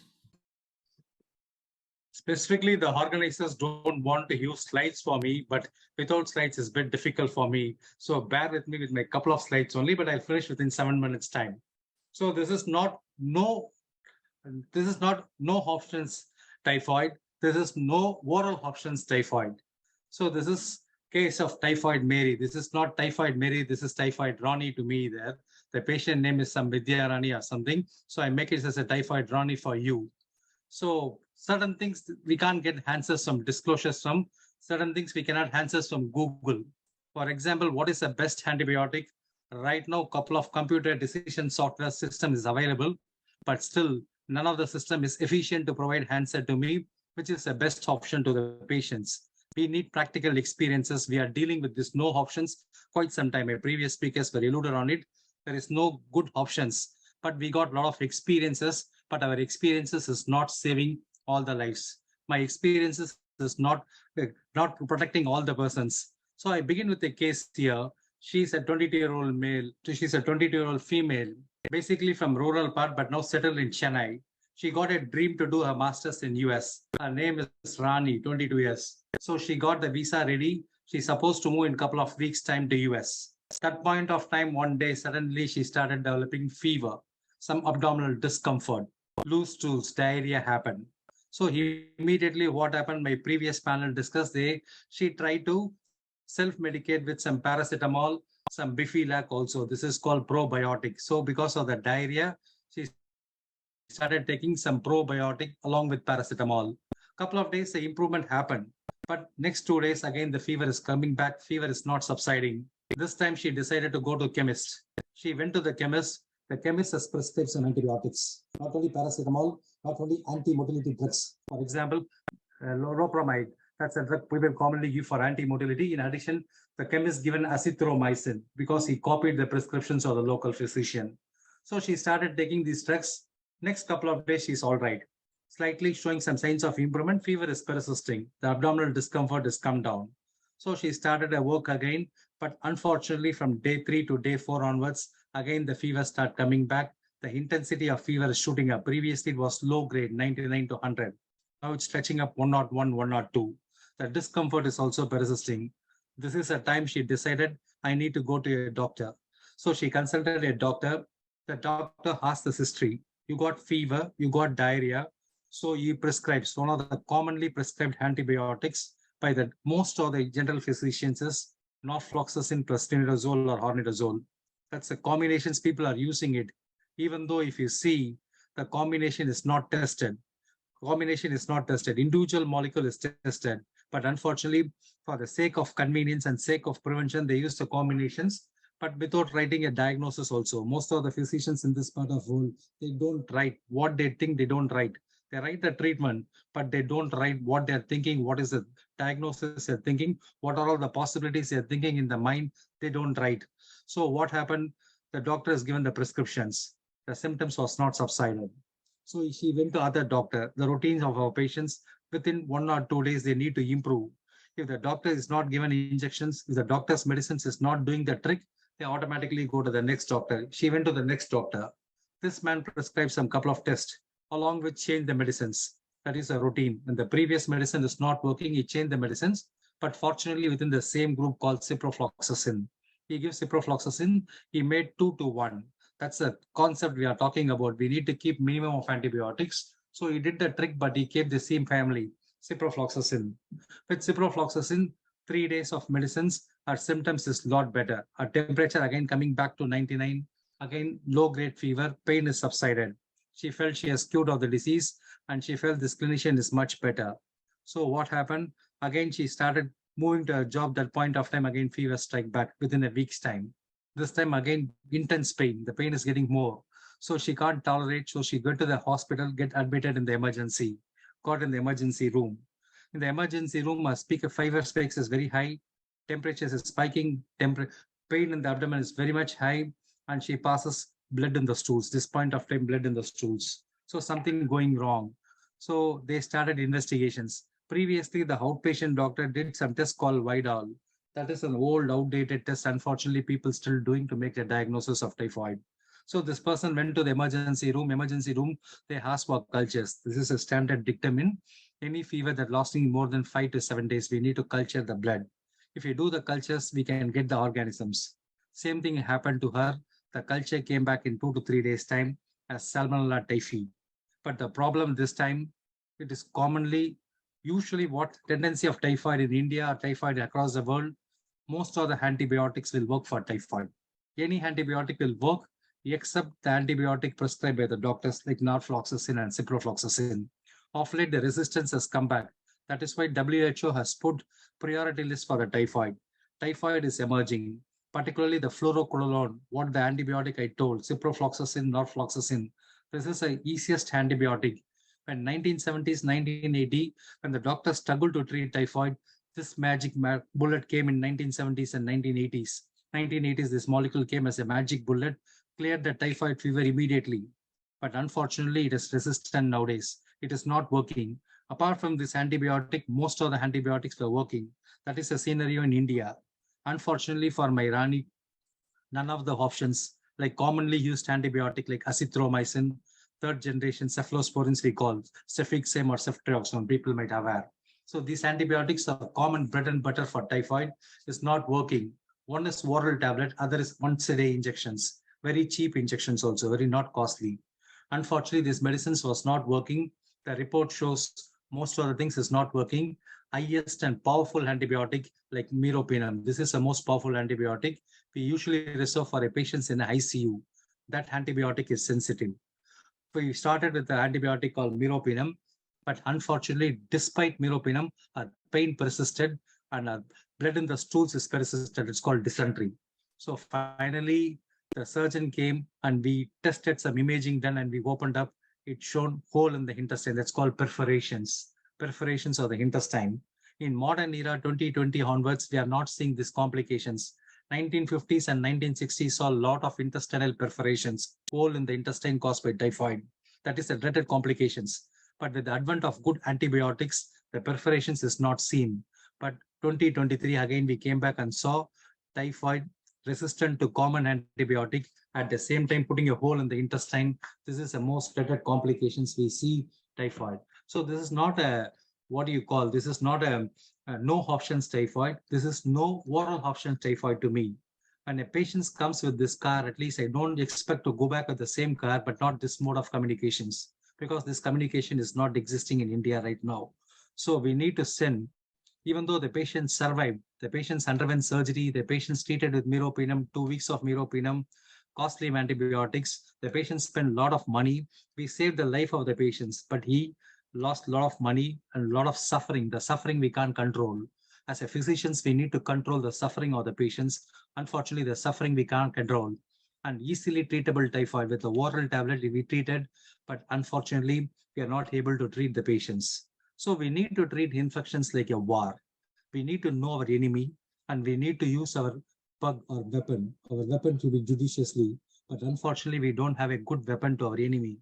Specifically, the organizers don't want to use slides for me, but without slides is a bit difficult for me. So bear with me with my couple of slides only, but I'll finish within 7 minutes time. So this is not no options typhoid. This is no oral options typhoid. So this is case of typhoid Mary. This is not typhoid Mary. This is typhoid Ronnie to me there. The patient name is some Vidya Rani or something. So I make it as a typhoid Ronnie for you. So certain things we can't get answers from disclosures from. Certain things we cannot answers from Google. For example, what is the best antibiotic? Right now, a couple of computer decision software system is available, but still none of the system is efficient to provide answer to me, which is the best option to the patients. We need practical experiences. We are dealing with this no options quite some time. My previous speakers were alluded on it. There is no good options, but we got a lot of experiences, but our experiences is not saving all the lives. My experiences is not protecting all the persons. So I begin with a case here. She's a 22-year-old male. She's a 22-year-old female, basically from rural part, but now settled in Chennai. She got a dream to do her master's in US. Her name is Rani, 22 years. So she got the visa ready. She's supposed to move in a couple of weeks' time to US. At that point of time, one day, suddenly she started developing fever, some abdominal discomfort, loose stools, diarrhea happened. So immediately what happened, my previous panel discussed, she tried to self-medicate with some paracetamol, some Bifilac also. This is called probiotic. So because of the diarrhea, she started taking some probiotic along with paracetamol. Couple of days, the improvement happened. But next 2 days, again, the fever is coming back. Fever is not subsiding. This time she decided to go to chemist. She went to the chemist. The chemist has prescribed some antibiotics, not only paracetamol, not only anti-motility drugs. For example, loropramide. That's a drug people commonly give for anti-motility. In addition, the chemist given azithromycin because he copied the prescriptions of the local physician. So she started taking these drugs. Next couple of days, she's all right. Slightly showing some signs of improvement. Fever is persisting. The abdominal discomfort has come down. So she started her work again. But unfortunately, from day 3 to day 4 onwards, again, the fever started coming back. The intensity of fever is shooting up. Previously, it was low grade, 99 to 100. Now it's stretching up 101, 102. The discomfort is also persisting. This is a time she decided, I need to go to a doctor. So she consulted a doctor. The doctor asked the history. You got fever, you got diarrhea. So he prescribes one of the commonly prescribed antibiotics by the most of the general physicians is norfloxacin plus tinidazole or hornidazole. That's the combinations people are using it. Even though if you see, the combination is not tested. Individual molecule is tested. But unfortunately, for the sake of convenience and sake of prevention, they use the combinations, but without writing a diagnosis also. Most of the physicians in this part of the world, they don't write what they think, they don't write. They write the treatment, but they don't write what they're thinking, what is the diagnosis they're thinking, what are all the possibilities they're thinking in the mind, they don't write. So what happened? The doctor has given the prescriptions. The symptoms was not subsided. So she went to other doctor. The routines of our patients within 1 or 2 days, they need to improve. If the doctor is not given injections, if the doctor's medicines is not doing the trick, they automatically go to the next doctor. She went to the next doctor. This man prescribed some couple of tests along with change the medicines. That is a routine. When the previous medicine is not working, he changed the medicines, but fortunately within the same group called ciprofloxacin. He gives ciprofloxacin, he made 2 to 1. That's the concept we are talking about. We need to keep minimum of antibiotics. So he did the trick, but he kept the same family, ciprofloxacin. With ciprofloxacin, 3 days of medicines, her symptoms is a lot better. Her temperature again coming back to 99, again low grade fever, pain is subsided. She felt she has cured of the disease and she felt this clinician is much better. So what happened? Again, she started moving to a job. That point of time, again, fever strike back within a week's time. This time again, intense pain. The pain is getting more. So she can't tolerate. So she went to the hospital, get admitted in the emergency, got in the emergency room. In the emergency room, her fever spikes is very high. Temperature is spiking. Pain in the abdomen is very much high. And she passes blood in the stools. This point of time, blood in the stools. So something going wrong. So they started investigations. Previously, the outpatient doctor did some test called Vidal. That is an old, outdated test. Unfortunately, people still doing to make a diagnosis of typhoid. So this person went to the emergency room. They asked for cultures. This is a standard dictum in any fever that lasting more than 5 to 7 days. We need to culture the blood. If we do the cultures, we can get the organisms. Same thing happened to her. The culture came back in 2 to 3 days time as Salmonella typhi. But the problem this time, it is usually what tendency of typhoid in India or typhoid across the world, most of the antibiotics will work for typhoid. Any antibiotic will work except the antibiotic prescribed by the doctors like norfloxacin and ciprofloxacin. Of late, the resistance has come back. That is why WHO has put priority list for the typhoid. Typhoid is emerging, particularly the fluoroquinolone, what the antibiotic I told, ciprofloxacin, norfloxacin. This is the easiest antibiotic. When 1970s, 1980, when the doctors struggled to treat typhoid, this magic bullet came in 1970s and 1980s. 1980s, this molecule came as a magic bullet, cleared the typhoid fever immediately. But unfortunately, it is resistant nowadays. It is not working. Apart from this antibiotic, most of the antibiotics were working. That is a scenario in India. Unfortunately for my Rani, none of the options like commonly used antibiotic like azithromycin, third generation cephalosporins we call cefixime or ceftriaxone, people might have aware. So these antibiotics are common bread and butter for typhoid is not working. One is oral tablet, other is once a day injections, very cheap injections also, very not costly. Unfortunately, these medicines was not working. The report shows most of the things is not working. Highest and powerful antibiotic like meropenem. This is the most powerful antibiotic we usually reserve for a patient in the ICU. That antibiotic is sensitive. We started with the antibiotic called meropenem, but unfortunately, despite meropenem, our pain persisted and our blood in the stools is persisted. It's called dysentery. So finally, the surgeon came and we tested some imaging done and we opened up. It showed hole in the intestine. That's called perforations. Perforations of the intestine. In modern era, 2020 onwards, we are not seeing these complications. 1950s and 1960s saw a lot of intestinal perforations, hole in the intestine caused by typhoid. That is the dreaded complications. But with the advent of good antibiotics, the perforations is not seen. But 2023, again, we came back and saw typhoid resistant to common antibiotic, at the same time putting a hole in the intestine. This is the most dreaded complications we see typhoid. So this is not a, this is not a no options typhoid. This is no oral options typhoid to me. When a patient comes with this car, at least I don't expect to go back with the same car, but not this mode of communications, because this communication is not existing in India right now. So we need to send, even though the patient survived, the patients underwent surgery, the patients treated with meropenem, 2 weeks of meropenem, costly antibiotics, the patient spent a lot of money. We saved the life of the patients, but he lost a lot of money and a lot of suffering. The suffering we can't control. As a physicians, we need to control the suffering of the patients. Unfortunately, the suffering we can't control. And easily treatable typhoid with the oral tablet we treated, but unfortunately, we are not able to treat the patients. So we need to treat infections like a war. We need to know our enemy and we need to use our bug or weapon. Our weapon to be judiciously, but unfortunately, we don't have a good weapon to our enemy.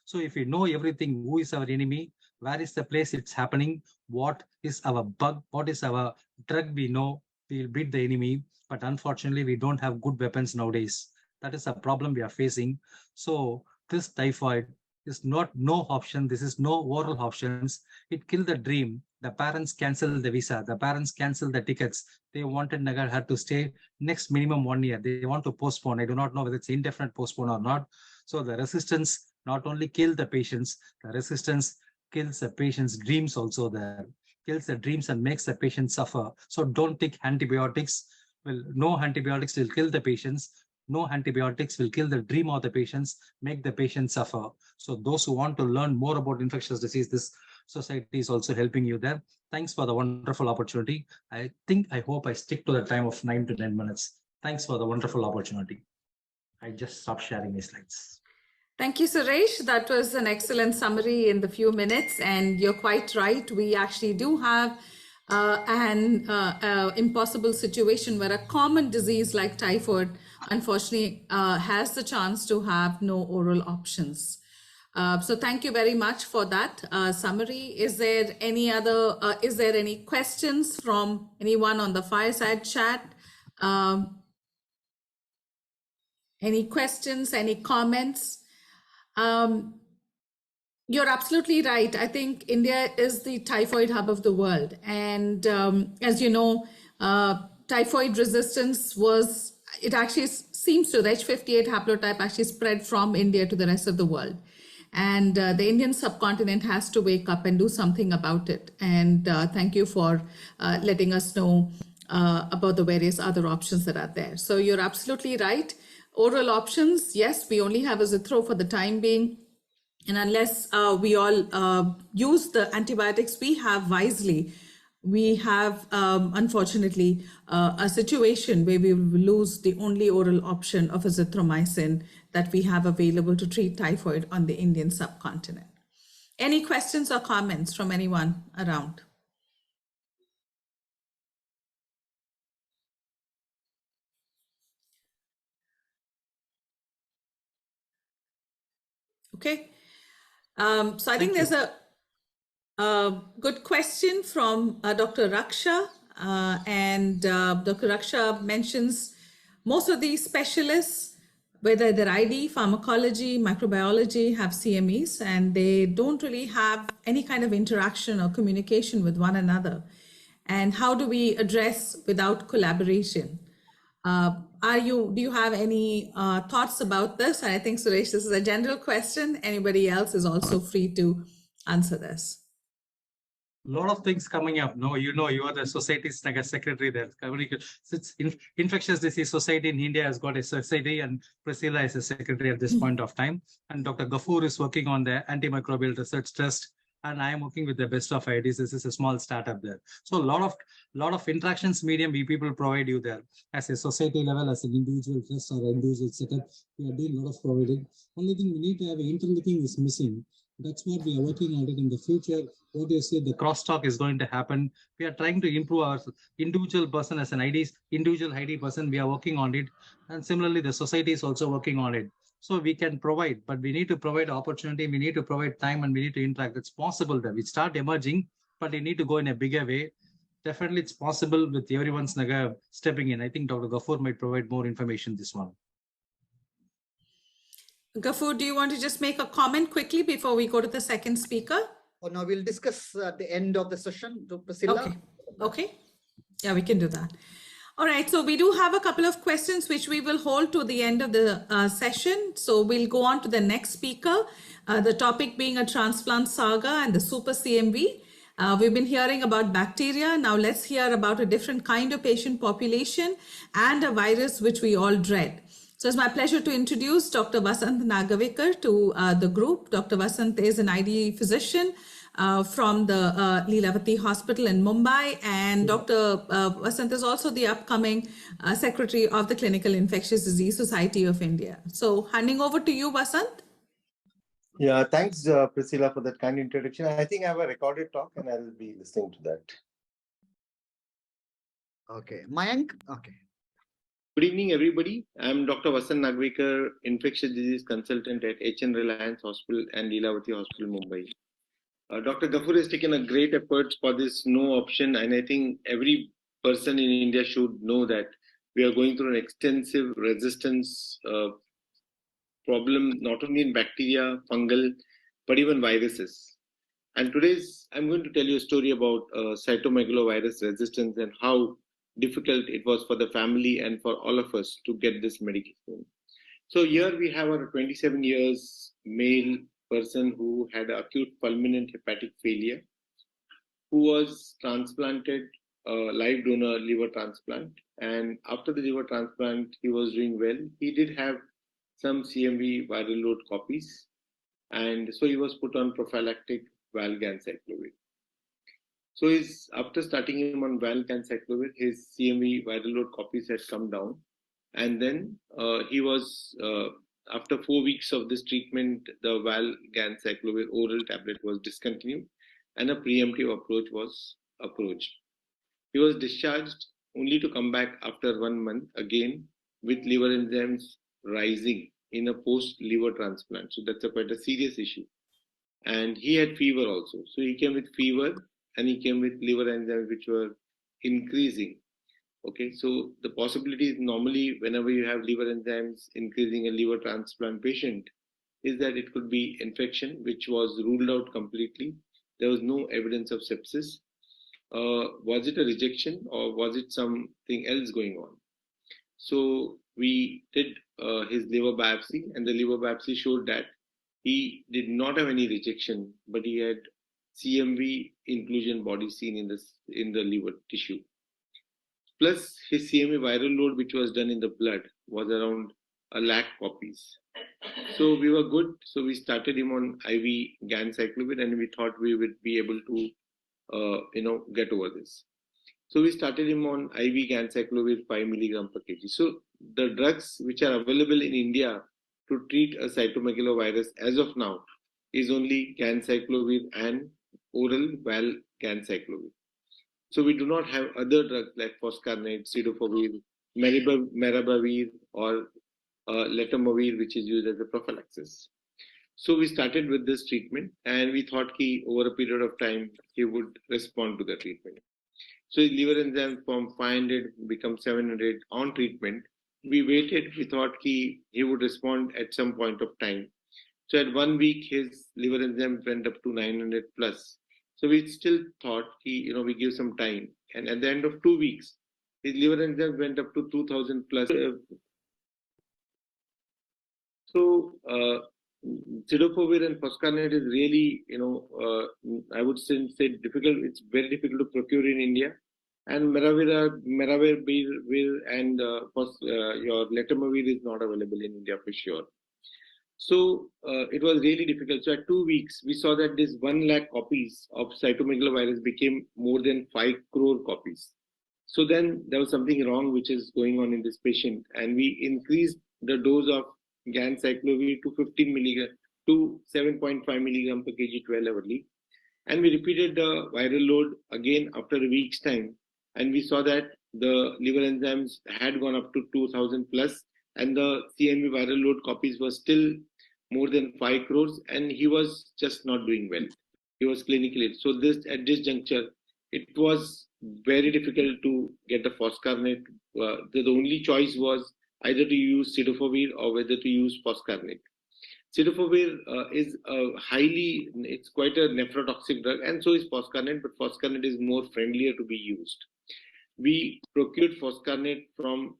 So if we know everything, who is our enemy, where is the place it's happening, what is our bug, what is our drug, we know, we'll beat the enemy. But unfortunately, we don't have good weapons nowadays. That is a problem we are facing. So this typhoid is not no option. This is no oral options. It killed the dream. The parents cancel the visa. The parents cancel the tickets. They wanted Nagar had to stay next minimum 1 year. They want to postpone. I do not know whether it's indefinite postpone or not. So the resistance not only killed the patients, the resistance kills the patient's dreams also there. Kills the dreams and makes the patient suffer. So don't take antibiotics. Well, no antibiotics will kill the patients. No antibiotics will kill the dream of the patients, make the patient suffer. So those who want to learn more about infectious disease, this society is also helping you there. Thanks for the wonderful opportunity. I hope I stick to the time of 9 to 10 minutes. Thanks for the wonderful opportunity. I just stopped sharing my slides. Thank you, Suresh. That was an excellent summary in the few minutes, and you're quite right. We actually do have an impossible situation where a common disease like typhoid, unfortunately, has the chance to have no oral options. So thank you very much for that summary. Is there any questions from anyone on the fireside chat? Any questions, any comments? You're absolutely right. I think India is the typhoid hub of the world. And as you know, typhoid resistance it actually seems to, the H58 haplotype actually spread from India to the rest of the world. And the Indian subcontinent has to wake up and do something about it. And thank you for letting us know about the various other options that are there. So you're absolutely right. Oral options, yes, we only have azithro for the time being. And unless we all use the antibiotics we have wisely, we have, unfortunately, a situation where we will lose the only oral option of azithromycin that we have available to treat typhoid on the Indian subcontinent. Any questions or comments from anyone around? Okay. So I think there's a good question from Dr. Raksha, and Dr. Raksha mentions most of these specialists, whether they're ID, pharmacology, microbiology, have CMEs, and they don't really have any kind of interaction or communication with one another. And how do we address without collaboration? Do you have any thoughts about this? And I think, Suresh, this is a general question. Anybody else is also free to answer this. A lot of things coming up. No, you are the society's secretary there. It's Infectious Disease Society in India has got a society, and Priscilla is a secretary at this point of time. And Dr. Ghafoor is working on the Antimicrobial Research Trust. And I am working with the best of ideas. This is a small startup there. So a lot of interactions medium we people provide you there. As a society level, as an individual trust or individual setup, we are doing a lot of providing. Only thing we need to have interlinking is missing. That's what we are working on it in the future. What you say, the crosstalk is going to happen. We are trying to improve our individual person as an individual ID person. We are working on it. And similarly, the society is also working on it. So we can provide, but we need to provide opportunity. We need to provide time, and we need to interact. It's possible that we start emerging, but we need to go in a bigger way. Definitely, it's possible with everyone's stepping in. I think Dr. Ghafoor might provide more information this one. Ghafoor, do you want to just make a comment quickly before we go to the second speaker? Oh, no, we'll discuss at the end of the session, Priscilla. Okay. Yeah, we can do that. All right, so we do have a couple of questions which we will hold to the end of the session. So we'll go on to the next speaker, the topic being a transplant saga and the super CMV. We've been hearing about bacteria. Now let's hear about a different kind of patient population and a virus which we all dread. So it's my pleasure to introduce Dr. Vasant Nagavekar to the group. Dr. Vasant is an ID physician from the Leelavati Hospital in Mumbai, and Dr. Vasant is also the upcoming Secretary of the Clinical Infectious Disease Society of India. So handing over to you, Vasant. Yeah, thanks, Priscilla, for that kind introduction. I think I have a recorded talk and I'll be listening to that. Okay, Mayank, okay. Good evening, everybody. I'm Dr. Vasan Nagvekar, infectious disease consultant at HN Reliance Hospital and Leelavati Hospital, Mumbai. Dr. Gafur has taken a great effort for this no option, and I think every person in India should know that we are going through an extensive resistance problem, not only in bacteria, fungal, but even viruses. And I'm going to tell you a story about cytomegalovirus resistance and how difficult it was for the family and for all of us to get this medication. So here we have a 27 years male person who had acute fulminant hepatic failure, who was transplanted, live donor liver transplant. And after the liver transplant, he was doing well. He did have some CMV viral load copies. And so he was put on prophylactic valganciclovir. So after starting him on valganciclovir, his CMV viral load copies had come down. And then he was, after 4 weeks of this treatment, the valganciclovir oral tablet was discontinued and a preemptive approach was approached. He was discharged only to come back after 1 month again with liver enzymes rising in a post-liver transplant. So that's quite a serious issue. And he had fever also. So he came with fever and he came with liver enzymes which were increasing. Okay, so the possibility is normally whenever you have liver enzymes increasing a liver transplant patient is that it could be infection, which was ruled out completely. There was no evidence of sepsis. Was it a rejection or was it something else going on? So we did his liver biopsy, and the liver biopsy showed that he did not have any rejection, but he had CMV inclusion body seen in the liver tissue. Plus his CMV viral load, which was done in the blood, was around 1 lakh copies. So we were good. So we started him on IV ganciclovir, and we thought we would be able to, get over this. So we started him on IV ganciclovir 5 milligram per kg. So the drugs which are available in India to treat a cytomegalovirus as of now is only ganciclovir and oral valganciclovir. So we do not have other drugs like foscarnet, cidofovir, maribavir, or letermovir, which is used as a prophylaxis. So we started with this treatment, and we thought over a period of time he would respond to the treatment. So his liver enzyme from 500 become 700 on treatment. We waited. We thought he would respond at some point of time. So at 1 week, his liver enzyme went up to 900 plus. So we still thought we give some time. And at the end of 2 weeks, his liver enzyme went up to 2000 plus. So cidofovir and foscarnet is really, I would say difficult. It's very difficult to procure in India. And maribavir and your letermovir is not available in India for sure. So it was really difficult. So at 2 weeks, we saw that this 1 lakh copies of cytomegalovirus became more than 5 crore copies. So then there was something wrong which is going on in this patient, and we increased the dose of ganciclovir to 15 milligram to 7.5 milligram per kg 12 hourly, and we repeated the viral load again after a week's time, and we saw that the liver enzymes had gone up to 2000 plus, and the CMV viral load copies were still more than 5 crores, and he was just not doing well. He was clinically. So at this juncture, it was very difficult to get the foscarnet. The only choice was either to use cidofovir or whether to use foscarnet. Cidofovir is it's quite a nephrotoxic drug, and so is foscarnet, but foscarnet is more friendlier to be used. We procured foscarnet from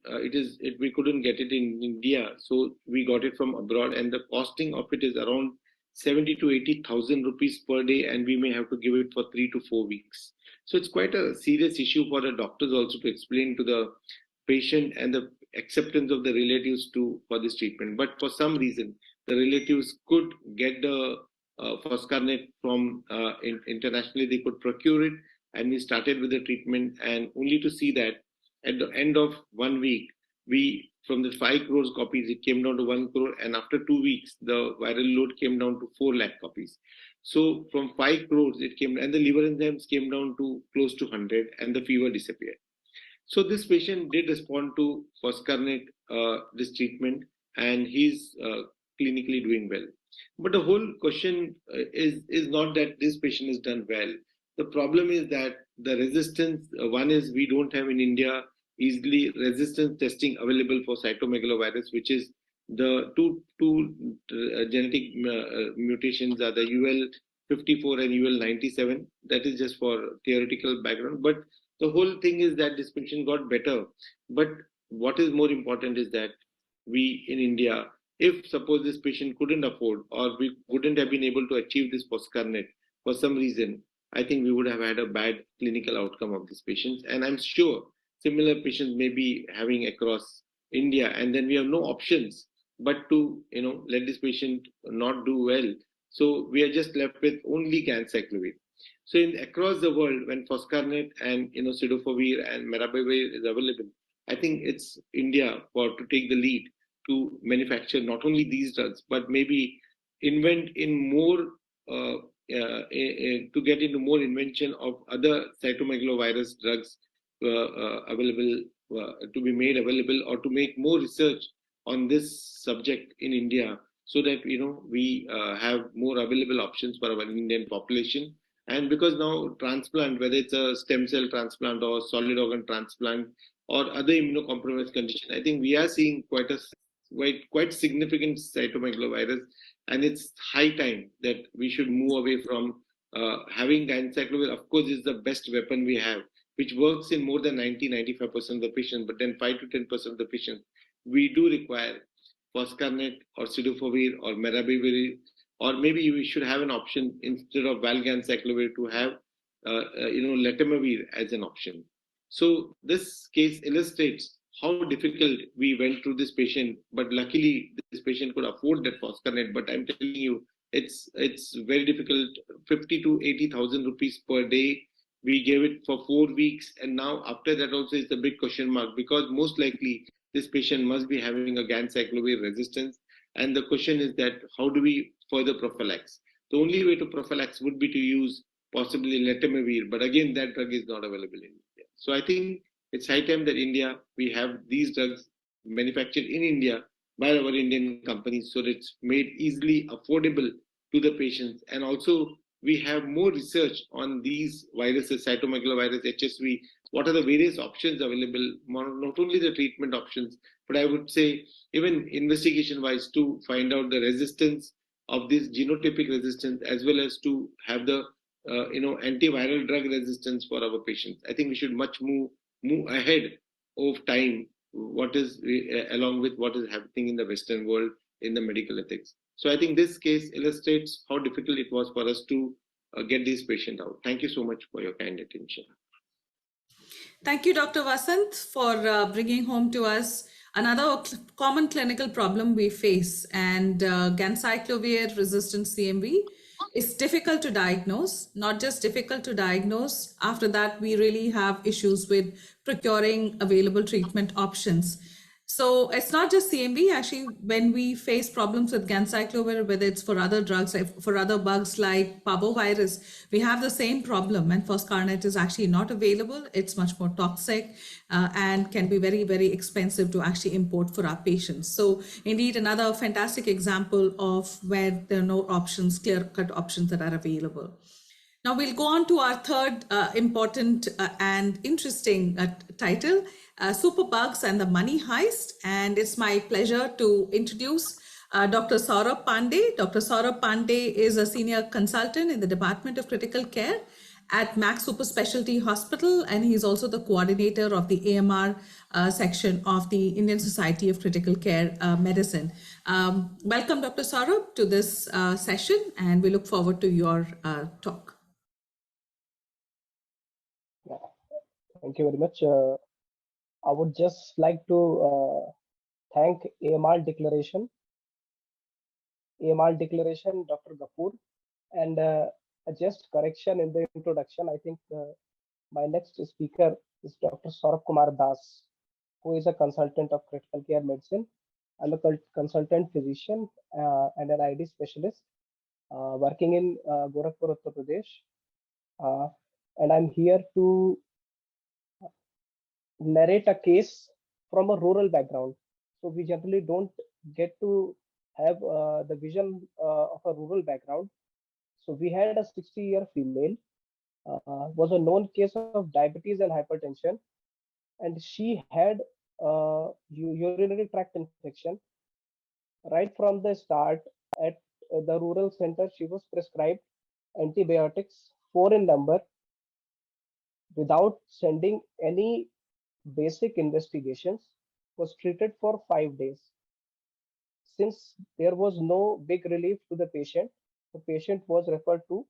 we couldn't get it in India, so we got it from abroad, and the costing of it is around 70 to 80,000 rupees per day, and we may have to give it for 3 to 4 weeks. So it's quite a serious issue for the doctors also to explain to the patient and the acceptance of the relatives for this treatment. But for some reason, the relatives could get the foscarnet from internationally. They could procure it, and we started with the treatment, and only to see that at the end of 1 week, from the 5 crores copies, it came down to 1 crore, and after 2 weeks, the viral load came down to 4 lakh copies. So from 5 crores, it came, and the liver enzymes came down to close to 100, and the fever disappeared. So this patient did respond to foscarnet, this treatment, and he's clinically doing well. But the whole question is not that this patient is done well. The problem is that the resistance, one is we don't have in India easily resistance testing available for cytomegalovirus, which is the two genetic mutations are the UL54 and UL97. That is just for theoretical background. But the whole thing is that this patient got better. But what is more important is that we in India, if suppose this patient couldn't afford or we wouldn't have been able to achieve this postcarnet for some reason, I think we would have had a bad clinical outcome of these patients. And I'm sure similar patients may be having across India, and then we have no options but to let this patient not do well. So we are just left with only ganciclovir. So across the world, when foscarnet and cidofovir and maribavir is available, I think it's India to take the lead to manufacture not only these drugs but maybe invent in more to get into more invention of other cytomegalovirus drugs available to be made available, or to make more research on this subject in India, so that we have more available options for our Indian population. And because now transplant, whether it's a stem cell transplant or solid organ transplant or other immunocompromised condition, I think we are seeing quite significant cytomegalovirus, and it's high time that we should move away from having ganciclovir. Of course, is the best weapon we have, which works in more than 90-95% of the patients, but then 5 to 10% of the patients, we do require foscarnet or cidofovir or maribavir, or maybe we should have an option instead of valganciclovir to have letermovir as an option. So this case illustrates how difficult we went through this patient, but luckily this patient could afford that foscarnet. But I'm telling you, it's very difficult. 50 to 80,000 rupees per day. We gave it for 4 weeks, and now after that also is a big question mark, because most likely this patient must be having a ganciclovir resistance. And the question is that how do we further prophylax? The only way to prophylax would be to use possibly letermovir, but again that drug is not available in India. So I think it's high time that India, we have these drugs manufactured in India by our Indian companies, so that it's made easily affordable to the patients. And also we have more research on these viruses, cytomegalovirus, HSV, what are the various options available, not only the treatment options, but I would say even investigation wise to find out the resistance of this genotypic resistance, as well as to have the antiviral drug resistance for our patients. I think we should much move ahead of time, what is along with what is happening in the Western world in the medical ethics. So I think this case illustrates how difficult it was for us to get these patients out. Thank you so much for your kind attention. Thank you, Dr. Vasant, for bringing home to us another common clinical problem we face. And ganciclovir resistant CMV is difficult to diagnose, not just difficult to diagnose. After that, we really have issues with procuring available treatment options. So it's not just CMV. Actually, when we face problems with ganciclovir, whether it's for other drugs, like for other bugs like parvovirus, we have the same problem, and foscarnet is actually not available. It's much more toxic and can be very, very expensive to actually import for our patients. So indeed, another fantastic example of where there are no options, clear-cut options that are available. Now we'll go on to our third important and interesting title, Superbugs and the Money Heist. And it's my pleasure to introduce Dr. Saurabh Pandey. Dr. Saurabh Pandey is a senior consultant in the Department of Critical Care at Max Super Specialty Hospital, and he's also the coordinator of the AMR section of the Indian Society of Critical Care Medicine. Welcome, Dr. Saurabh, to this session, and we look forward to your talk. Thank you very much. I would just like to thank AMR Declaration, Dr. Gafur, and just correction in the introduction. I think my next speaker is Dr. Saurabh Kumar Das, who is a consultant of critical care medicine. I'm a consultant physician and an ID specialist working in Gorakhpur, Uttar Pradesh. And I'm here to narrate a case from a rural background. So we generally don't get to have the vision of a rural background. So we had a 60-year female, was a known case of diabetes and hypertension, and she had urinary tract infection. Right from the start at the rural center, she was prescribed antibiotics, four in number, without sending any basic investigations, was treated for 5 days. Since there was no big relief to the patient was referred to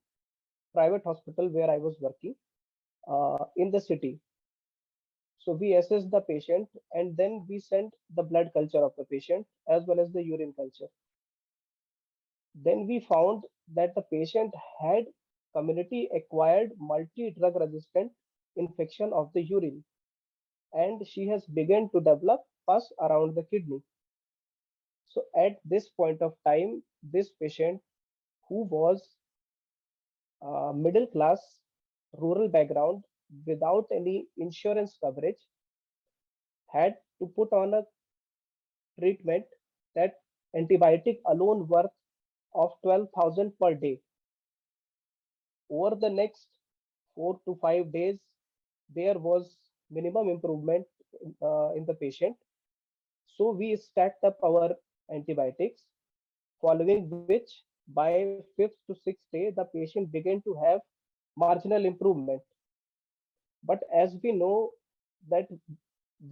private hospital where I was working in the city. So we assessed the patient and then we sent the blood culture of the patient as well as the urine culture. Then we found that the patient had community acquired multi-drug resistant infection of the urine, and she has begun to develop pus around the kidney. So at this point of time, this patient, who was middle class, rural background, without any insurance coverage, had to put on a treatment that antibiotic alone worth of 12,000 per day. Over the next 4 to 5 days, there was minimum improvement in the patient. So we stacked up our antibiotics, following which by fifth to sixth day, the patient began to have marginal improvement. But as we know that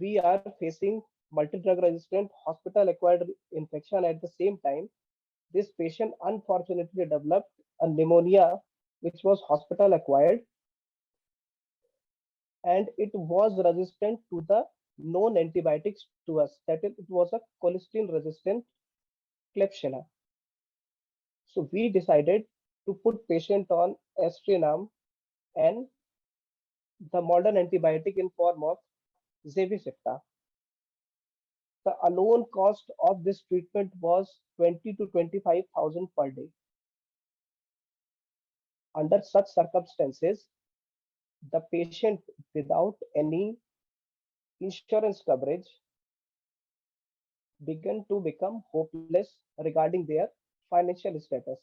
we are facing multi-drug resistant hospital acquired infection at the same time, this patient unfortunately developed a pneumonia which was hospital acquired, and it was resistant to the known antibiotics to us. That is, it was a colistin resistant Klebsiella. So we decided to put patient on Astrinam and the modern antibiotic in form of Zevicipta. The alone cost of this treatment was 20 to 25,000 per day. Under such circumstances, the patient without any insurance coverage began to become hopeless regarding their financial status.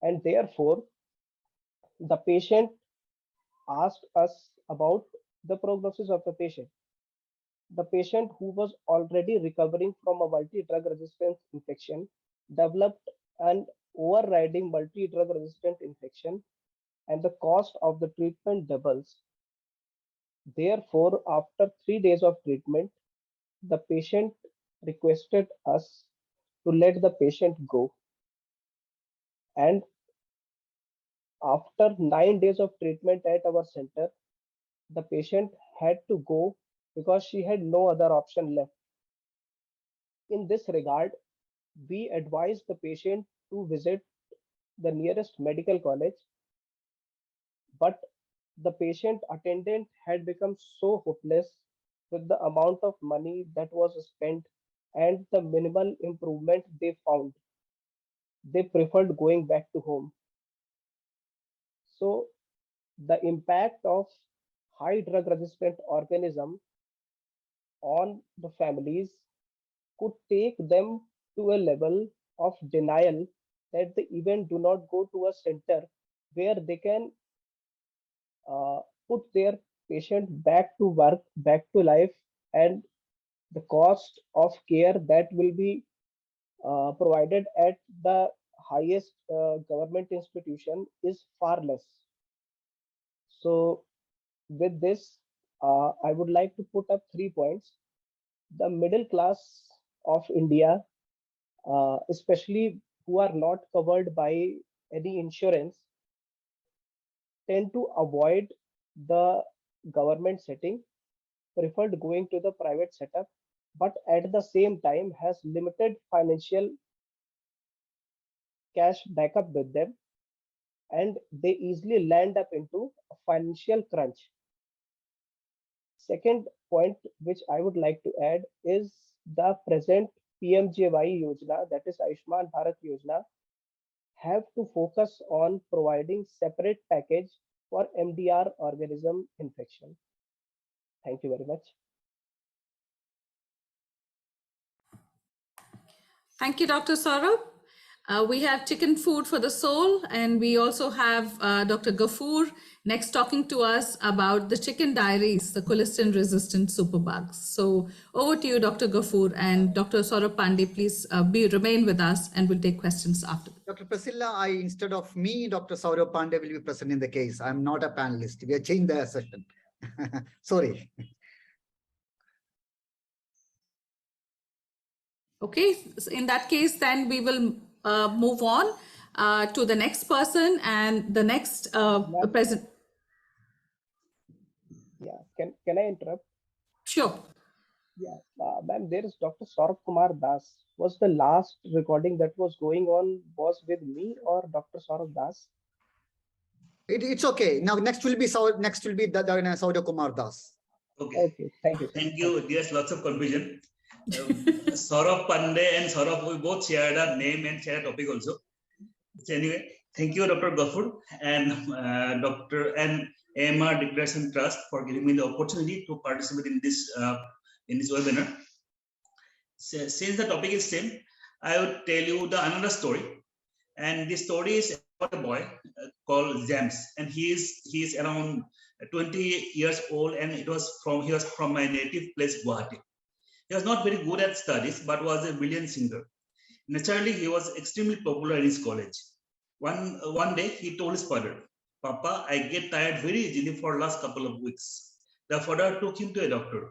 And therefore, the patient asked us about the prognosis of the patient. The patient, who was already recovering from a multi-drug resistant infection, developed an overriding multi-drug resistant infection, and the cost of the treatment doubles. Therefore, after 3 days of treatment, the patient requested us to let the patient go. And after 9 days of treatment at our center, the patient had to go because she had no other option left. In this regard, we advised the patient to visit the nearest medical college, but the patient attendant had become so hopeless with the amount of money that was spent and the minimal improvement they found. They preferred going back to home. So the impact of high drug resistant organism on the families could take them to a level of denial that they even do not go to a center where they can put their patient back to work, back to life, and the cost of care that will be provided at the highest government institution is far less. So with this, I would like to put up 3 points. The middle class of India, especially who are not covered by any insurance, tend to avoid the government setting, preferred going to the private setup, but at the same time has limited financial cash backup with them, and they easily land up into a financial crunch. Second point which I would like to add is the present PMJY Yojana, that is Ayushman Bharat Yojana, have to focus on providing separate package for MDR organism infection. Thank you very much. Thank you, Dr. Saurabh. We have chicken food for the soul, and we also have Dr. Ghafoor next talking to us about the chicken diaries, the colistin-resistant superbugs. So over to you, Dr. Ghafoor, and Dr. Saurabh Pandey, please remain with us, and we'll take questions after. Dr. Priscilla, instead of me, Dr. Saurabh Pandey will be present in the case. I'm not a panelist. We have changed the session. Sorry. Okay, so in that case, then we will move on to the next person and the next present. Yeah, can I interrupt? Sure. Yeah, ma'am, there is Dr. Saurabh Kumar Das. Was the last recording that was going on was with me or Dr. Saurabh Das? It's okay. Now next will be Saurabh Kumar Das. Okay, thank you. Thank you. There's lots of confusion. Saurabh Pandey and Saurabh, we both shared our name and shared a topic also. So anyway, thank you, Dr. Ghafoor and AMR Declaration Trust for giving me the opportunity to participate in this webinar. Since the topic is same, I would tell you another story. And this story is about a boy called James, and he is around 20 years old, and he was from my native place, Guwahati. He was not very good at studies, but was a brilliant singer. Naturally, he was extremely popular in his college. One day, he told his father, "Papa, I get tired very easily for last couple of weeks." The father took him to a doctor.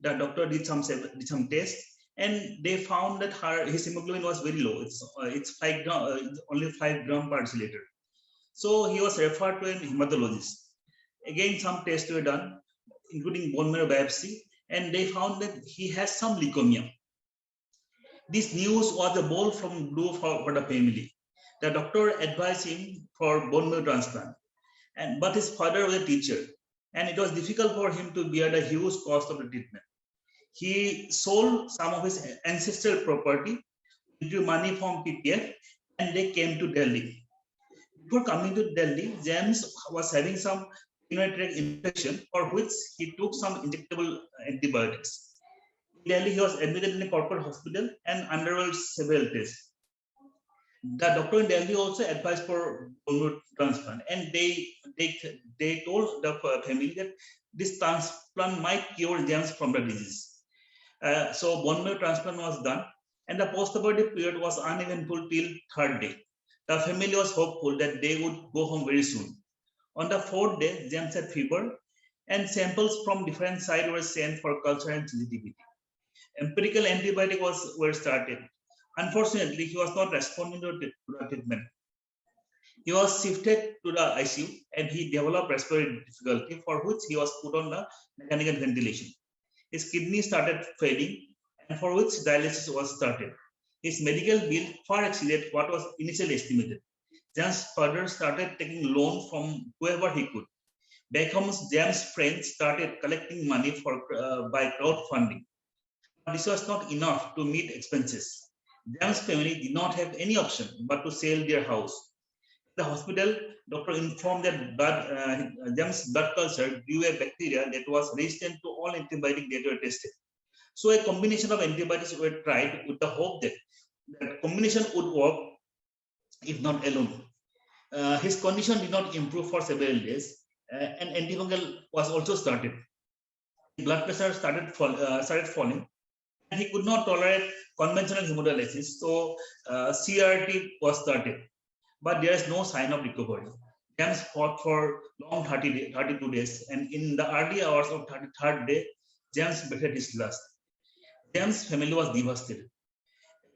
The doctor did some tests, and they found that his hemoglobin was very low. It's 5 gram, only 5 gram per deciliter. So he was referred to a hematologist. Again, some tests were done, including bone marrow biopsy, and they found that he has some leukemia. This news was a ball from blue for the family. The doctor advised him for bone marrow transplant, but his father was a teacher, and it was difficult for him to bear the huge cost of the treatment. He sold some of his ancestral property, into money from PPF, and they came to Delhi. Before coming to Delhi, James was having some urinary tract infection, for which he took some injectable antibiotics. In Delhi, he was admitted in a corporate hospital and underwent several tests. The doctor in Delhi also advised for bone marrow transplant, and they told the family that this transplant might cure James from the disease. So bone marrow transplant was done, and the post-operative period was uneventful till 3rd day. The family was hopeful that they would go home very soon. On the 4th day, James had fever, and samples from different sites were sent for culture and sensitivity. Empirical antibiotics were started. Unfortunately, he was not responding to the treatment. He was shifted to the ICU, and he developed respiratory difficulty, for which he was put on the mechanical ventilation. His kidney started failing, and for which dialysis was started. His medical bill far exceeded what was initially estimated. James' father started taking loan from whoever he could. Back home, James' friends started collecting money by crowdfunding. This was not enough to meet expenses. James' family did not have any option but to sell their house. The hospital doctor informed that James' blood culture grew a bacteria that was resistant to all antibiotics that were tested. So a combination of antibiotics were tried with the hope that that combination would work, if not alone. His condition did not improve for several days, and antifungal was also started. Blood pressure started falling, and he could not tolerate conventional hemodialysis, so CRT was started. But there is no sign of recovery. James fought for long 32 days, and in the early hours of 33rd day, James breathed his last. James' family was devastated.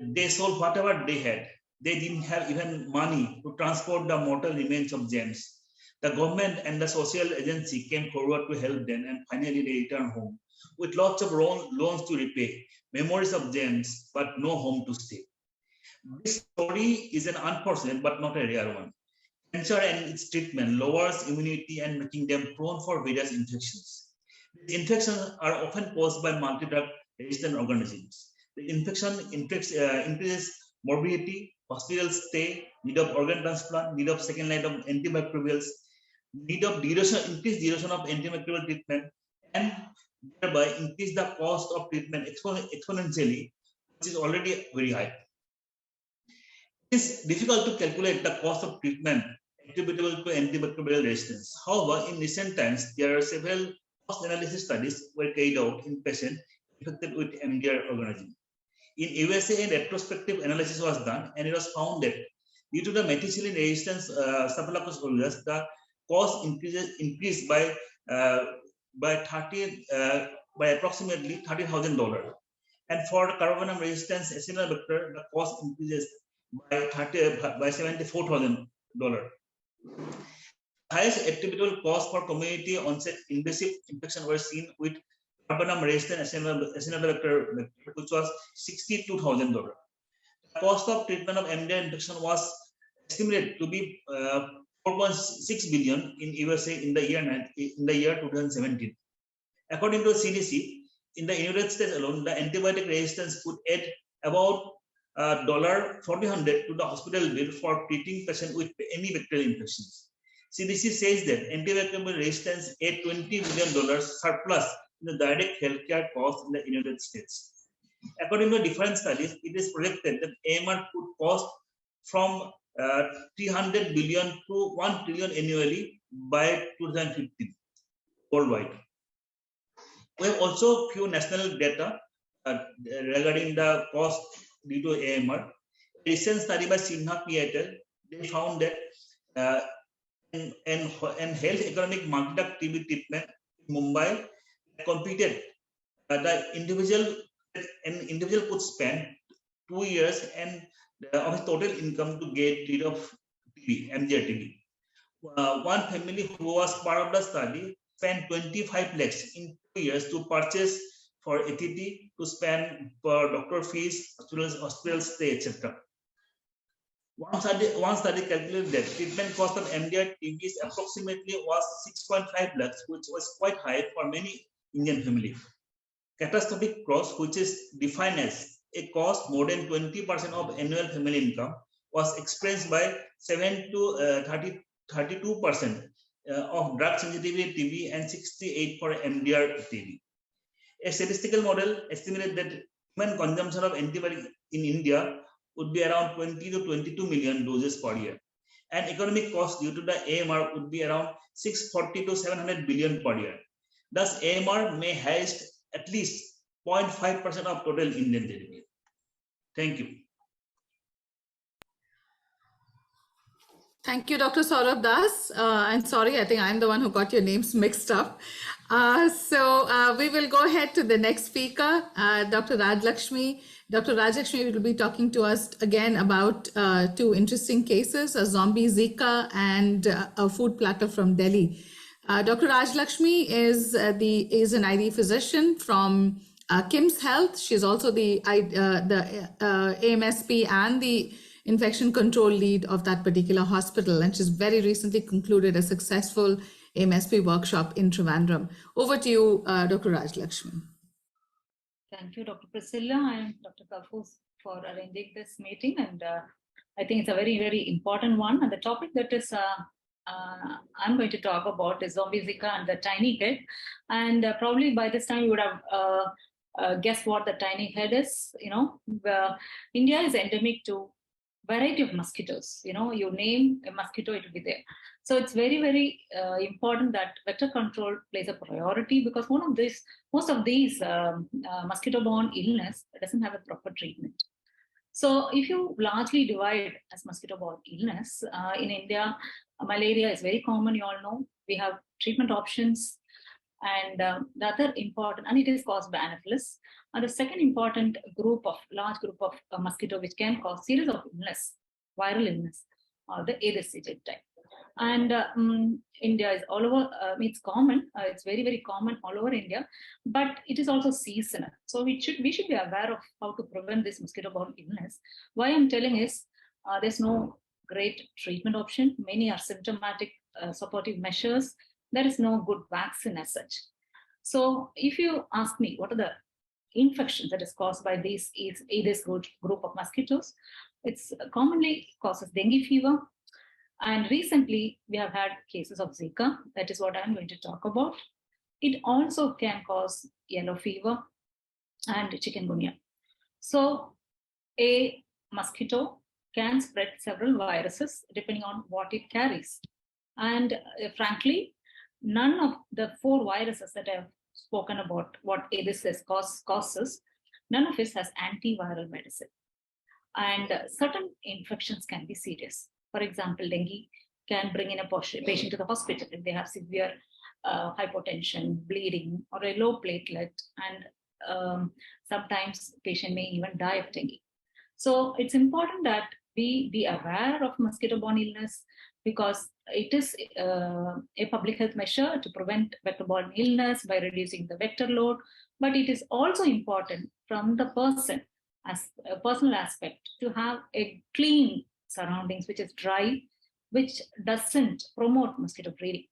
They sold whatever they had. They didn't have even money to transport the mortal remains of James. The government and the social agency came forward to help them, and finally they returned home with lots of loans to repay, memories of James, but no home to stay. This story is an unfortunate but not a rare one. Cancer and its treatment lowers immunity and making them prone for various infections. These infections are often caused by multi-drug resistant organisms. The infection increases morbidity, hospital stay, need of organ transplant, need of second line of antimicrobials, need of increased duration of antimicrobial treatment, and thereby increase the cost of treatment exponentially, which is already very high. It is difficult to calculate the cost of treatment attributable to antimicrobial resistance. However, in recent times, there are several cost analysis studies were carried out in patients infected with MDR organism. In USA, a retrospective analysis was done, and it was found that due to the methicillin resistance Staphylococcus aureus, the cost increased by approximately $30,000, and for carbonum resistance Acinetobacter, the cost increases by $74,000. Highest attributable cost for community onset invasive infection were seen with carbonum resistant Acinetobacter, which was $62,000. The cost of treatment of MDR infection was estimated to be 4.6 billion in USA in the year 2017. According to CDC, in the United States alone, the antibiotic resistance could add about $400 to the hospital bill for treating patients with any bacterial infections. CDC says that antimicrobial resistance add $20 billion surplus in the direct healthcare costs in the United States. According to different studies, it is projected that AMR could cost from 300 billion to 1 trillion annually by 2015 worldwide. We have also few national data regarding the cost due to AMR. A recent study by Sinha et al. They found that and health economic market TB treatment in Mumbai competed. The individual could spend 2 years and of his total income to get rid of TB, MDR TB. One family who was part of the study spent 25 lakhs in 2 years to purchase for ATT, to spend for doctor fees, hospital stay, etc. One study calculated that treatment cost of MDR TB approximately was 6.5 lakhs, which was quite high for many Indian families. Catastrophic cost, which is defined as a cost more than 20% of annual family income, was experienced by 7 to 32% of drug sensitivity TB and 68% for MDR TB. A statistical model estimated that human consumption of antibiotic in India would be around 20 to 22 million doses per year. And economic cost due to the AMR would be around 640 to 700 billion per year. Thus, AMR may host at least 0.5% of total Indian GDP. Thank you. Thank you, Dr. Saurabh Das. I'm sorry, I think I'm the one who got your names mixed up. So we will go ahead to the next speaker, Dr. Rajlakshmi. Dr. Rajlakshmi will be talking to us again about two interesting cases, a zombie Zika and a food platter from Delhi. Dr. Rajlakshmi is an ID physician from KIMS Health. She's also the AMSP and the infection control lead of that particular hospital. And she's very recently concluded a successful AMSP workshop in Trivandrum. Over to you, Dr. Rajlakshmi. Thank you, Dr. Priscilla and Dr. Kafur for arranging this meeting. And I think it's a very, very important one. And the topic that is I'm going to talk about is zombie Zika and the tiny head. And probably by this time you would have guessed what the tiny head is. You know, India is endemic to variety of mosquitoes. You know, you name a mosquito, it will be there. So it's very, very important that vector control plays a priority, because most of these mosquito-borne illness doesn't have a proper treatment. So if you largely divide as mosquito-borne illness, in India, malaria is very common, you all know. We have treatment options. And the other important, and it is caused by Anopheles. And the second important large group of mosquito which can cause series of illness, viral illness, or the Aedes aegypti type. And India is all over, it's common, it's very, very common all over India, but it is also seasonal. So we should be aware of how to prevent this mosquito-borne illness. Why I'm telling is, there's no great treatment option. Many are symptomatic supportive measures. There is no good vaccine as such. So if you ask me, what are the infections that is caused by these Aedes group of mosquitoes? It's commonly causes dengue fever. And recently we have had cases of Zika. That is what I'm going to talk about. It also can cause yellow fever and chikungunya. So a mosquito can spread several viruses depending on what it carries. And frankly, none of the 4 viruses that I've spoken about, what this causes, none of it has antiviral medicine. And certain infections can be serious. For example, dengue can bring in a patient to the hospital if they have severe hypotension, bleeding, or a low platelet, and sometimes patient may even die of dengue. So it's important that we be aware of mosquito-borne illness, because it is a public health measure to prevent vector-borne illness by reducing the vector load. But it is also important from the person, as a personal aspect, to have a clean surroundings, which is dry, which doesn't promote mosquito breeding.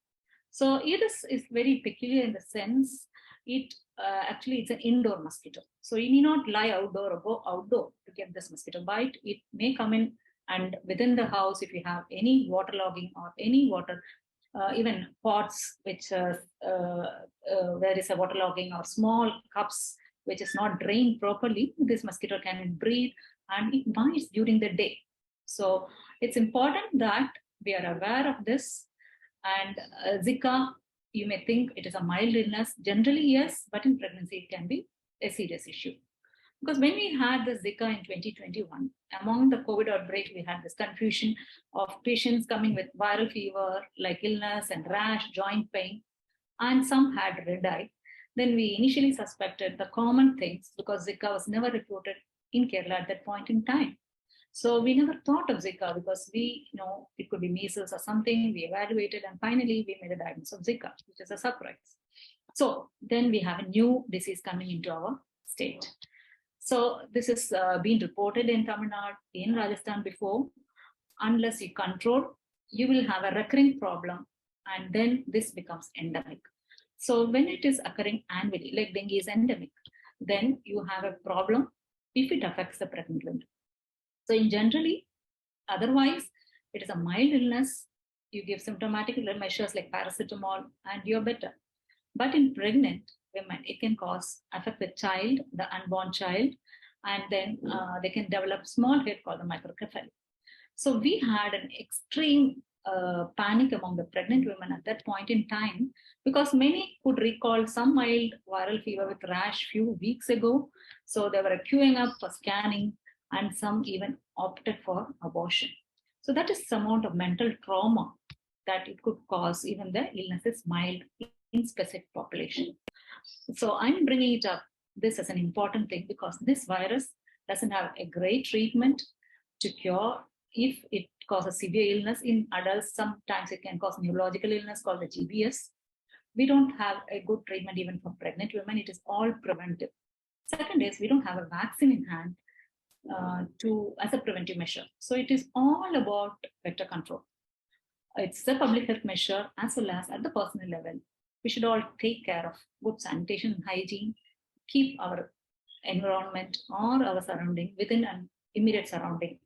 So Aedes is very peculiar in the sense it actually it's an indoor mosquito. So you need not lie outdoor or go outdoor to get this mosquito bite. It may come in, and within the house, if you have any waterlogging or any water, even pots which where is a waterlogging, or small cups which is not drained properly, this mosquito can breed and it bites during the day. So it's important that we are aware of this. And Zika, you may think it is a mild illness. Generally, yes, but in pregnancy, it can be a serious issue. Because when we had the Zika in 2021, among the COVID outbreak, we had this confusion of patients coming with viral fever, like illness and rash, joint pain, and some had red eye. Then we initially suspected the common things, because Zika was never reported in Kerala at that point in time. So we never thought of Zika, because we know it could be measles or something. We evaluated, and finally we made a diagnosis of Zika, which is a surprise. So then we have a new disease coming into our state. So this is been reported in Tamil Nadu, in Rajasthan before. Unless you control, you will have a recurring problem, and then this becomes endemic. So when it is occurring annually, like dengue is endemic, then you have a problem if it affects the pregnant women. So in generally, otherwise, it is a mild illness. You give symptomatic measures like paracetamol and you're better. But in pregnant women, it can affect the child, the unborn child, and then they can develop small head called the microcephaly. So we had an extreme panic among the pregnant women at that point in time, because many could recall some mild viral fever with rash few weeks ago. So they were queuing up for scanning, and some even opted for abortion. So that is some amount of mental trauma that it could cause, even the illness is mild in specific population. So I'm bringing it up, this as an important thing, because this virus doesn't have a great treatment to cure. If it causes severe illness in adults, sometimes it can cause neurological illness called the GBS. We don't have a good treatment even for pregnant women. It is all preventive. Second is, we don't have a vaccine in hand as a preventive measure. So it is all about vector control. It's a public health measure, as well as at the personal level. We should all take care of good sanitation and hygiene, keep our environment or our surrounding within an immediate surrounding,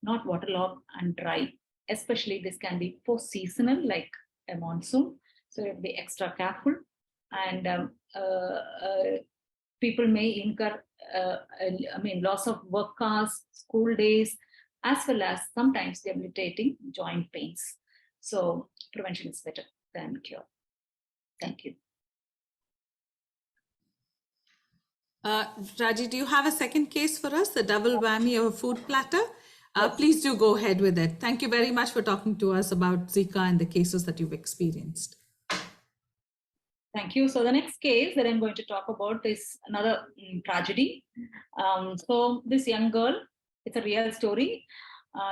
not waterlogged and dry. Especially this can be post-seasonal, like a monsoon. So you have to be extra careful. And people may incur loss of work hours, school days, as well as sometimes debilitating joint pains. So prevention is better than cure. Thank you. Raji, do you have a second case for us, the double whammy of a food platter? Please do go ahead with it. Thank you very much for talking to us about Zika and the cases that you've experienced. Thank you. So the next case that I'm going to talk about is another tragedy. So this young girl, it's a real story.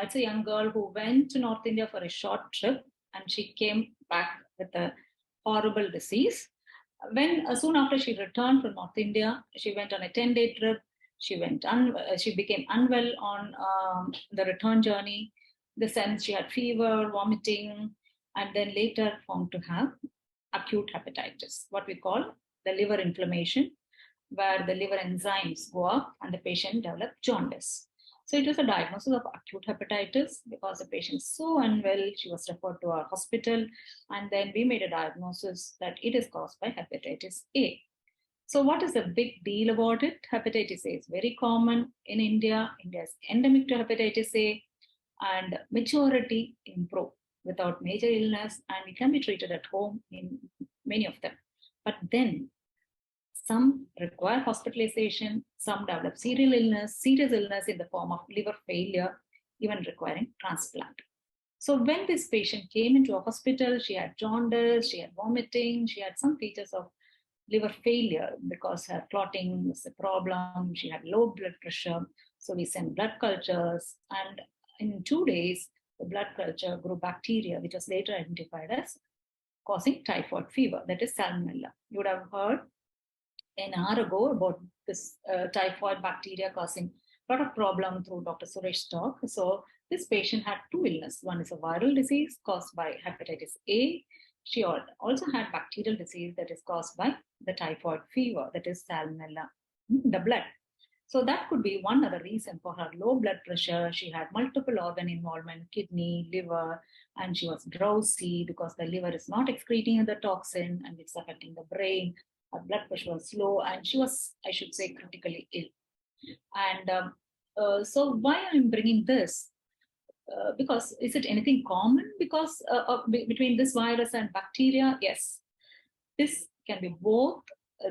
It's a young girl who went to North India for a short trip, and she came back with a horrible disease. When soon after she returned from North India, she went on a 10-day trip. She became unwell on the return journey. The sense she had fever, vomiting, and then later found to have acute hepatitis, what we call the liver inflammation, where the liver enzymes go up and the patient develops jaundice. So it was a diagnosis of acute hepatitis because the patient is so unwell. She was referred to our hospital, and then we made a diagnosis that it is caused by hepatitis A. So what is the big deal about it? Hepatitis A is very common in India. India is endemic to hepatitis A, and majority improve without major illness, and it can be treated at home in many of them. But then some require hospitalization, some develop serious illness in the form of liver failure, even requiring transplant. So when this patient came into a hospital, she had jaundice, she had vomiting, she had some features of liver failure because her clotting was a problem, she had low blood pressure. So we sent blood cultures, and in 2 days, the blood culture grew bacteria, which was later identified as causing typhoid fever, that is salmonella. You would have heard an hour ago about this typhoid bacteria causing a lot of problem through Dr. Suresh's talk. So this patient had two illnesses. One is a viral disease caused by hepatitis A. She also had bacterial disease that is caused by the typhoid fever, that is salmonella, the blood. So that could be one other reason for her low blood pressure. She had multiple organ involvement, kidney, liver, and she was drowsy because the liver is not excreting the toxin and it's affecting the brain. Her blood pressure was low and she was, I should say, critically ill. And so why I'm bringing this? Because is it anything common because between this virus and bacteria? Yes, this can be both.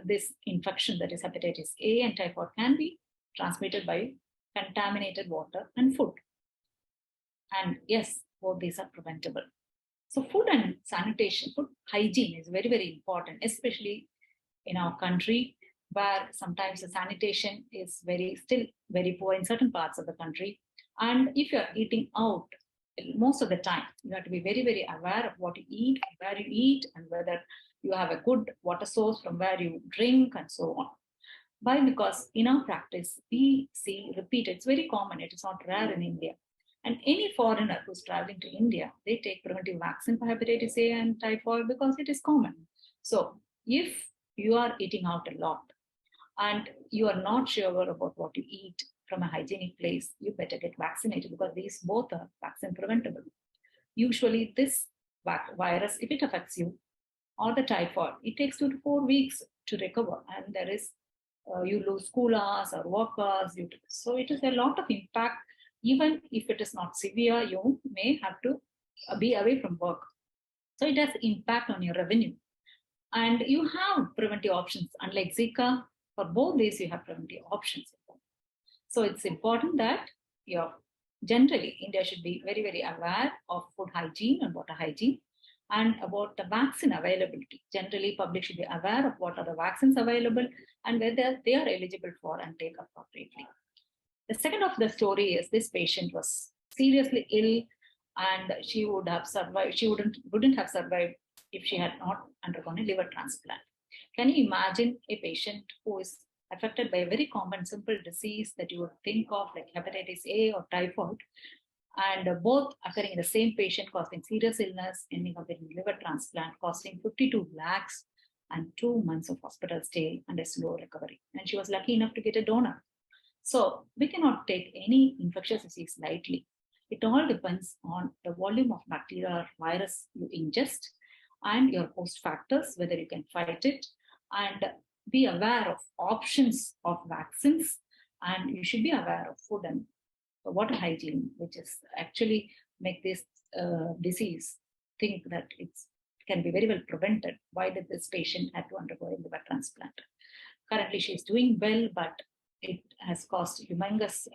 This infection, that is hepatitis A and typhoid, can be transmitted by contaminated water and food. And yes, both these are preventable. So food and sanitation, food hygiene is very, very important, especially in our country where sometimes the sanitation is still very poor in certain parts of the country. And if you're eating out, most of the time, you have to be very, very aware of what you eat, where you eat, and whether you have a good water source from where you drink and so on. Why? Because in our practice, we see repeated, it's very common, it is not rare in India. And any foreigner who's traveling to India, they take preventive vaccine for hepatitis A and typhoid because it is common. So if you are eating out a lot and you are not sure about what you eat from a hygienic place, you better get vaccinated because these both are vaccine preventable. Usually this virus, if it affects you, or the typhoid, it takes 2 to 4 weeks to recover, and there is you lose school hours or work hours. So it is a lot of impact. Even if it is not severe, you may have to be away from work. So it has impact on your revenue. And you have preventive options. Unlike Zika, for both these you have preventive options. So it's important that generally India should be very, very aware of food hygiene and water hygiene, and about the vaccine availability. Generally, public should be aware of what are the vaccines available and whether they are eligible for and take appropriately. The second of the story is this patient was seriously ill and she would have survived. She wouldn't have survived if she had not undergone a liver transplant. Can you imagine a patient who is affected by a very common simple disease that you would think of like hepatitis A or typhoid, and both occurring in the same patient, causing serious illness, ending up in liver transplant, costing 52 lakhs and 2 months of hospital stay and a slow recovery. And she was lucky enough to get a donor. So we cannot take any infectious disease lightly. It all depends on the volume of bacteria or virus you ingest and your host factors, whether you can fight it, and be aware of options of vaccines, and you should be aware of food and water hygiene, which is actually make this disease think that it can be very well prevented. Why did this patient have to undergo a liver transplant? Currently, she is doing well, but it has caused humongous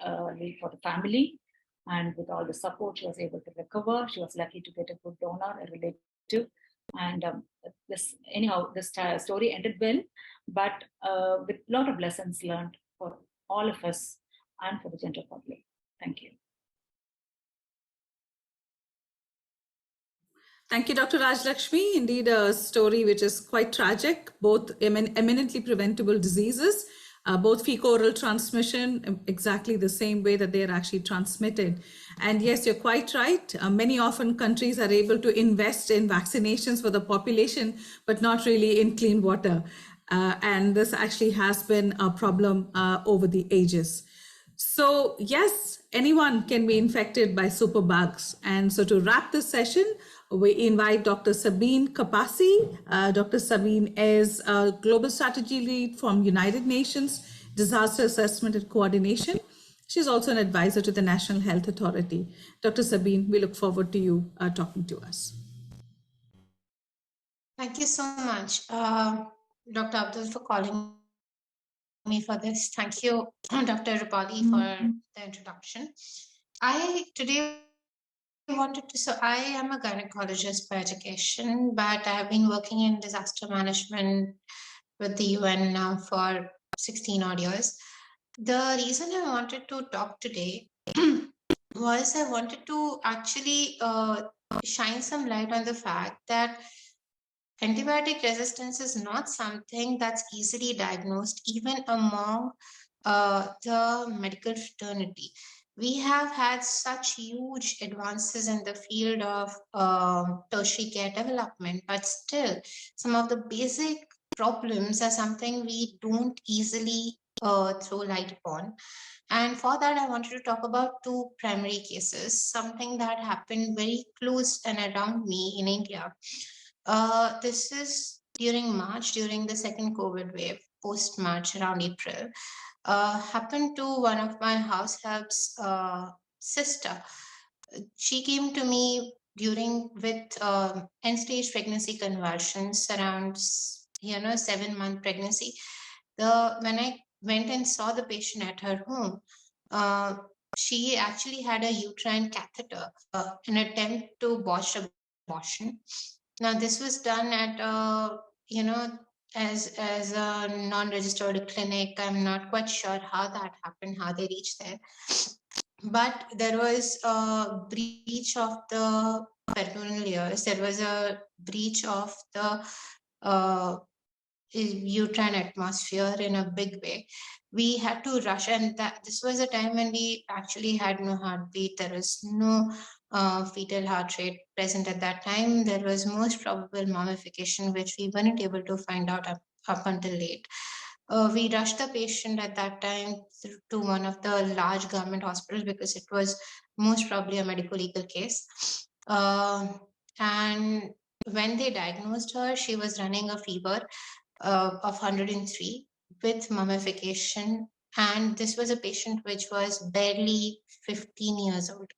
for the family. And with all the support, she was able to recover. She was lucky to get a good donor, a relative. And this story ended well, but with a lot of lessons learned for all of us and for the general public. Thank you. Thank you, Dr. Rajlakshmi. Indeed, a story which is quite tragic, both eminently preventable diseases, both fecal-oral transmission, exactly the same way that they are actually transmitted. And yes, you're quite right. Many often countries are able to invest in vaccinations for the population, but not really in clean water. And this actually has been a problem over the ages. So yes, anyone can be infected by superbugs. And so to wrap this session, we invite Dr. Sabine Kapasi. Dr. Sabine is a Global Strategy Lead from United Nations Disaster Assessment and Coordination. She's also an advisor to the National Health Authority. Dr. Sabine, we look forward to you talking to us. Thank you so much, Dr. Abdul, for calling me for this. Thank you, Dr. Rupali, for the introduction. I am a gynecologist by education, but I've been working in disaster management with the UN now for 16 odd years. The reason I wanted to talk today was I wanted to actually shine some light on the fact that antibiotic resistance is not something that's easily diagnosed even among the medical fraternity. We have had such huge advances in the field of tertiary care development, but still some of the basic problems are something we don't easily throw light upon. And for that, I wanted to talk about two primary cases, something that happened very close and around me in India. This is during March, during the second COVID wave, post-March, around April. Happened to one of my house help's sister. She came to me with end-stage pregnancy convulsions around 7-month pregnancy. When I went and saw the patient at her home, she actually had a uterine catheter, an attempt to botch abortion. Now this was done at as a non-registered clinic. I'm not quite sure how that happened, how they reached there. But there was a breach of the peritoneal layers. There was a breach of the uterine atmosphere in a big way. We had to rush, and this was a time when we actually had no heartbeat. There was no fetal heart rate present at that time. There was most probable mummification, which we weren't able to find out up until late. We rushed the patient at that time to one of the large government hospitals because it was most probably a medical legal case. And when they diagnosed her, she was running a fever of 103 with mummification. And this was a patient which was barely 15 years old.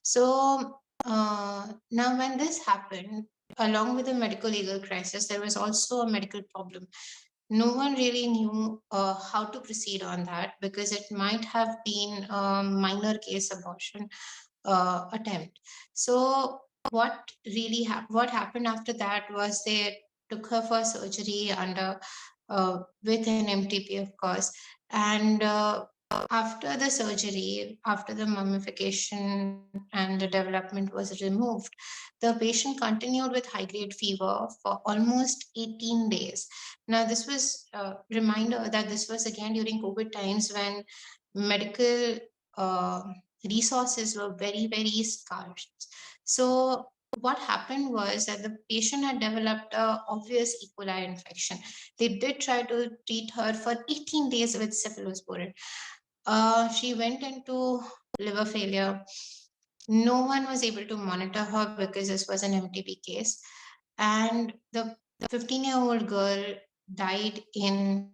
So now when this happened, along with the medical legal crisis, there was also a medical problem. No one really knew how to proceed on that because it might have been a minor case abortion attempt. So what happened after that was they took her for surgery under with an MTP, of course. And after the surgery, after the mummification and the development was removed, the patient continued with high-grade fever for almost 18 days. Now, this was a reminder that this was again during COVID times when medical resources were very, very scarce. So what happened was that the patient had developed an obvious E. coli infection. They did try to treat her for 18 days with cephalosporin. She went into liver failure. No one was able to monitor her because this was an MTP case. And the 15-year-old girl died in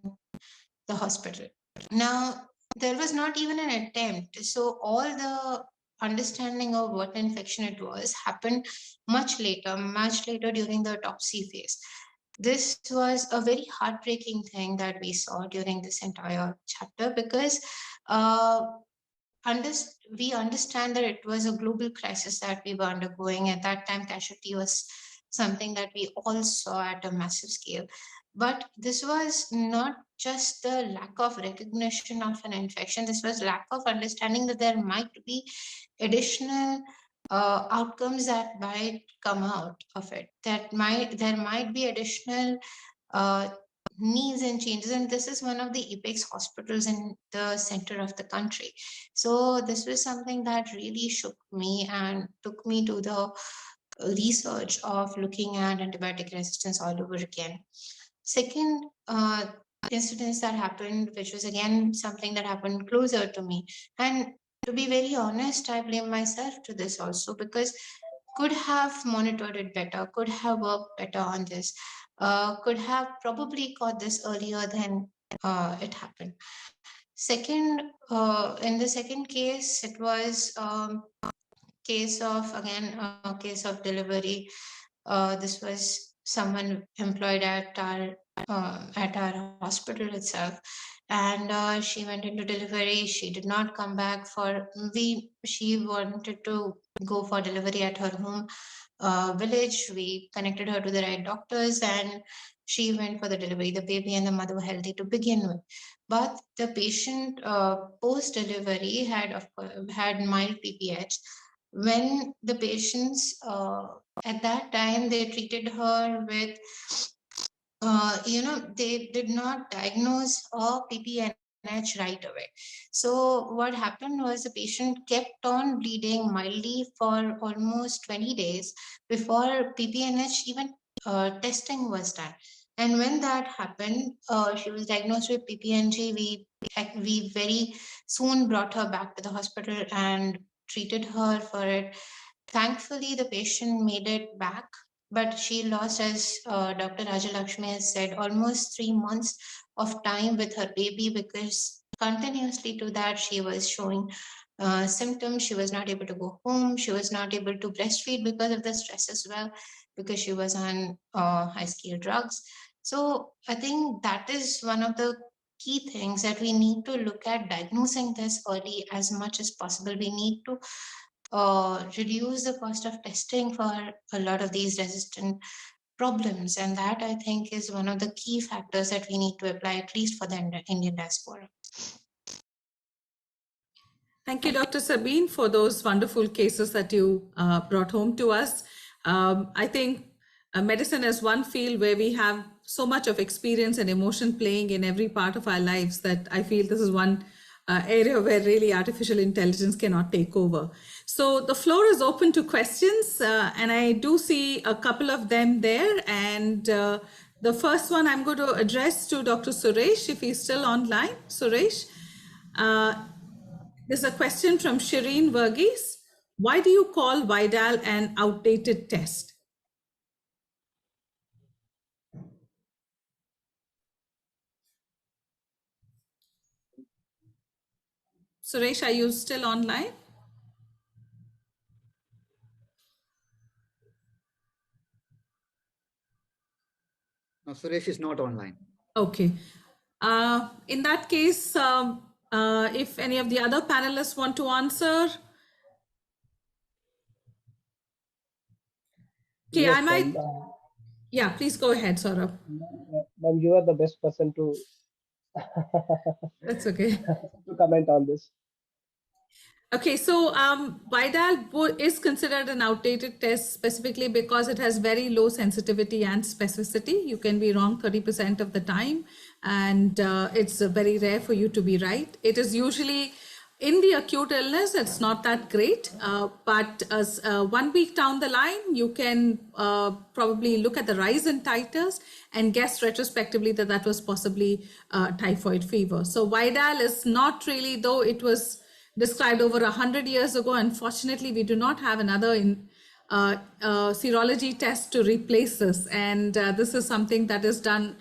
the hospital. Now, there was not even an attempt. So all the understanding of what infection it was happened much later during the autopsy phase. This was a very heartbreaking thing that we saw during this entire chapter because we understand that it was a global crisis that we were undergoing. At that time, casualty was something that we all saw at a massive scale. But this was not just the lack of recognition of an infection. This was lack of understanding that there might be additional outcomes that might come out of it. There might be additional needs and changes. And this is one of the apex hospitals in the center of the country. So this was something that really shook me and took me to the research of looking at antibiotic resistance all over again. Second, incidents that happened, which was again something that happened closer to me. And to be very honest, I blame myself to this also, because could have monitored it better, could have worked better on this, could have probably caught this earlier than it happened. Second, in the second case, it was case of, again, a case of delivery. This was someone employed at our hospital itself, and she went into delivery. She did not come back for she wanted to go for delivery at her home village. We connected her to the right doctors, and she went for the delivery. The baby and the mother were healthy to begin with, but the patient post delivery had mild PPH. When the patients at that time, they treated her with they did not diagnose a PPNH right away. So what happened was the patient kept on bleeding mildly for almost 20 days before PPNH even testing was done. And when that happened, she was diagnosed with PPNG. We very soon brought her back to the hospital and treated her for it. Thankfully, the patient made it back, but she lost, as Dr. Rajalakshmi has said, almost 3 months of time with her baby, because continuously to that she was showing symptoms. She was not able to go home. She was not able to breastfeed because of the stress as well, because she was on high-scale drugs. So I think that is one of the key things, that we need to look at diagnosing this early as much as possible. We need to reduce the cost of testing for a lot of these resistant problems. And that, I think, is one of the key factors that we need to apply, at least for the Indian diaspora. Thank you, Dr. Sabine, for those wonderful cases that you brought home to us. I think medicine is one field where we have so much of experience and emotion playing in every part of our lives that I feel this is one area where really artificial intelligence cannot take over. So the floor is open to questions, and I do see a couple of them there. And the first one I'm going to address to Dr. Suresh, if he's still online. Suresh, there's a question from Shireen Verghese. Why do you call Vidal an outdated test? Suresh, are you still online? No, Suresh is not online. Okay. In that case, if any of the other panelists want to answer. Okay, Yes, I might. Yeah, please go ahead, Saurabh. Ma'am, you are the best person to That's okay. to comment on this. Okay, so Vidal is considered an outdated test specifically because it has very low sensitivity and specificity. You can be wrong 30% of the time, and it's very rare for you to be right. It is usually in the acute illness, it's not that great, but as 1 week down the line, you can probably look at the rise in titers and guess retrospectively that that was possibly typhoid fever. So Vidal is not really, though it was described over 100 years ago. Unfortunately, we do not have another serology test to replace this. And this is something that is done,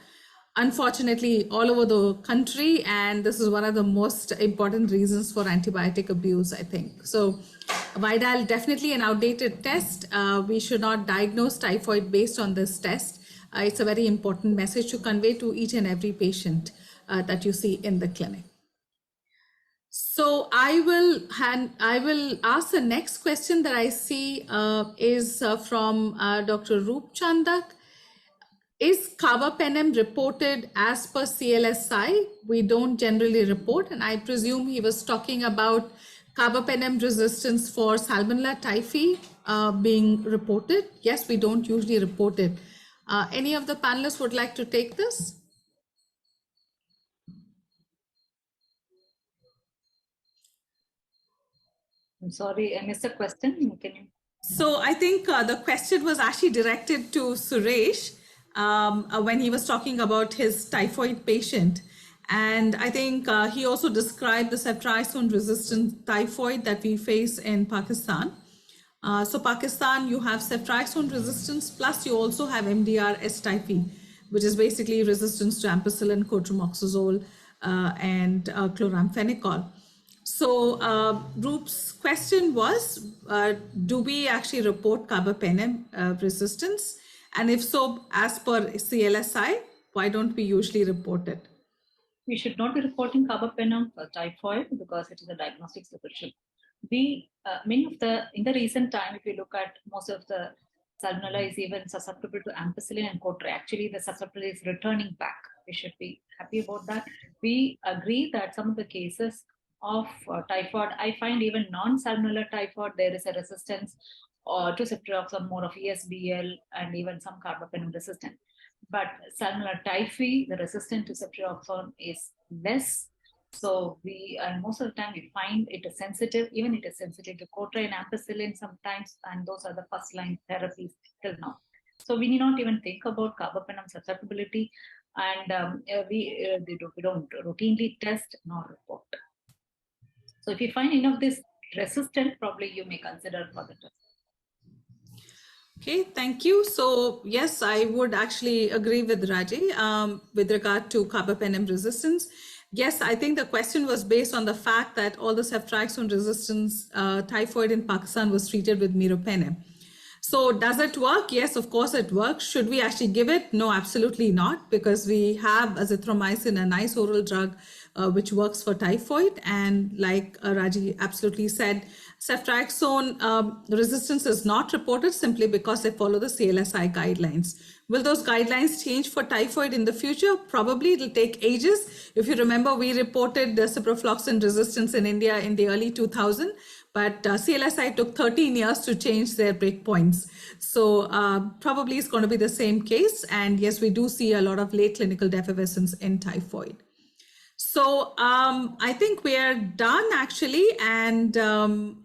unfortunately, all over the country. And this is one of the most important reasons for antibiotic abuse, I think. So Vidal, definitely an outdated test. We should not diagnose typhoid based on this test. It's a very important message to convey to each and every patient that you see in the clinic. So I will ask the next question that I see is from Dr. Roop Chandak. Is carbapenem reported as per CLSI? We don't generally report, and I presume he was talking about carbapenem resistance for Salmonella typhi being reported. Yes, we don't usually report it. Any of the panelists would like to take this? I'm sorry, I missed the question. Can you? So I think the question was actually directed to Suresh. when he was talking about his typhoid patient. And I think he also described the ceftriaxone resistant typhoid that we face in Pakistan. So Pakistan, you have ceftriaxone resistance, plus you also have MDR-S typhi, which is basically resistance to ampicillin, cotrimoxazole, and chloramphenicol. So Roop's question was, do we actually report carbapenem resistance? And if so, as per CLSI, why don't we usually report it? We should not be reporting carbapenem for typhoid because it is a diagnostic supervision. Many of in the recent time, if you look at most of the salmonella is even susceptible to ampicillin and cotre. Actually, the susceptibility is returning back. We should be happy about that. We agree that some of the cases of typhoid, I find even non-salmonella typhoid, there is a resistance to ceftriaxone, more of ESBL, and even some carbapenem resistant. But salmonella typhi, the resistance to ceftriaxone is less. So and most of the time we find it is sensitive, even it is sensitive to cotre and ampicillin sometimes, and those are the first line therapies till now. So we need not even think about carbapenem susceptibility, and we don't routinely test nor report. So if you find any of this resistant, probably you may consider further test. Okay, thank you. So yes, I would actually agree with Raji with regard to carbapenem resistance. Yes, I think the question was based on the fact that all the ceftriaxone resistance typhoid in Pakistan was treated with meropenem. So does it work? Yes, of course it works. Should we actually give it? No, absolutely not, because we have azithromycin, a nice oral drug, which works for typhoid. And like Raji absolutely said, ceftriaxone resistance is not reported simply because they follow the CLSI guidelines. Will those guidelines change for typhoid in the future? Probably it'll take ages. If you remember, we reported the ciprofloxacin resistance in India in the early 2000s, but CLSI took 13 years to change their breakpoints. So probably it's going to be the same case. And yes, we do see a lot of late clinical defervescence in typhoid. So I think we are done actually, and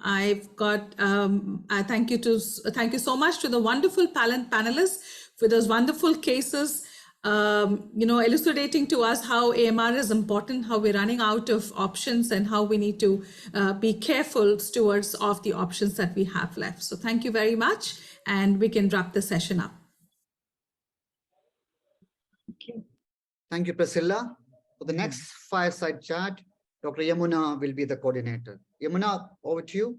I've got thank you so much to the wonderful panelists for those wonderful cases, elucidating to us how AMR is important, how we're running out of options, and how we need to be careful stewards of the options that we have left. So thank you very much, and we can wrap the session up. Thank you, Priscilla. For the next fireside chat, Dr. Yamuna will be the coordinator. Yamuna, over to you.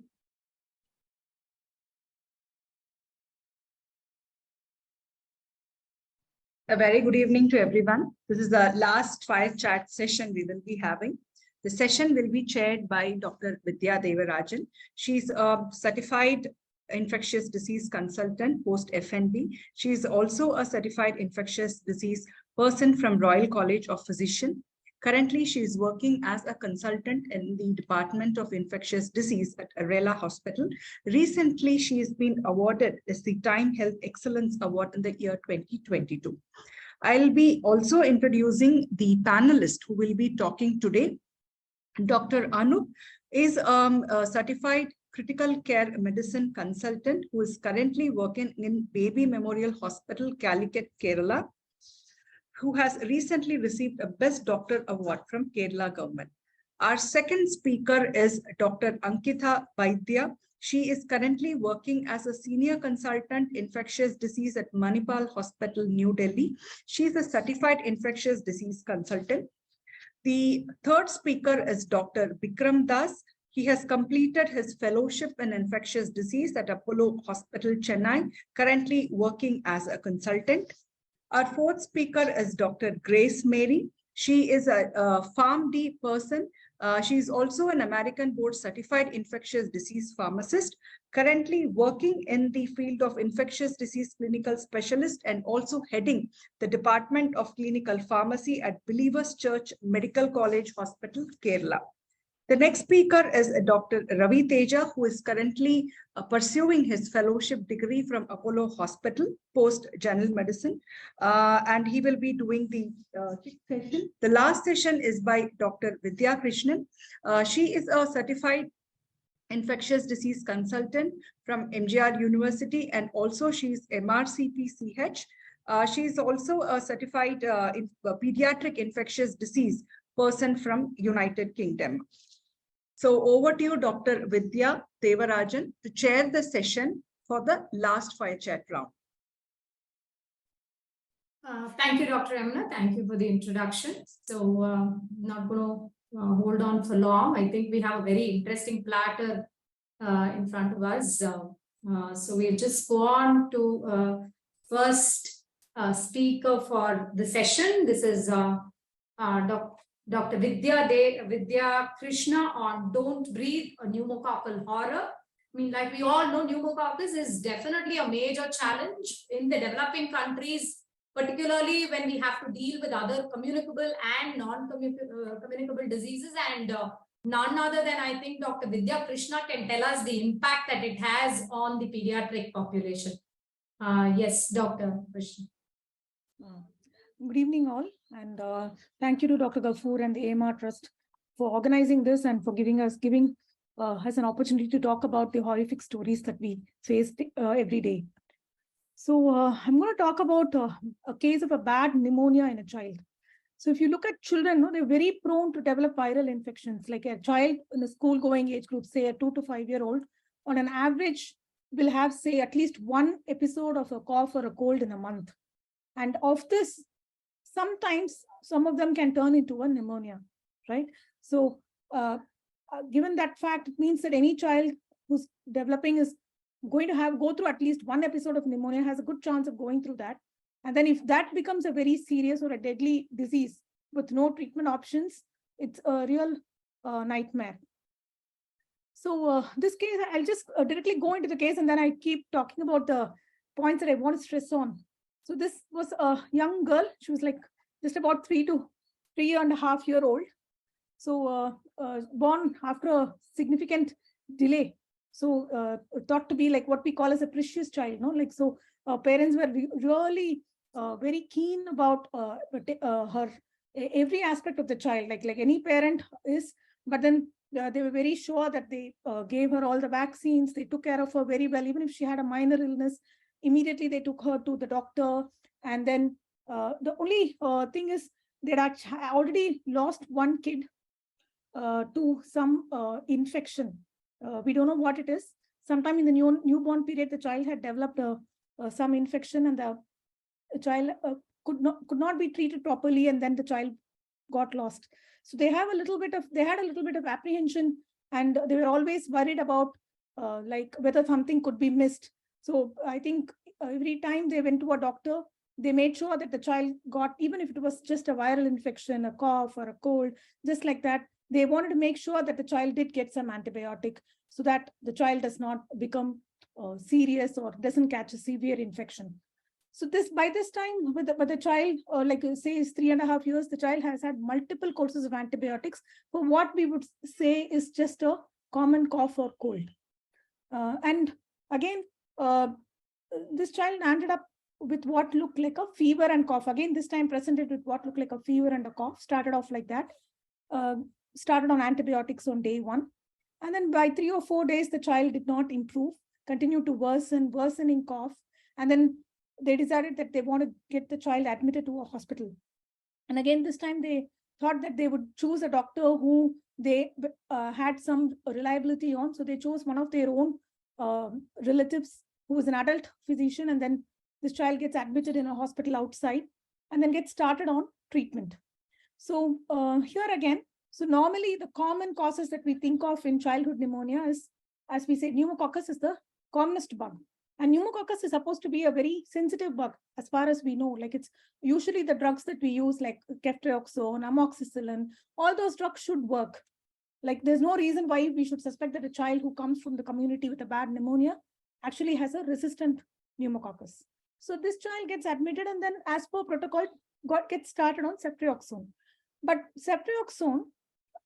A very good evening to everyone. This is the last fire chat session we will be having. The session will be chaired by Dr. Vidya Devarajan. She's a certified infectious disease consultant post FNB. She is also a certified infectious disease person from Royal College of Physicians. Currently, she is working as a consultant in the Department of Infectious Disease at Arela Hospital. Recently, she has been awarded as the Time Health Excellence Award in the year 2022. I'll be also introducing the panelist who will be talking today. Dr. Anup is a certified critical care medicine consultant who is currently working in Baby Memorial Hospital, Calicut, Kerala, who has recently received a Best Doctor Award from Kerala government. Our second speaker is Dr. Ankita Vaidya. She is currently working as a senior consultant infectious disease at Manipal Hospital, New Delhi. She is a certified infectious disease consultant. The third speaker is Dr. Vikram Das. He has completed his fellowship in infectious disease at Apollo Hospital, Chennai, currently working as a consultant. Our fourth speaker is Dr. Grace Mary. She is a PharmD person. She is also an American board certified infectious disease pharmacist, currently working in the field of infectious disease clinical specialist and also heading the Department of Clinical Pharmacy at Believers Church Medical College Hospital, Kerala. The next speaker is Dr. Ravi Teja, who is currently pursuing his fellowship degree from Apollo Hospital, post-general medicine, and he will be doing the sixth session. The last session is by Dr. Vidya Krishnan. She is a certified infectious disease consultant from MGR University, and also she is MRCP-CH. She's also a certified pediatric infectious disease person from United Kingdom. So over to you, Dr. Vidya Devarajan, to chair the session for the last fire chat round. Thank you, Dr. Emna. Thank you for the introduction. So not going to hold on for long. I think we have a very interesting platter in front of us. So we'll just go on to first speaker for the session. This is Dr. Vidya Krishna on Don't Breathe, a pneumococcal horror. I mean, like we all know, pneumococcus is definitely a major challenge in the developing countries, particularly when we have to deal with other communicable and non-communicable diseases. And none other than, I think, Dr. Vidya Krishna can tell us the impact that it has on the pediatric population. Yes, Dr. Krishna. Good evening, all, and thank you to Dr. Gafoor and the AMR Trust for organizing this and for giving us an opportunity to talk about the horrific stories that we face every day. So I'm going to talk about a case of a bad pneumonia in a child. So if you look at children, they're very prone to develop viral infections. Like a child in the school-going age group, say a 2 to 5 year old, on an average, will have, say, at least one episode of a cough or a cold in a month. And of this, sometimes some of them can turn into a pneumonia, right? So given that fact, it means that any child who's developing is going to go through at least one episode of pneumonia, has a good chance of going through that. And then if that becomes a very serious or a deadly disease with no treatment options, it's a real nightmare. So this case, I'll just directly go into the case and then I keep talking about the points that I want to stress on. So this was a young girl. She was like just about 3.5 years old. So born after a significant delay. So thought to be like what we call as a precious child, Like, so parents were really very keen about her, every aspect of the child, like any parent is, but then they were very sure that they gave her all the vaccines. They took care of her very well. Even if she had a minor illness, immediately they took her to the doctor. And then the only thing is they'd already lost one kid to some infection. We don't know what it is. Sometime in the newborn period, the child had developed some infection, and the child could not be treated properly, and then the child got lost. So they had a little bit of apprehension, and they were always worried about like whether something could be missed. So I think every time they went to a doctor, they made sure that the child got, even if it was just a viral infection, a cough or a cold, just like that, they wanted to make sure that the child did get some antibiotic so that the child does not become serious or doesn't catch a severe infection. So by this time, with the child, like say is 3.5 years, the child has had multiple courses of antibiotics for what we would say is just a common cough or cold. And again, this child ended up with what looked like a fever and cough. Again, this time presented with what looked like a fever and a cough, started off like that. Started on antibiotics on day 1. And then by 3 or 4 days, the child did not improve, continued to worsening cough. And then they decided that they want to get the child admitted to a hospital. And again, this time they thought that they would choose a doctor who they had some reliability on. So they chose one of their own relatives who was an adult physician. And then this child gets admitted in a hospital outside and then gets started on treatment. So here again, so normally the common causes that we think of in childhood pneumonia is, as we say, pneumococcus is the commonest bug. And pneumococcus is supposed to be a very sensitive bug, as far as we know. Like it's usually the drugs that we use, like ceftriaxone, amoxicillin, all those drugs should work. Like there's no reason why we should suspect that a child who comes from the community with a bad pneumonia actually has a resistant pneumococcus. So this child gets admitted and then as per protocol, gets started on ceftriaxone. But ceftriaxone,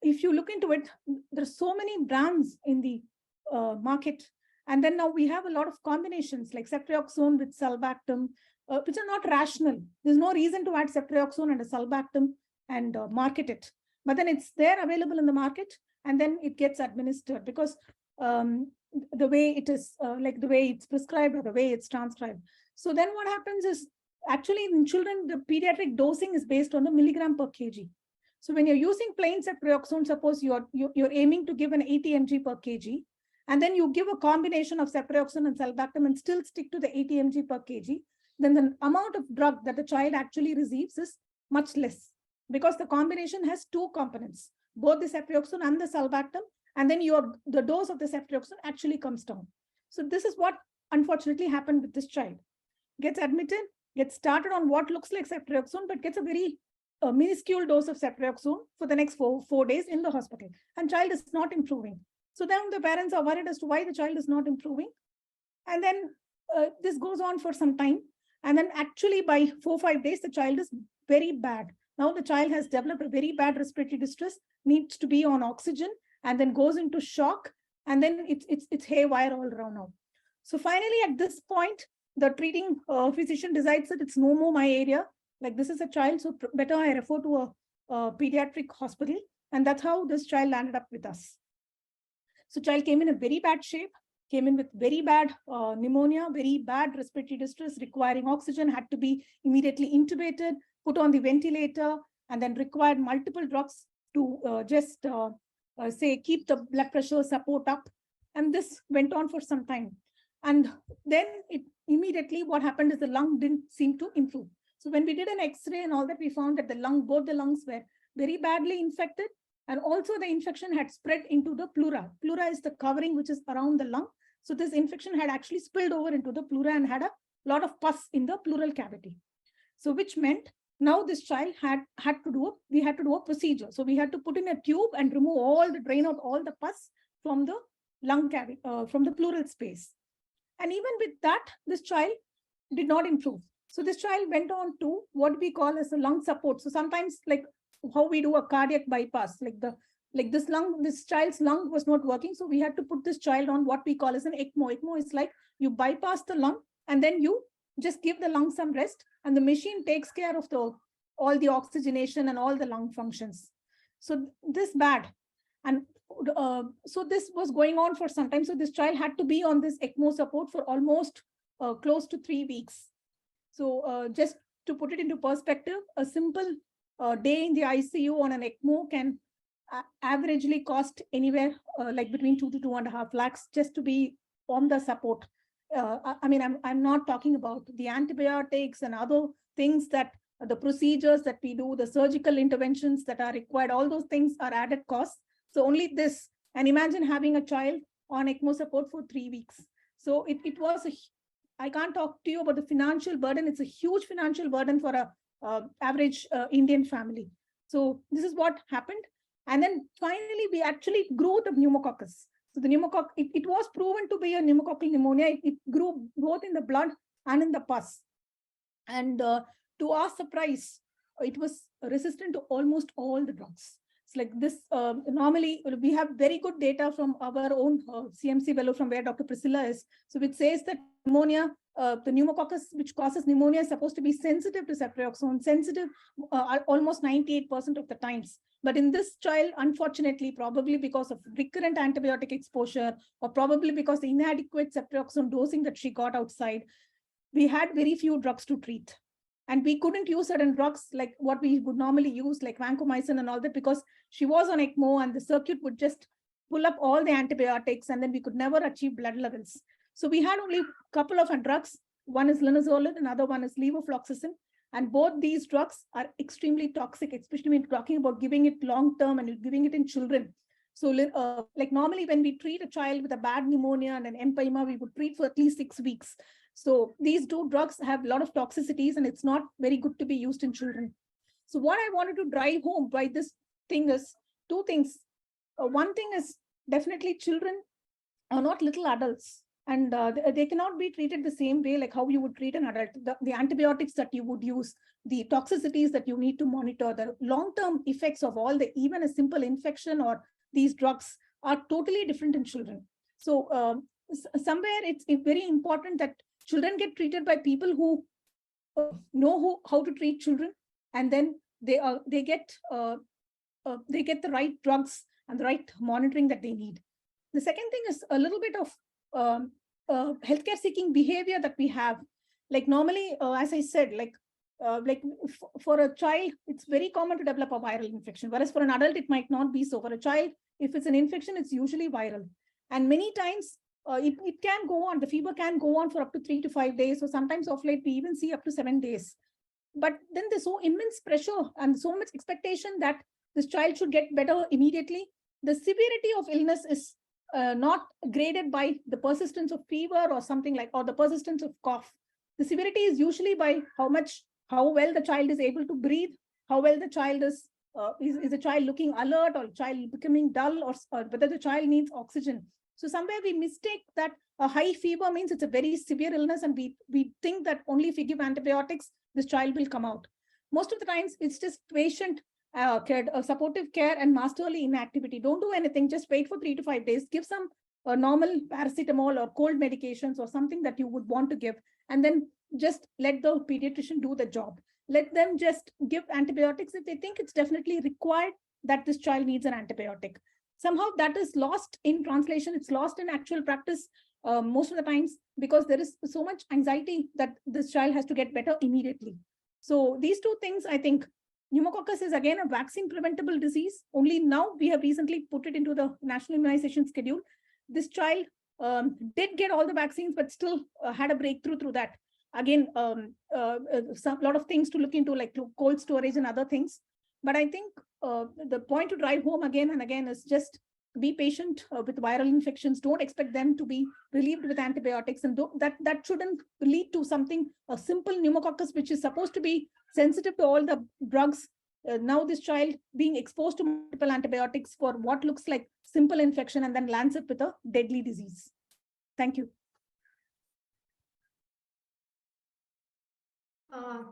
if you look into it, there's so many brands in the market. And then now we have a lot of combinations like ceftriaxone with sulbactam, which are not rational. There's no reason to add ceftriaxone and a sulbactam and market it. But then it's there available in the market and then it gets administered because the way it is, like the way it's prescribed or the way it's transcribed. So then what happens is actually in children, the pediatric dosing is based on the milligram per kg. So when you're using plain ceftriaxone, suppose you're aiming to give an 80 mg per kg, and then you give a combination of ceftriaxone and sulbactam and still stick to the 80 mg per kg, then the amount of drug that the child actually receives is much less, because the combination has two components, both the ceftriaxone and the sulbactam, and then the dose of the ceftriaxone actually comes down. So this is what unfortunately happened with this child. Gets admitted, gets started on what looks like ceftriaxone, but gets a very minuscule dose of ceftriaxone for the next four days in the hospital, and child is not improving. So then the parents are worried as to why the child is not improving. And then this goes on for some time. And then actually by 4 or 5 days, the child is very bad. Now the child has developed a very bad respiratory distress, needs to be on oxygen, and then goes into shock. And then it's haywire all around now. So finally, at this point, the treating physician decides that it's no more my area. Like, this is a child, so better I refer to a pediatric hospital. And that's how this child landed up with us. So child came in a very bad shape, came in with very bad pneumonia, very bad respiratory distress, requiring oxygen, had to be immediately intubated, put on the ventilator, and then required multiple drugs to say keep the blood pressure support up. And this went on for some time. And then immediately what happened is the lung didn't seem to improve. So when we did an X-ray and all that, we found that both the lungs were very badly infected. And also the infection had spread into the pleura. Pleura is the covering which is around the lung. So this infection had actually spilled over into the pleura and had a lot of pus in the pleural cavity. So which meant now this child we had to do a procedure. So we had to put in a tube and drain out all the pus from the lung cavity, from the pleural space. And even with that, this child did not improve. So this child went on to what we call as a lung support. So sometimes, like how we do a cardiac bypass, this child's lung was not working. So we had to put this child on what we call as an ECMO. ECMO is like you bypass the lung and then you just give the lung some rest, and the machine takes care of all the oxygenation and all the lung functions. So this bad. And so this was going on for some time. So this child had to be on this ECMO support for almost close to 3 weeks. So just to put it into perspective, a simple day in the ICU on an ECMO can averagely cost anywhere like between 2 to 2.5 lakhs just to be on the support. I mean, I'm not talking about the antibiotics and other things, that the procedures that we do, the surgical interventions that are required, all those things are added costs. So only this, and imagine having a child on ECMO support for 3 weeks. So it was I can't talk to you about the financial burden. It's a huge financial burden for a average Indian family. So this is what happened. And then finally, we actually grew the pneumococcus. So the pneumococcus, it was proven to be a pneumococcal pneumonia. It grew both in the blood and in the pus. And to our surprise, it was resistant to almost all the drugs. It's like this, normally we have very good data from our own CMC fellow from where Dr. Priscilla is. So it says that pneumonia, the pneumococcus which causes pneumonia is supposed to be sensitive to ceftriaxone, sensitive almost 98% of the times. But in this child, unfortunately, probably because of recurrent antibiotic exposure, or probably because the inadequate ceftriaxone dosing that she got outside, we had very few drugs to treat. And we couldn't use certain drugs like what we would normally use, like vancomycin and all that, because she was on ECMO and the circuit would just pull up all the antibiotics, and then we could never achieve blood levels. So we had only a couple of drugs. One is linezolid, another one is levofloxacin. And both these drugs are extremely toxic, especially when talking about giving it long-term and giving it in children. So like normally when we treat a child with a bad pneumonia and an empyema, we would treat for at least 6 weeks. So these two drugs have a lot of toxicities, and it's not very good to be used in children. So what I wanted to drive home by this thing is two things. One thing is definitely children are not little adults, and they cannot be treated the same way like how you would treat an adult. The antibiotics that you would use, the toxicities that you need to monitor, the long-term effects of even a simple infection or these drugs are totally different in children. So somewhere it's very important that children get treated by people who know how to treat children, and then they get the right drugs and the right monitoring that they need. The second thing is a little bit of healthcare seeking behavior that we have. Like normally, as I said, for a child, it's very common to develop a viral infection, whereas for an adult, it might not be so. For a child, if it's an infection, it's usually viral. And many times it can go on, the fever can go on for up to 3 to 5 days, or sometimes of late, we even see up to 7 days. But then there's so immense pressure and so much expectation that this child should get better immediately. The severity of illness is not graded by the persistence of fever or something like, or the persistence of cough. The severity is usually by how well the child is able to breathe, how well the child is the child looking alert, or child becoming dull, or whether the child needs oxygen. So somewhere we mistake that a high fever means it's a very severe illness, and we think that only if we give antibiotics, this child will come out. Most of the times, it's just patient care, supportive care, and masterly inactivity. Don't do anything. Just wait for 3 to 5 days. Give some normal paracetamol or cold medications or something that you would want to give, and then just let the pediatrician do the job. Let them just give antibiotics if they think it's definitely required that this child needs an antibiotic. Somehow that is lost in translation. It's lost in actual practice most of the times, because there is so much anxiety that this child has to get better immediately. So these two things, I think, pneumococcus is again a vaccine preventable disease. Only now we have recently put it into the national immunization schedule. This child did get all the vaccines, but still had a breakthrough through that. Again, a lot of things to look into, like cold storage and other things. But I think the point to drive home again and again is just be patient with viral infections. Don't expect them to be relieved with antibiotics, and that shouldn't lead to something, a simple pneumococcus, which is supposed to be sensitive to all the drugs. Now this child being exposed to multiple antibiotics for what looks like simple infection, and then lands up with a deadly disease. Thank you.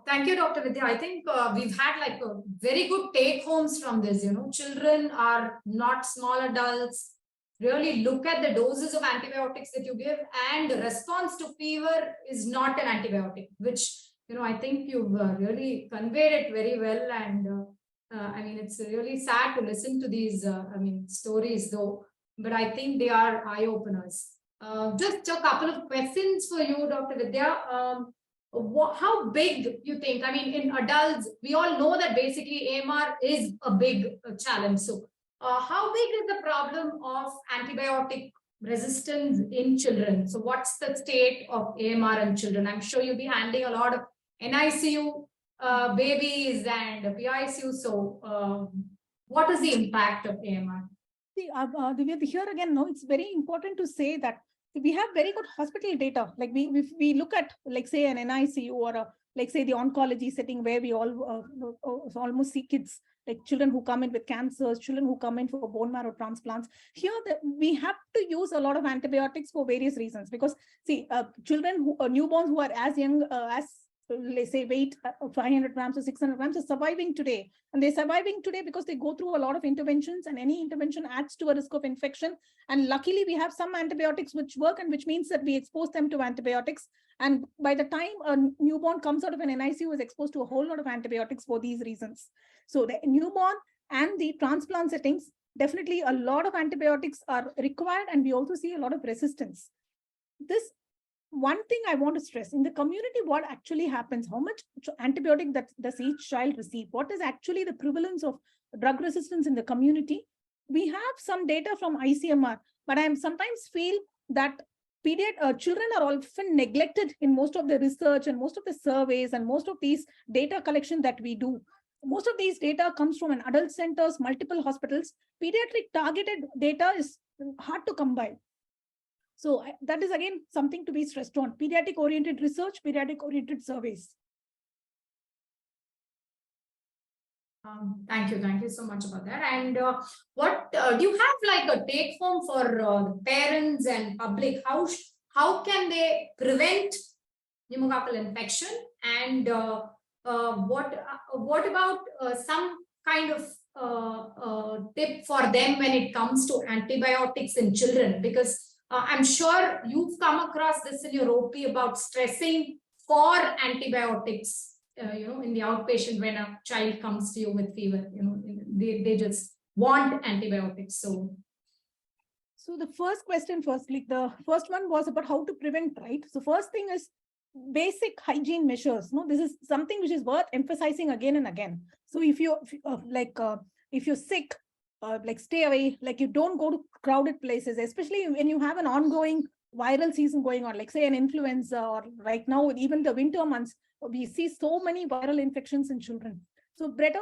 Thank you, Dr. Vidya. I think we've had like a very good take homes from this. Children are not small adults. Really look at the doses of antibiotics that you give, and the response to fever is not an antibiotic, which, I think you've really conveyed it very well. And I mean, it's really sad to listen to these, stories though, but I think they are eye openers. Just a couple of questions for you, Dr. Vidya. How big you think? I mean, in adults, we all know that basically AMR is a big challenge. So how big is the problem of antibiotic resistance in children? So what's the state of AMR in children? I'm sure you'll be handling a lot of NICU babies and PICU. So what is the impact of AMR? See, here again, no, it's very important to say that we have very good hospital data. Like we look at, like, say, an NICU or like, say, the oncology setting, where we all almost see kids, like children who come in with cancers, children who come in for bone marrow transplants. Here, we have to use a lot of antibiotics for various reasons, because see, children newborns who are as young as, let's say, weight 500 grams or 600 grams are surviving today. And they're surviving today because they go through a lot of interventions, and any intervention adds to a risk of infection. And luckily, we have some antibiotics which work, and which means that we expose them to antibiotics. And by the time a newborn comes out of an NICU, is exposed to a whole lot of antibiotics for these reasons. So the newborn and the transplant settings, definitely a lot of antibiotics are required, and we also see a lot of resistance. This one thing I want to stress, in the community, what actually happens, how much antibiotic does each child receive? What is actually the prevalence of drug resistance in the community? We have some data from ICMR, but I sometimes feel that children are often neglected in most of the research and most of the surveys and most of these data collection that we do. Most of these data comes from an adult centers, multiple hospitals. Pediatric targeted data is hard to come by. So that is again something to be stressed on. Pediatric oriented research, pediatric oriented surveys. Thank you so much about that. And what do you have like a take home for parents and public? How can they prevent pneumococcal infection? And what about some kind of tip for them when it comes to antibiotics in children? Because I'm sure you've come across this in your OP about stressing for antibiotics, in the outpatient when a child comes to you with fever, they just want antibiotics. So the first question first, like the first one was about how to prevent, right? So first thing is, basic hygiene measures. No, this is something which is worth emphasizing again and again. So if if you're sick, like stay away, like you don't go to crowded places, especially when you have an ongoing viral season going on, like say an influenza, or right now even the winter months, we see so many viral infections in children. So better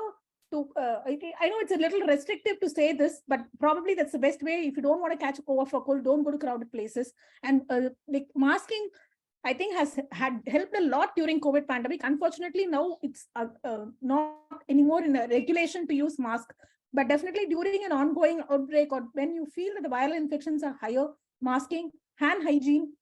to, I know it's a little restrictive to say this, but probably that's the best way. If you don't want to catch a cold or cold, don't go to crowded places. And like masking, I think had helped a lot during COVID pandemic. Unfortunately, now it's not anymore in a regulation to use mask, but definitely during an ongoing outbreak or when you feel that the viral infections are higher, masking, hand hygiene,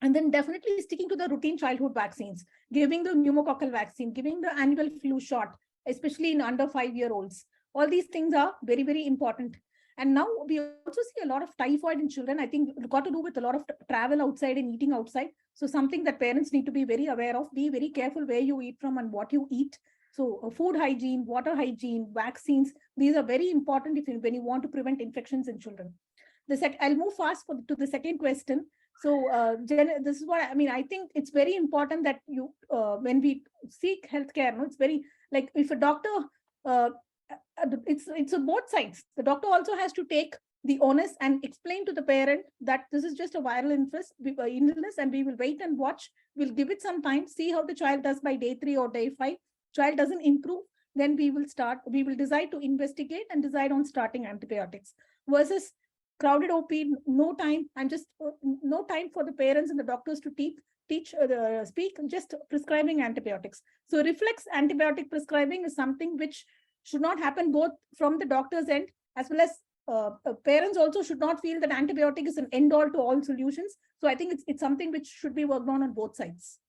and then definitely sticking to the routine childhood vaccines, giving the pneumococcal vaccine, giving the annual flu shot, especially in under 5-year-olds. All these things are very, very important. And now we also see a lot of typhoid in children. I think it got to do with a lot of travel outside and eating outside. So something that parents need to be very aware of. Be very careful where you eat from and what you eat. So food hygiene, water hygiene, vaccines, these are very important when you want to prevent infections in children. I'll move fast to the second question. So this is what I mean. I think it's very important that you, when we seek healthcare, it's very like if a doctor, it's both sides. The doctor also has to take the onus and explain to the parent that this is just a viral illness and we will wait and watch. We'll give it some time, see how the child does by day 3 or day 5. Child doesn't improve, then we will decide to investigate and decide on starting antibiotics. Versus crowded OP, no time, and just no time for the parents and the doctors to speak, just prescribing antibiotics. So reflex antibiotic prescribing is something which should not happen both from the doctor's end as well as parents also should not feel that antibiotic is an end all to all solutions. So I think it's something which should be worked on both sides.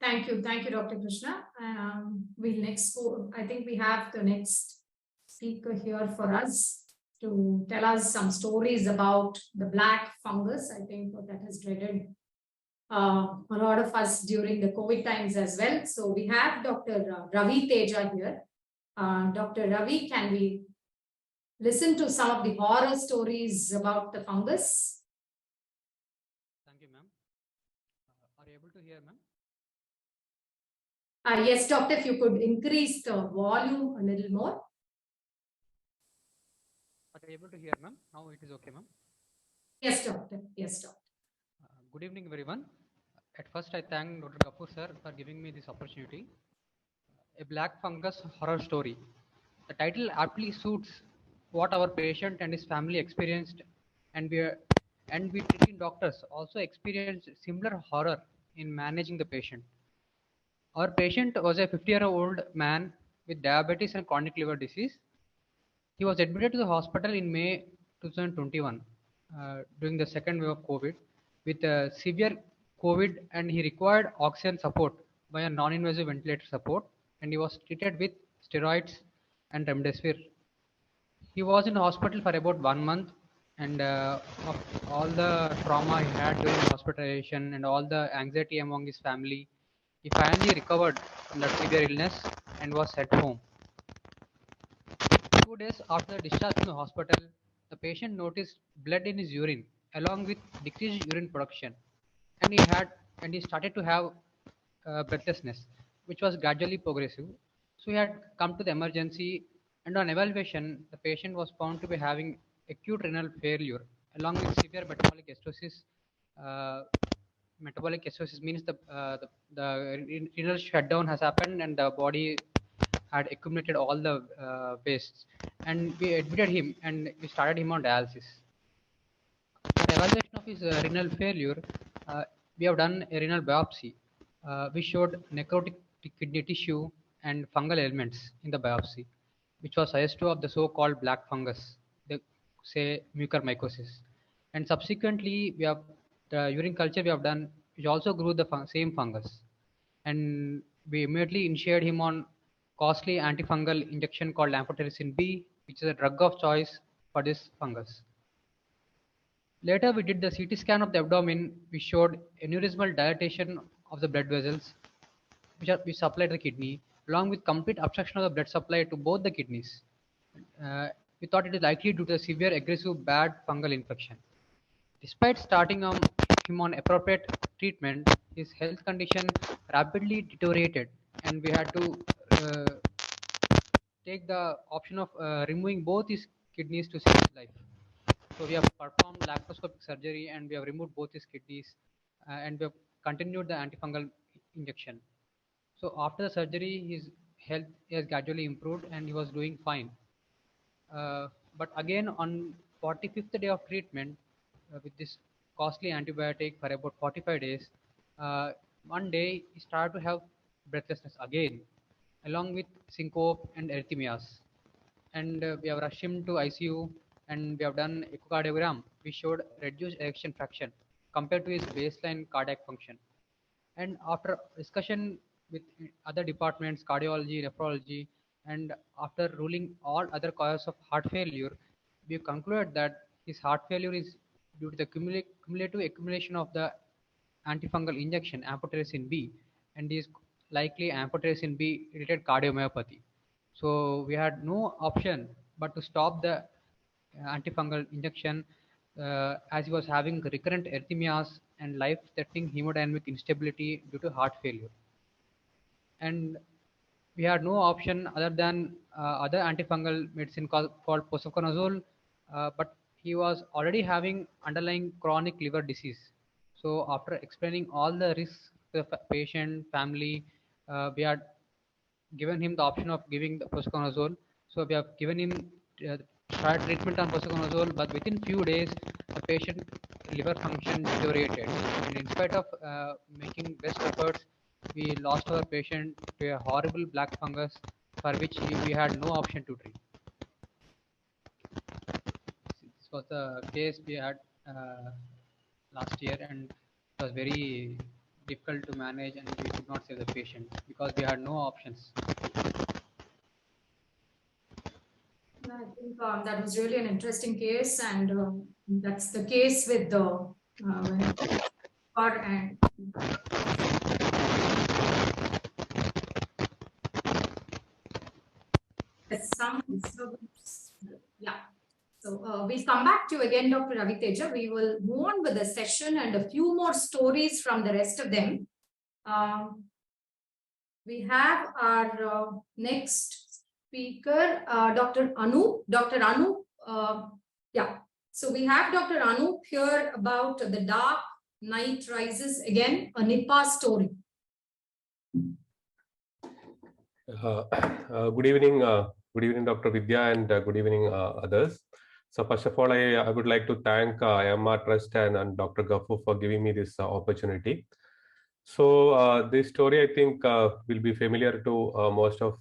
Thank you, Dr. Krishna. We'll next go. I think we have the next speaker here for us to tell us some stories about the black fungus. I think that has dreaded a lot of us during the COVID times as well. So we have Dr. Ravi Teja here. Dr. Ravi, can we listen to some of the horror stories about the fungus? Thank you, ma'am. Are you able to hear, ma'am? Yes, doctor, if you could increase the volume a little more. Are you able to hear, ma'am? Now it is okay, ma'am. Yes, doctor. Yes, doctor. Good evening, everyone. At first, I thank Dr. Kapoor, sir, for giving me this opportunity. A black fungus horror story. The title aptly suits what our patient and his family experienced, and we treating doctors also experienced similar horror in managing the patient. Our patient was a 50-year-old man with diabetes and chronic liver disease. He was admitted to the hospital in May 2021 during the second wave of COVID with severe COVID, and he required oxygen support by a non-invasive ventilator support, and he was treated with steroids and remdesivir. He was in hospital for about 1 month, and of all the trauma he had during hospitalization and all the anxiety among his family, he finally recovered from that severe illness and was sent home. 2 days after discharge from the hospital, the patient noticed blood in his urine along with decreased urine production, and he started to have breathlessness, which was gradually progressive. So he had come to the emergency, and on evaluation, the patient was found to be having acute renal failure along with severe metabolic acidosis. Metabolic acidosis means the renal shutdown has happened and the body had accumulated all the wastes, and we admitted him and we started him on dialysis. For evaluation of his renal failure, we have done a renal biopsy. We showed necrotic kidney tissue and fungal elements in the biopsy, which was suggestive of the so-called black fungus, the say mucormycosis. And subsequently, we have the urine culture we have done, which also grew the same fungus, and we immediately initiated him on costly antifungal injection called amphotericin B, which is a drug of choice for this fungus. Later, we did the CT scan of the abdomen. We showed aneurysmal dilatation of the blood vessels, which supply the kidney, along with complete obstruction of the blood supply to both the kidneys. We thought it is likely due to a severe, aggressive, bad fungal infection. Despite starting on him on appropriate treatment, his health condition rapidly deteriorated, and we had to take the option of removing both his kidneys to save his life. So we have performed laparoscopic surgery and we have removed both his kidneys and we have continued the antifungal injection. So after the surgery, his health has gradually improved and he was doing fine. But again, on 45th day of treatment with this costly antibiotic for about 45 days, one day he started to have breathlessness again, along with syncope and arrhythmias. And we have rushed him to ICU and we have done echocardiogram. We showed reduced ejection fraction compared to his baseline cardiac function. And after discussion with other departments, cardiology, nephrology, and after ruling all other causes of heart failure, we concluded that his heart failure is due to the cumulative accumulation of the antifungal injection, amphotericin B, and is likely amphotericin B related cardiomyopathy. So we had no option but to stop the antifungal injection as he was having recurrent arrhythmias and life-threatening hemodynamic instability due to heart failure. And we had no option other than other antifungal medicine called posaconazole, but he was already having underlying chronic liver disease. So after explaining all the risks to the patient, family, we had given him the option of giving the posaconazole. So we have given him started treatment on posaconazole, but within few days, the patient liver function deteriorated. And in spite of making best efforts, we lost our patient to a horrible black fungus for which we had no option to treat. This was the case we had last year, and it was very difficult to manage, and we could not save the patient because we had no options. I think that was really an interesting case, and that's the case with the and some disturbance. Yeah. So we'll come back to you again, Dr. Ravi Teja. We will move on with the session and a few more stories from the rest of them. We have our next speaker, Dr. Anu. Dr. Anu, yeah. So we have Dr. Anu here about The Dark Night Rises Again, a Nipah story. Good evening, Dr. Vidya, and good evening, others. So first of all, I would like to thank AMR Trust and Dr. Gafu for giving me this opportunity. So this story, I think, will be familiar to most of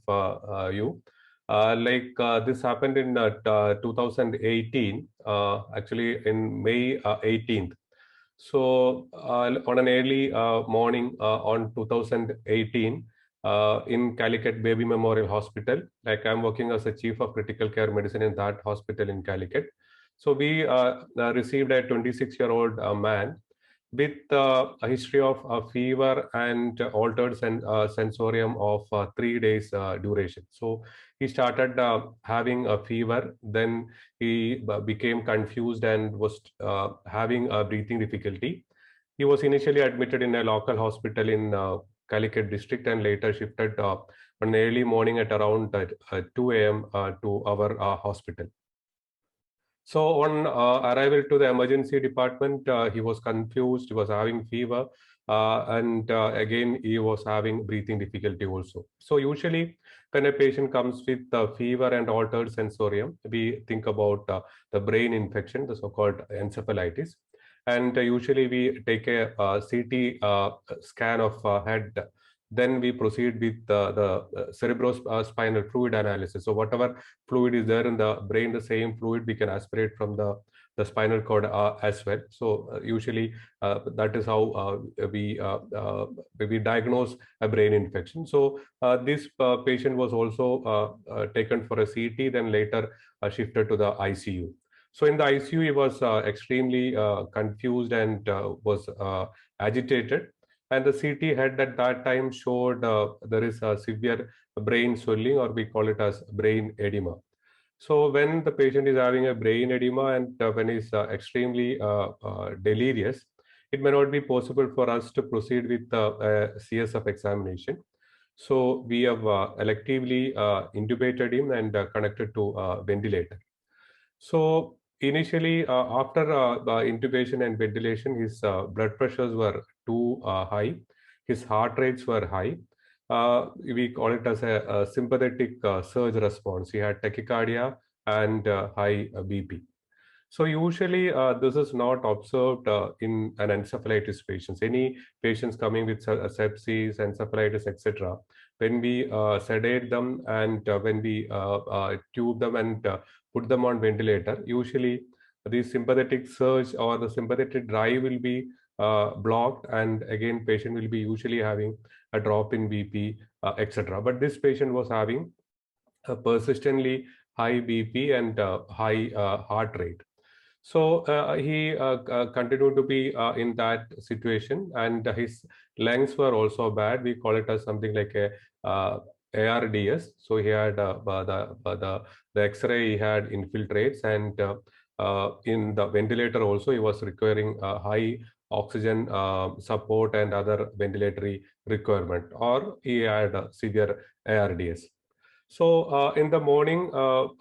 you. This happened in 2018, actually in May 18th. So on an early morning on 2018, in Calicut Baby Memorial Hospital, like I'm working as a chief of critical care medicine in that hospital in Calicut. So we received a 26-year-old man with a history of fever and altered sensorium of 3 days duration. So he started having a fever, then he became confused and was having a breathing difficulty. He was initially admitted in a local hospital in Calicut district and later shifted on early morning at around 2 a.m. To our hospital. So on arrival to the emergency department, he was confused, he was having fever, and again, he was having breathing difficulty also. So usually when a patient comes with fever and altered sensorium, we think about the brain infection, the so-called encephalitis. And usually we take a CT scan of head. Then we proceed with the cerebrospinal fluid analysis. So whatever fluid is there in the brain, the same fluid we can aspirate from the spinal cord as well. So usually that is how we diagnose a brain infection. So this patient was also taken for a CT, then later shifted to the ICU. So in the ICU, he was extremely confused and was agitated. And the CT head at that time showed there is a severe brain swelling, or we call it as brain edema. So when the patient is having a brain edema and when he's extremely delirious, it may not be possible for us to proceed with a CSF examination. So we have electively intubated him and connected to ventilator. So initially, after intubation and ventilation, his blood pressures were too high. His heart rates were high. We call it as a sympathetic surge response. He had tachycardia and high BP. So usually this is not observed in an encephalitis patients. Any patients coming with sepsis, encephalitis, etc. When we sedate them and when we tube them and put them on ventilator, usually the sympathetic surge or the sympathetic drive will be blocked, and again patient will be usually having a drop in BP, etc. But this patient was having a persistently high BP and high heart rate. So he continued to be in that situation, and his lungs were also bad. We call it as something like a ARDS. So he had the X-ray, he had infiltrates, and in the ventilator also he was requiring high oxygen support and other ventilatory requirement, or he had severe ARDS. So in the morning,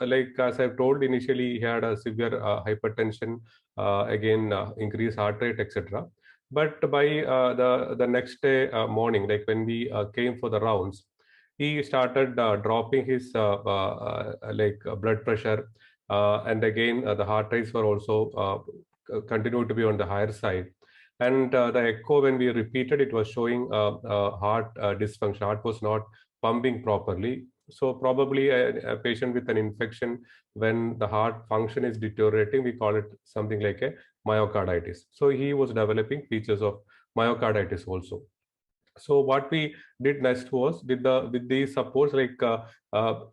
like as I've told initially, he had a severe hypertension, again increased heart rate, etc. But by the next day morning, like when we came for the rounds, he started dropping his blood pressure, and again the heart rates were also continued to be on the higher side. And the echo, when we repeated, it was showing heart dysfunction. Heart was not pumping properly. So probably a patient with an infection, when the heart function is deteriorating, we call it something like a myocarditis. So he was developing features of myocarditis also. So what we did next was, with these supports, like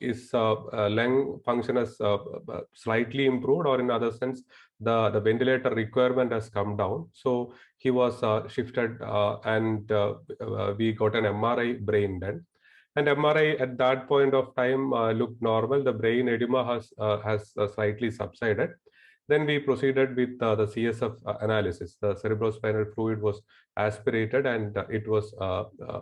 his lung function has slightly improved, or in other sense, the ventilator requirement has come down. So he was shifted, and we got an MRI brain done. And MRI at that point of time looked normal. The brain edema has slightly subsided. Then we proceeded with the CSF analysis. The cerebrospinal fluid was aspirated and it was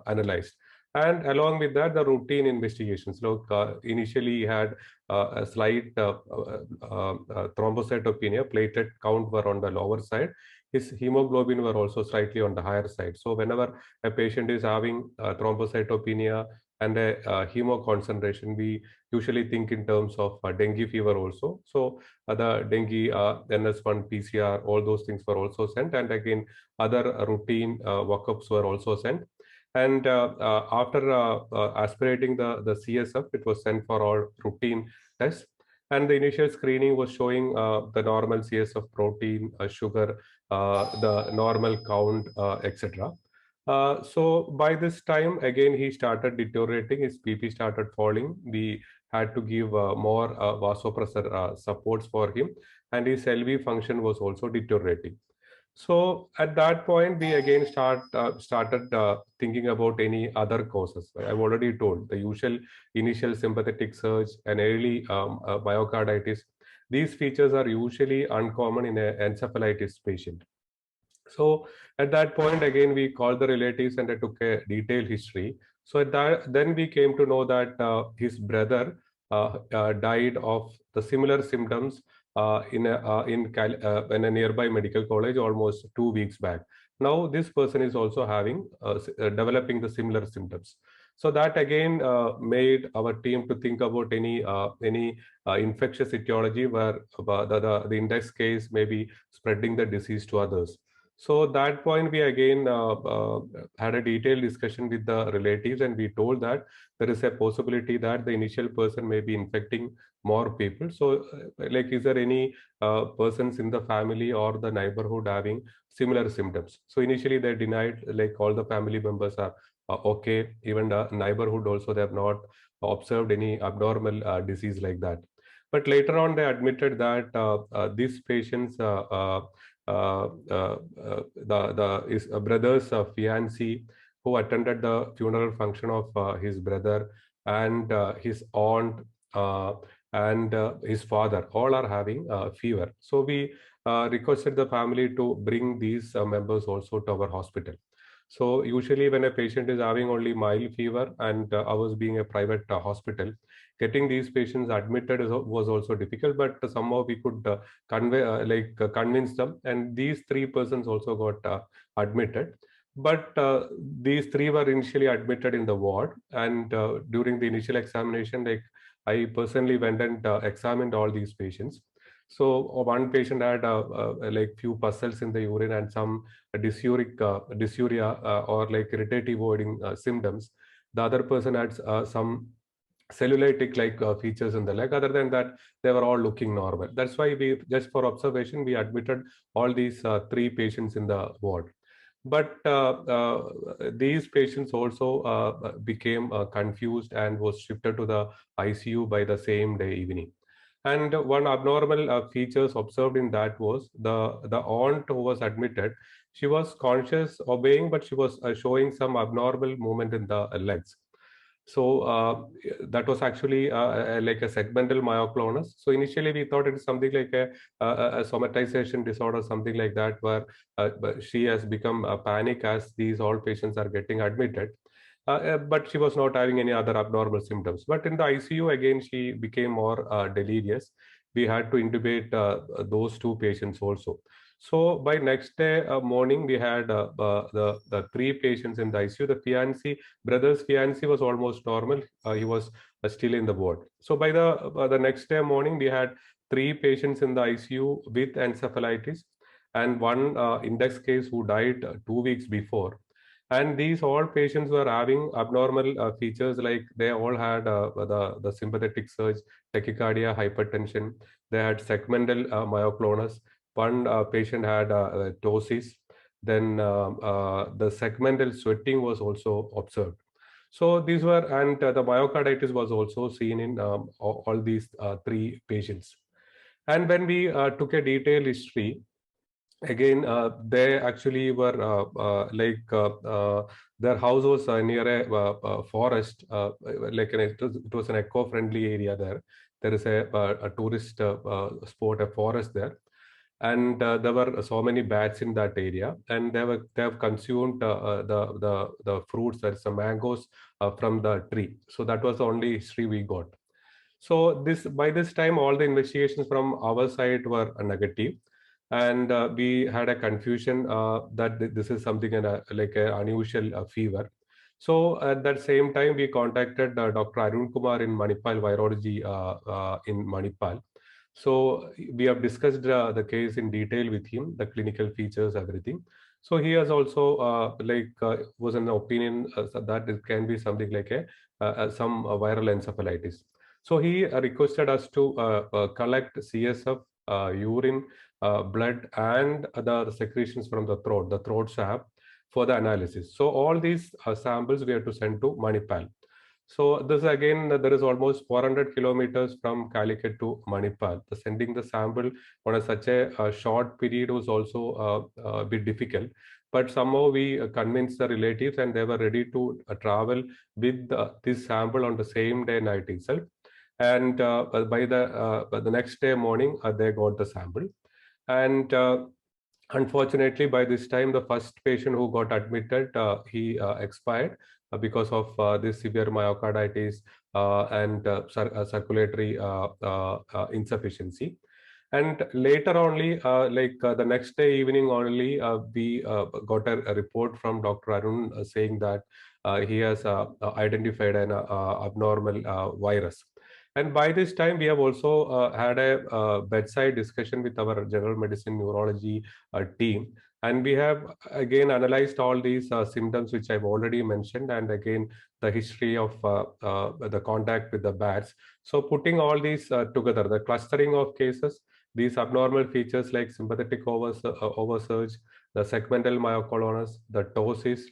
analyzed. And along with that, the routine investigations. Look, initially he had a slight thrombocytopenia. Platelet count were on the lower side. His hemoglobin were also slightly on the higher side. So whenever a patient is having thrombocytopenia and a hemo concentration, we usually think in terms of dengue fever also. So the dengue, NS1, PCR, all those things were also sent, and again other routine workups were also sent. And after aspirating the CSF, it was sent for all routine tests. And the initial screening was showing the normal CSF protein, sugar, the normal count, etc. So by this time, again, he started deteriorating. His BP started falling. We had to give more vasopressor supports for him, and his LV function was also deteriorating. So at that point, we again started thinking about any other causes. I've already told the usual initial sympathetic surge and early myocarditis. These features are usually uncommon in an encephalitis patient. So at that point, again, we called the relatives and I took a detailed history. So at that, then we came to know that his brother died of the similar symptoms in a nearby medical college almost 2 weeks back. Now this person is also having developing the similar symptoms. So that again made our team to think about any infectious etiology where the index case may be spreading the disease to others. So at that point, we again had a detailed discussion with the relatives, and we told that there is a possibility that the initial person may be infecting more people. So like, is there any persons in the family or the neighborhood having similar symptoms? So initially they denied, like all the family members are okay. Even the neighborhood also, they have not observed any abnormal disease like that. But later on, they admitted that these patients his brother's fiancée, who attended the funeral function of his brother, and his aunt, and his father, all are having fever. So we requested the family to bring these members also to our hospital. So usually when a patient is having only mild fever and ours being a private hospital, getting these patients admitted was also difficult, but somehow we could convince them, and these 3 persons also got admitted. But these 3 were initially admitted in the ward, and during the initial examination, like I personally went and examined all these patients. So one patient had like few pustules in the urine and some dysuria or like irritative voiding symptoms. The other person had some cellulitic like features in the leg. Other than that, they were all looking normal. That's why we, just for observation, we admitted all these 3 patients in the ward. But these patients also became confused and was shifted to the ICU by the same day evening. And one abnormal features observed in that was the aunt who was admitted. She was conscious, obeying, but she was showing some abnormal movement in the legs. So that was actually like a segmental myoclonus. So initially we thought it is something like a somatization disorder, something like that, where but she has become panic as these all patients are getting admitted. But she was not having any other abnormal symptoms. But in the ICU, again, she became more delirious. We had to intubate those 2 patients also. So by next day morning, we had the 3 patients in the ICU. The brother's fiancé was almost normal. He was still in the ward. So by the next day morning, we had 3 patients in the ICU with encephalitis, and one index case who died 2 weeks before. And these all patients were having abnormal features, like they all had the sympathetic surge, tachycardia, hypertension. They had segmental myoclonus. One patient had ptosis. Then the segmental sweating was also observed. So these were, and the myocarditis was also seen in all these 3 patients. And when we took a detailed history, again, they actually were their house was near a forest, it was an eco-friendly area there. There is a tourist spot, a forest there, and there were so many bats in that area, and they have consumed the fruits, that's the mangoes from the tree. So that was the only history we got. So by this time, all the investigations from our side were negative, and we had a confusion that this is something like an unusual fever. So at that same time, we contacted Dr. Arun Kumar in Manipal Virology in Manipal. So we have discussed the case in detail with him, the clinical features, everything. So he has also was an opinion that it can be something like some viral encephalitis. So he requested us to collect CSF, urine, blood, and the secretions from the throat swab for the analysis. So all these samples we have to send to Manipal. So this again, there is almost 400 kilometers from Calicut to Manipal. The sending the sample on such a short period was also a bit difficult. But somehow we convinced the relatives, and they were ready to travel with this sample on the same day night itself. And by the next day morning, they got the sample. And unfortunately, by this time, the first patient who got admitted, he expired because of this severe myocarditis and circulatory insufficiency. And later only, the next day evening only, we got a report from Dr. Arun saying that he has identified an abnormal virus. And by this time, we have also had a bedside discussion with our general medicine neurology team. And we have again analyzed all these symptoms, which I've already mentioned, and again, the history of the contact with the bats. So putting all these together, the clustering of cases, these abnormal features like sympathetic oversurge, the segmental myoclonus, the ptosis,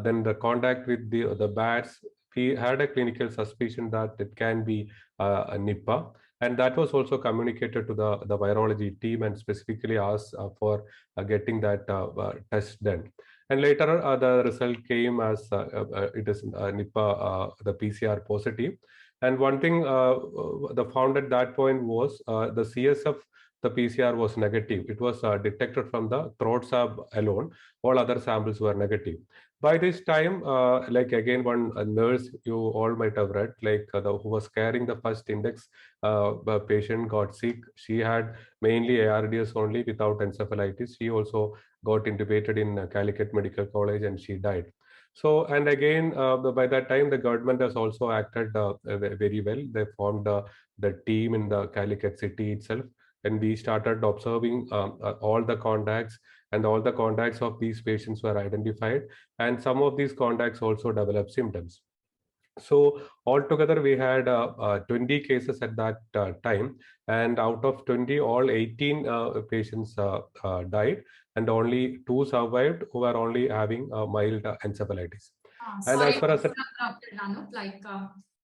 then the contact with the bats, we had a clinical suspicion that it can be a Nipah. And that was also communicated to the virology team and specifically asked for getting that test done. And later, the result came as it is Nipah, the PCR positive. And one thing the found at that point was the CSF, the PCR was negative. It was detected from the throat swab alone. All other samples were negative. By this time, like again, one nurse you all might have read, like who was carrying the first index patient got sick. She had mainly ARDS only without encephalitis. She also got intubated in Calicut Medical College and she died. So, and again, by that time, the government has also acted very well. They formed the team in the Calicut city itself, and we started observing all the contacts, and all the contacts of these patients were identified, and some of these contacts also developed symptoms. So altogether, we had 20 cases at that time, and out of 20, all 18 patients died, and only 2 survived who were only having mild encephalitis. And Sorry as far as to interrupt, Dr. Nanuk, like,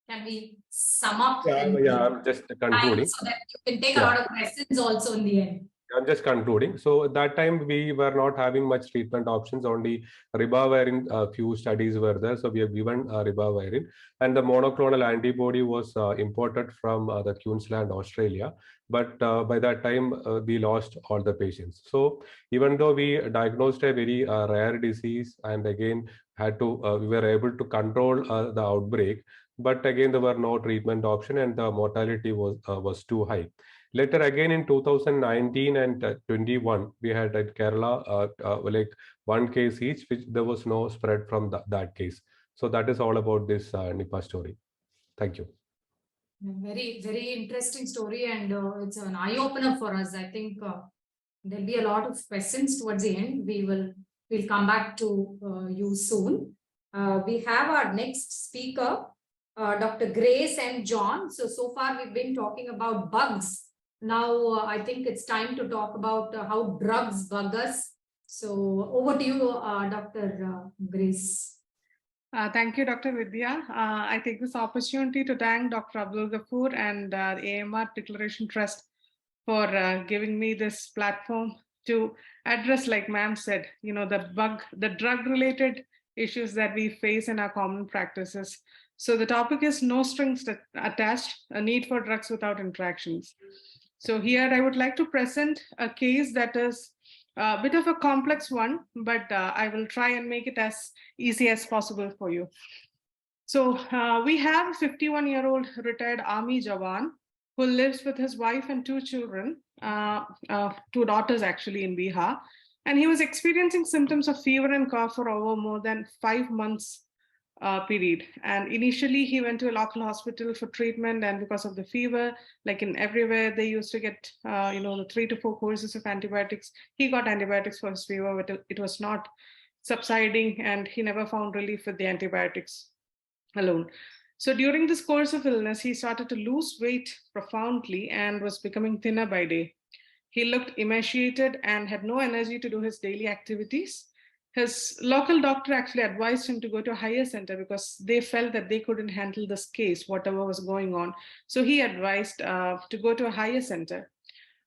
can we sum up? yeah, I'm just concluding. So that you can take a lot of questions also in the end. I'm just concluding. So at that time, we were not having much treatment options. Only ribavirin, a few studies were there. So we have given ribavirin. And the monoclonal antibody was imported from the Queensland, Australia. But by that time, we lost all the patients. So even though we diagnosed a very rare disease, and again had to, we were able to control the outbreak. But again, there were no treatment option, and the mortality was too high. Later again in 2019 and 21, we had at Kerala like one case each, which there was no spread from that case. So that is all about this Nipah story. Thank you. Very, very interesting story, and it's an eye opener for us. I think there'll be a lot of questions towards the end. We'll come back to you soon. We have our next speaker, Dr. Grace and John. So far we've been talking about bugs. Now I think it's time to talk about how drugs bug us. So over to you, Dr. Grace. Thank you, Dr. Vidya. I take this opportunity to thank Dr. Abdul Ghafoor and the AMR Declaration Trust for giving me this platform to address, like ma'am said, the drug-related issues that we face in our common practices. So the topic is no strings attached, a need for drugs without interactions. So here I would like to present a case that is a bit of a complex one, but I will try and make it as easy as possible for you. So we have a 51-year-old retired Army Jawan who lives with his wife and 2 children, 2 daughters actually, in Bihar. And he was experiencing symptoms of fever and cough for over more than 5 months period. And initially he went to a local hospital for treatment, and because of the fever, like in everywhere, they used to get the 3 to 4 courses of antibiotics. He got antibiotics for his fever, but it was not subsiding, and he never found relief with the antibiotics alone. So during this course of illness, he started to lose weight profoundly and was becoming thinner by day. He looked emaciated and had no energy to do his daily activities. His local doctor actually advised him to go to a higher center because they felt that they couldn't handle this case, whatever was going on. So he advised to go to a higher center.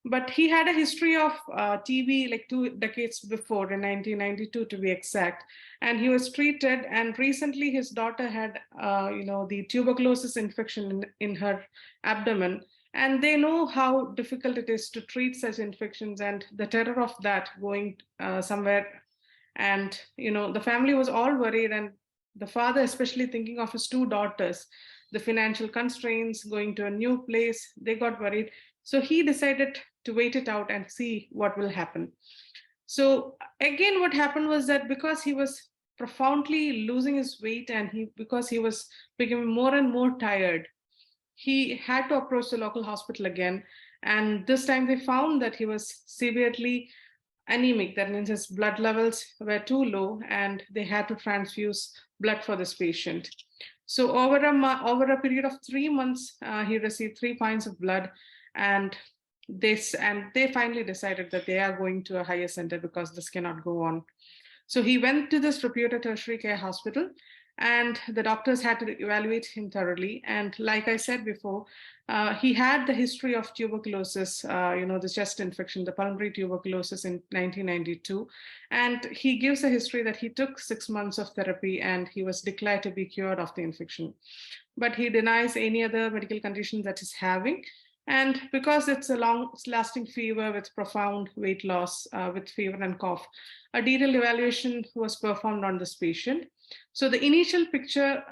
But he had a history of TB like 2 decades before, in 1992 to be exact. And he was treated, and recently his daughter had the tuberculosis infection in her abdomen. And they know how difficult it is to treat such infections and the terror of that going somewhere. And the family was all worried, and the father especially thinking of his 2 daughters, the financial constraints, going to a new place, they got worried. So he decided to wait it out and see what will happen. So again, what happened was that because he was profoundly losing his weight, and because he was becoming more and more tired, he had to approach the local hospital again. And this time they found that he was severely anemic. That means his blood levels were too low, and they had to transfuse blood for this patient. So over a period of 3 months, he received 3 pints of blood, and they finally decided that they are going to a higher center because this cannot go on. So he went to this reputed tertiary care hospital, and the doctors had to evaluate him thoroughly. And like I said before, he had the history of tuberculosis, the chest infection, the pulmonary tuberculosis in 1992. And he gives a history that he took 6 months of therapy and he was declared to be cured of the infection. But he denies any other medical condition that he's having. And because it's a long-lasting fever with profound weight loss, with fever and cough, a detailed evaluation was performed on this patient. So the initial picture,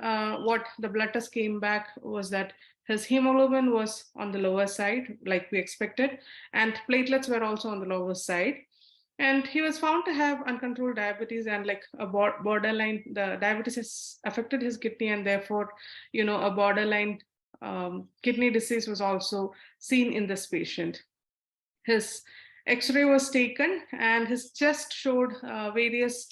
what the blood test came back was that his hemoglobin was on the lower side, like we expected, and platelets were also on the lower side. And he was found to have uncontrolled diabetes and like a borderline, the diabetes has affected his kidney, and therefore, a borderline kidney disease was also seen in this patient. His X-ray was taken and his chest showed various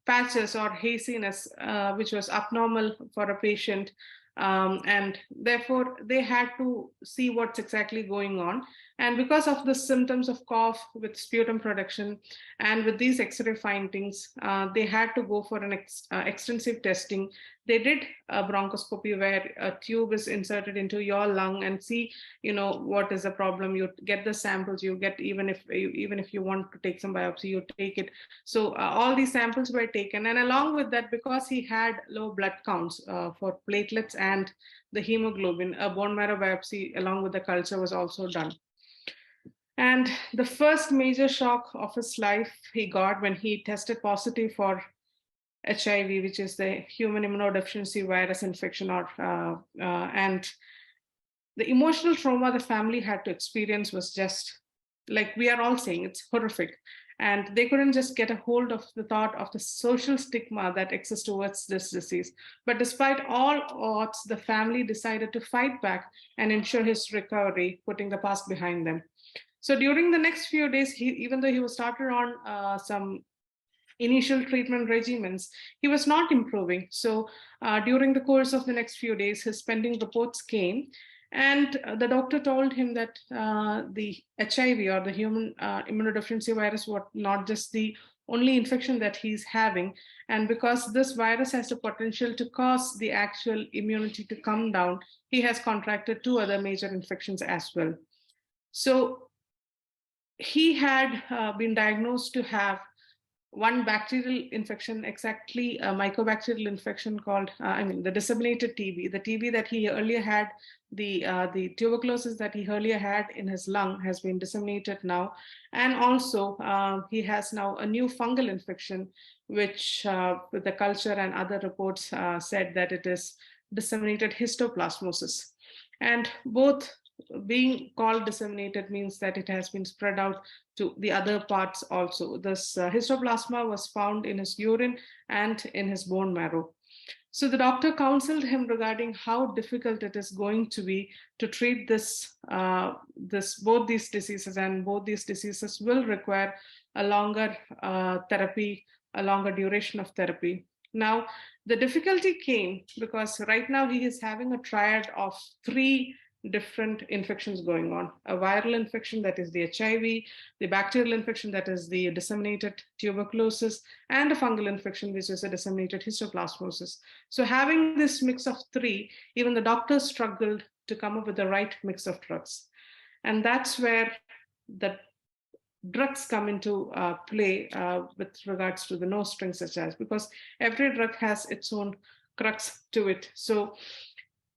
patches or haziness, which was abnormal for a patient. And therefore, they had to see what's exactly going on. And because of the symptoms of cough with sputum production and with these X-ray findings, they had to go for an extensive testing. They did a bronchoscopy where a tube is inserted into your lung and see, what is the problem. You get the samples, you get, even if you want to take some biopsy, you take it. So all these samples were taken. And along with that, because he had low blood counts for platelets and the hemoglobin, a bone marrow biopsy along with the culture was also done. And the first major shock of his life he got when he tested positive for HIV, which is the human immunodeficiency virus infection, and the emotional trauma the family had to experience was just, like we are all saying, it's horrific. And they couldn't just get a hold of the thought of the social stigma that exists towards this disease. But despite all odds, the family decided to fight back and ensure his recovery, putting the past behind them. So during the next few days, even though he was started on some initial treatment regimens, he was not improving. So during the course of the next few days, his pending reports came. And the doctor told him that the HIV or the human immunodeficiency virus was not just the only infection that he's having. And because this virus has the potential to cause the actual immunity to come down, he has contracted 2 other major infections as well. So he had been diagnosed to have one bacterial infection, exactly a mycobacterial infection called, the disseminated TB. The TB that he earlier had, the tuberculosis that he earlier had in his lung has been disseminated now. And also he has now a new fungal infection, which with the culture and other reports said that it is disseminated histoplasmosis. And both being called disseminated means that it has been spread out to the other parts also. This histoplasma was found in his urine and in his bone marrow. So the doctor counseled him regarding how difficult it is going to be to treat both these diseases, and both these diseases will require a longer therapy, a longer duration of therapy. Now, the difficulty came because right now he is having a triad of 3 different infections going on: a viral infection, that is the HIV, the bacterial infection, that is the disseminated tuberculosis, and a fungal infection, which is a disseminated histoplasmosis. So having this mix of 3, even the doctors struggled to come up with the right mix of drugs. And that's where the drugs come into play with regards to the no strings attached, because every drug has its own crux to it. So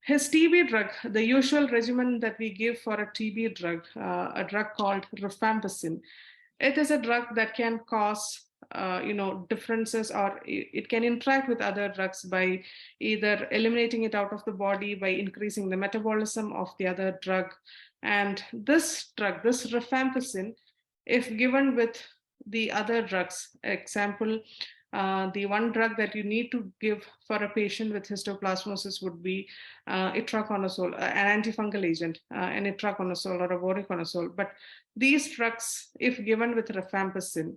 his TB drug, the usual regimen that we give for a TB drug, a drug called rifampicin, it is a drug that can cause differences, or it can interact with other drugs by either eliminating it out of the body, by increasing the metabolism of the other drug. And this drug, this rifampicin, if given with the other drugs, example, the one drug that you need to give for a patient with histoplasmosis would be itraconazole, an antifungal agent, an itraconazole or a voriconazole. But these drugs, if given with rifampicin,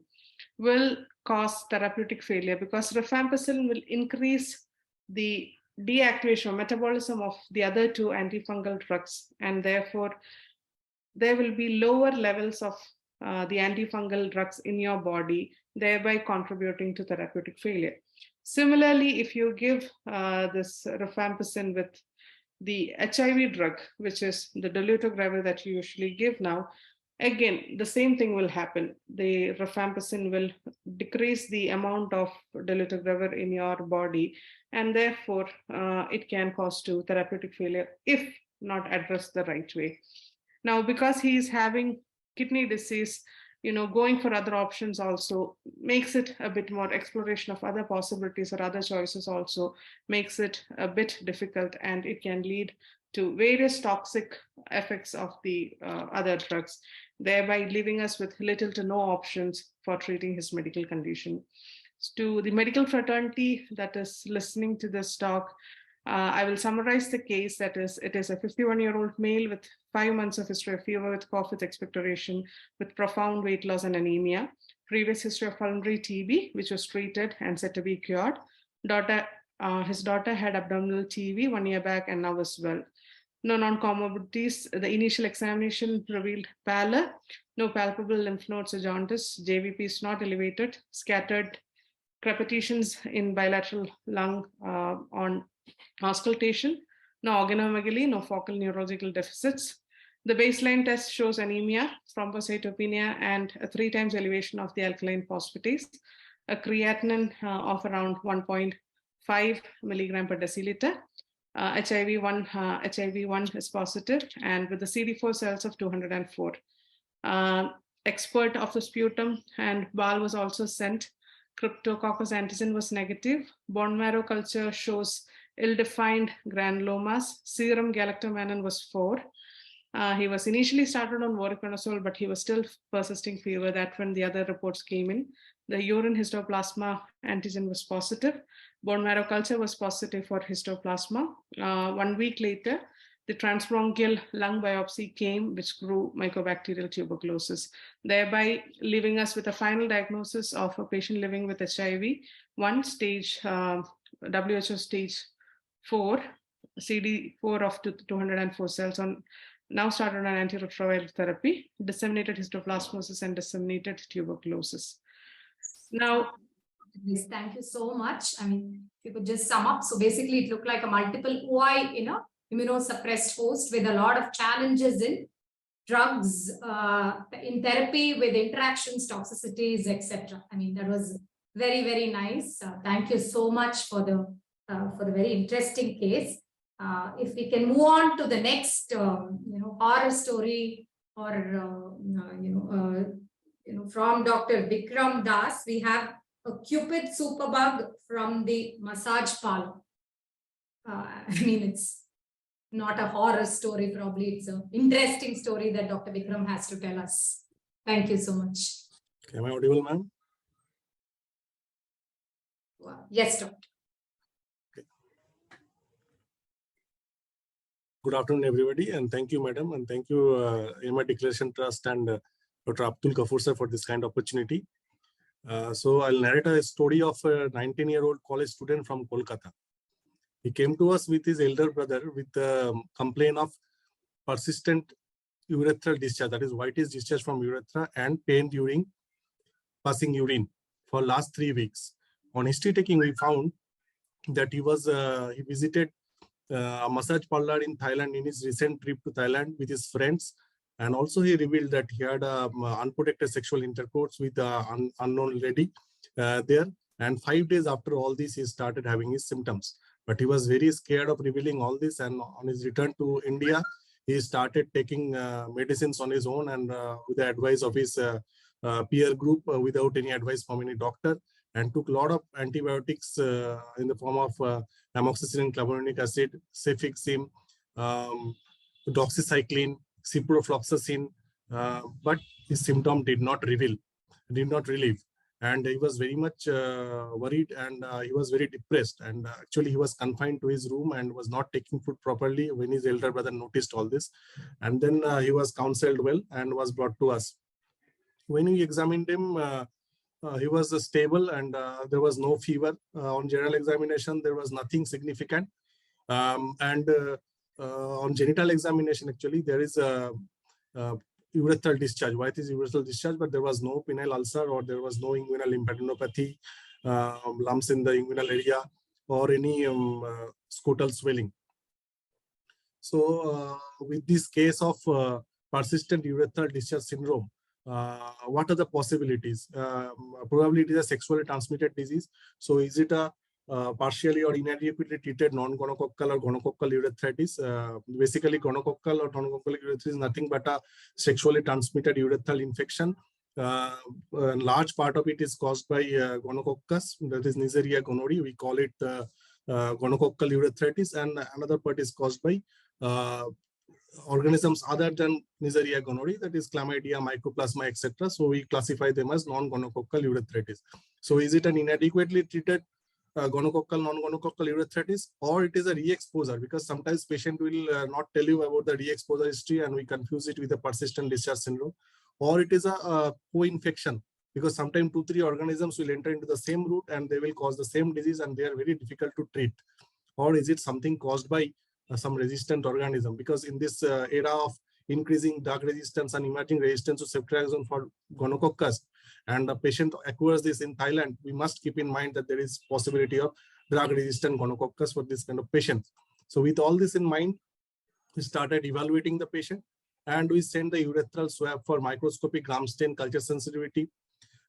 will cause therapeutic failure, because rifampicin will increase the deactivation or metabolism of the other 2 antifungal drugs, and therefore there will be lower levels of the antifungal drugs in your body, thereby contributing to therapeutic failure. Similarly, if you give this rifampicin with the HIV drug, which is the dolutegravir that you usually give now, again, the same thing will happen. The rifampicin will decrease the amount of dolutegravir in your body, and therefore it can cause to therapeutic failure if not addressed the right way. Now, because he is having kidney disease, going for other options also makes it a bit more. Exploration of other possibilities or other choices also makes it a bit difficult, and it can lead to various toxic effects of the other drugs, thereby leaving us with little to no options for treating his medical condition. To the medical fraternity that is listening to this talk, I will summarize the case. That is, it is a 51-year-old male with 5 months of history of fever with cough with expectoration, with profound weight loss and anemia, previous history of pulmonary TB, which was treated and said to be cured. His daughter had abdominal TB 1 year back and now is well. No non-comorbidities. The initial examination revealed pallor, no palpable lymph nodes or jaundice, JVP is not elevated, scattered crepitations in bilateral lung on auscultation, no organomegaly, no focal neurological deficits. The baseline test shows anemia, thrombocytopenia, and a 3 times elevation of the alkaline phosphatase, a creatinine of around 1.5 milligram per deciliter. HIV1 is positive, and with the CD4 cells of 204. Expert of the sputum and bowel was also sent. Cryptococcus antigen was negative. Bone marrow culture shows ill-defined granulomas. Serum galactomannan was 4. He was initially started on voriconazole, but he was still persisting fever. That's when the other reports came in. The urine histoplasma antigen was positive. Bone marrow culture was positive for histoplasma. 1 week later, the transbronchial lung biopsy came, which grew mycobacterial tuberculosis, thereby leaving us with a final diagnosis of a patient living with HIV, 1 stage, WHO stage 4, CD4 of 204 cells, on now started on antiretroviral therapy, disseminated histoplasmosis and disseminated tuberculosis. Now, thank you so much. I mean, if you could just sum up. So basically it looked like a multiple OI, immunosuppressed host with a lot of challenges in drugs, in therapy with interactions, toxicities, etc. I mean, that was very, very nice. Thank you so much for the very interesting case. If we can move on to the next, horror story, or from Dr. Vikram Das, we have a Cupid superbug from the massage parlor. I mean, it's not a horror story, probably it's an interesting story that Dr. Vikram has to tell us. Thank you so much. Am I audible, ma'am? Yes, Doctor. Okay. Good afternoon, everybody, and thank you, madam, and thank you, AMR Declaration Trust and Dr. Abdul Kafoor sir for this kind of opportunity. So I'll narrate a story of a 19-year-old college student from Kolkata. He came to us with his elder brother with a complaint of persistent urethral discharge, that is whitish discharge from urethra, and pain during passing urine for last 3 weeks. On history taking, we found that he visited a massage parlor in Thailand in his recent trip to Thailand with his friends, and also he revealed that he had unprotected sexual intercourse with an unknown lady there. And 5 days after all this, he started having his symptoms. But he was very scared of revealing all this, and on his return to India, he started taking medicines on his own and with the advice of his peer group without any advice from any doctor, and took a lot of antibiotics in the form of amoxicillin, clavulanic acid, cefixime, doxycycline, ciprofloxacin, but his symptom did not relieve. And he was very much worried, and he was very depressed. And actually, he was confined to his room and was not taking food properly when his elder brother noticed all this. And then he was counseled well and was brought to us. When we examined him, he was stable, and there was no fever. On general examination, there was nothing significant. On genital examination, actually, there is a urethral discharge. White is urethral discharge, but there was no penile ulcer, or there was no inguinal lymphadenopathy, lumps in the inguinal area, or any scrotal swelling. So with this case of persistent urethral discharge syndrome, what are the possibilities? Probably it is a sexually transmitted disease. So is it a partially or inadequately treated non-gonococcal or gonococcal urethritis? Basically, gonococcal or non-gonococcal urethritis is nothing but a sexually transmitted urethral infection. A large part of it is caused by gonococcus, that is Neisseria gonorrhoeae. We call it gonococcal urethritis, and another part is caused by organisms other than Neisseria gonorrhoeae, that is chlamydia, mycoplasma, etc. So we classify them as non-gonococcal urethritis. So is it an inadequately treated gonococcal, non-gonococcal urethritis, or it is a re-exposure? Because sometimes patient will not tell you about the re-exposure history and we confuse it with a persistent discharge syndrome, or it is a co-infection, because sometimes 2-3 organisms will enter into the same route and they will cause the same disease and they are very difficult to treat. Or is it something caused by some resistant organism? Because in this era of increasing drug resistance and emerging resistance to ceftriaxone for gonococcus, and the patient acquires this in Thailand, we must keep in mind that there is possibility of drug resistant gonococcus for this kind of patients. So with all this in mind, we started evaluating the patient, and we sent the urethral swab for microscopic gram stain culture sensitivity.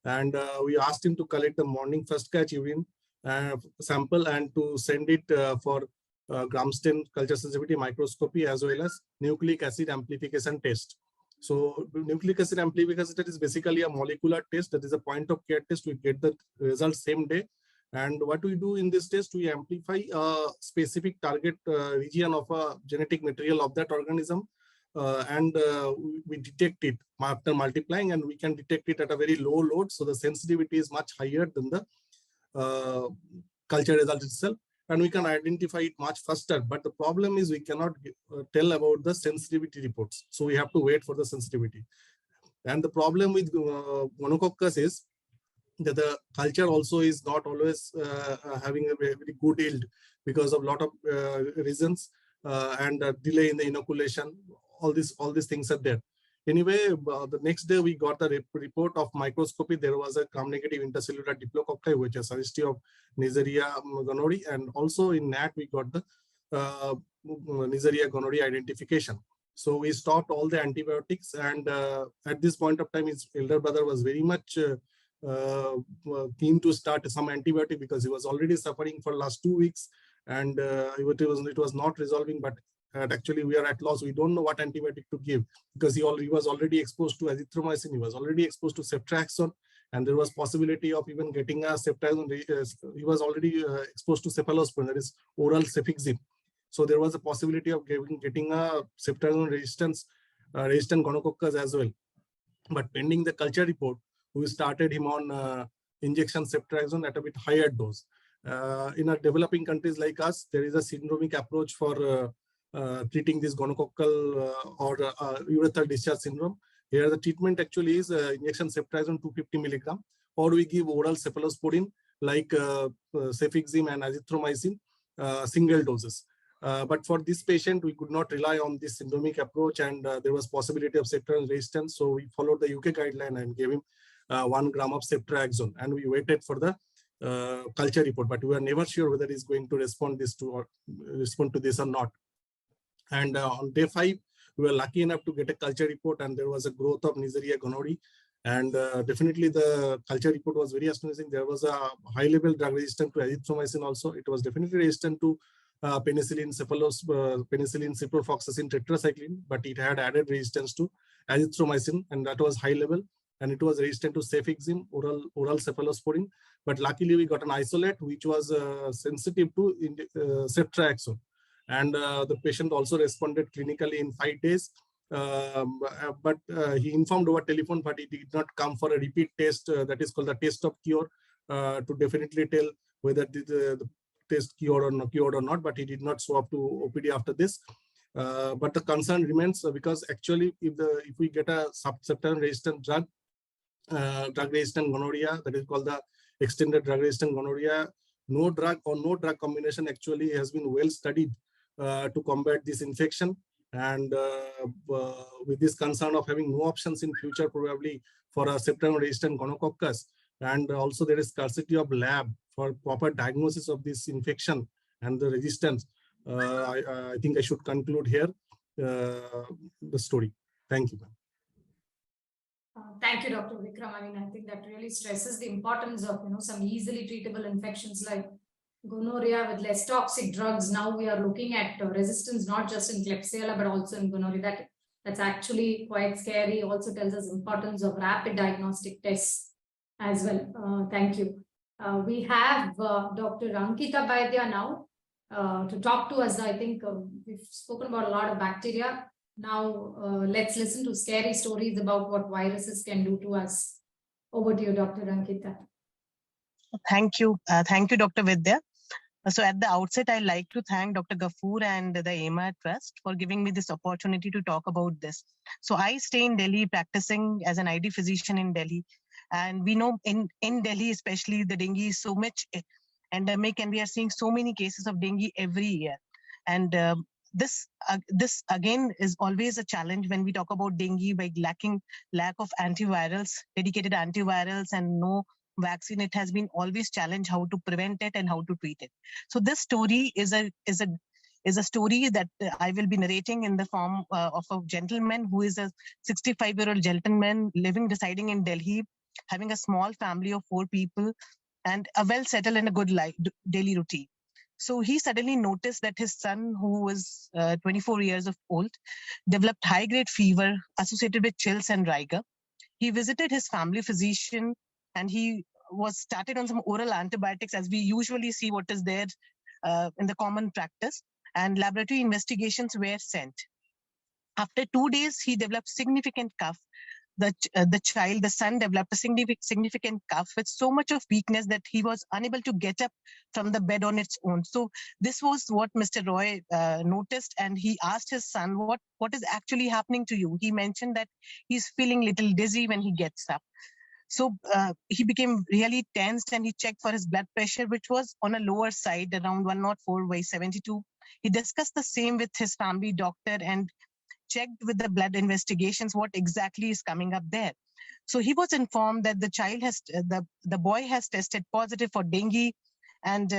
And we asked him to collect the morning first catch urine sample and to send it for gram stain culture sensitivity microscopy, as well as nucleic acid amplification test. So nucleic acid amplification test is basically a molecular test, that is a point of care test. We get the results same day. And what we do in this test, we amplify a specific target region of a genetic material of that organism, and we detect it after multiplying, and we can detect it at a very low load. So the sensitivity is much higher than the culture result itself, and we can identify it much faster. But the problem is we cannot tell about the sensitivity reports. So we have to wait for the sensitivity. And the problem with gonococcus is that the culture also is not always having a very good yield because of a lot of reasons, and delay in the inoculation. All these things are there. Anyway, the next day we got the report of microscopy. There was a gram-negative intercellular diplococci, which is suggestive of Neisseria gonorrhoeae, and also in NAT we got the Neisseria gonorrhoeae identification. So we stopped all the antibiotics, and at this point of time, his elder brother was very much keen to start some antibiotic because he was already suffering for last 2 weeks, and it was not resolving. But actually we are at loss. We don't know what antibiotic to give, because he was already exposed to azithromycin, he was already exposed to ceftriaxone, and there was possibility of even getting a ceftriaxone. He was already exposed to cephalosporin, that is oral cefixime. So there was a possibility of getting a ceftriaxone resistant gonococcus as well. But pending the culture report, we started him on injection ceftriaxone at a bit higher dose. In our developing countries like us, there is a syndromic approach for treating this gonococcal or urethral discharge syndrome. Here the treatment actually is injection ceftriaxone 250 milligram, or we give oral cephalosporin like cefixime and azithromycin, single doses. But for this patient, we could not rely on this syndromic approach, and there was possibility of ceftriaxone resistance. So we followed the UK guideline and gave him 1 gram of ceftriaxone, and we waited for the culture report. But we were never sure whether he's going to respond to this or not. And on day 5, we were lucky enough to get a culture report, and there was a growth of Neisseria gonorrhoeae. And definitely the culture report was very astonishing. There was a high level drug resistant to azithromycin also. It was definitely resistant to penicillin ciprofloxacin tetracycline, but it had added resistance to azithromycin, and that was high level. And it was resistant to cefixime, oral cephalosporin. But luckily we got an isolate which was sensitive to ceftriaxone. And the patient also responded clinically in 5 days. But he informed over telephone, but he did not come for a repeat test, that is called the test of cure, to definitely tell whether the test cured or not. But he did not show up to OPD after this. But the concern remains, because actually if we get a ceftriaxone resistant drug resistant gonorrhea, that is called the extended drug resistant gonorrhea, no drug or no drug combination actually has been well studied to combat this infection. And with this concern of having no options in future probably for a ceftriaxone resistant gonococcus, and also there is scarcity of lab for proper diagnosis of this infection and the resistance. I think I should conclude here the story. Thank you. Thank you, Dr. Vikram. I mean, I think that really stresses the importance of, some easily treatable infections like gonorrhea with less toxic drugs. Now we are looking at resistance, not just in Klebsiella, but also in gonorrhea. That's actually quite scary. Also tells us importance of rapid diagnostic tests as well. Thank you. We have Dr. Ankita Vaidya now to talk to us. I think we've spoken about a lot of bacteria. Now let's listen to scary stories about what viruses can do to us. Over to you, Dr. Ankita. Thank you. Thank you, Dr. Vidya. So at the outset, I'd like to thank Dr. Gafoor and the AMR Trust for giving me this opportunity to talk about this. So I stay in Delhi practicing as an ID physician in Delhi. And we know in Delhi, especially, the dengue is so much endemic, and we are seeing so many cases of dengue every year. And this again is always a challenge when we talk about dengue by lack of antivirals, dedicated antivirals, and no vaccine. It has been always challenged how to prevent it and how to treat it. So this story is a story that I will be narrating in the form of a gentleman who is a 65-year-old gentleman residing in Delhi, having a small family of 4 people and a well settled and a good life, daily routine. So he suddenly noticed that his son, who was 24 years old, developed high-grade fever associated with chills and rigor. He visited his family physician and he was started on some oral antibiotics, as we usually see what is there in the common practice, and laboratory investigations were sent. After 2 days, he developed significant cough. The son developed a significant cough with so much of weakness that he was unable to get up from the bed on its own. So this was what Mr. Roy noticed, and he asked his son, what is actually happening to you? He mentioned that he's feeling a little dizzy when he gets up. So he became really tensed and he checked for his blood pressure, which was on a lower side, around 104/72. He discussed the same with his family doctor and checked with the blood investigations what exactly is coming up there. So he was informed that the boy has tested positive for dengue, and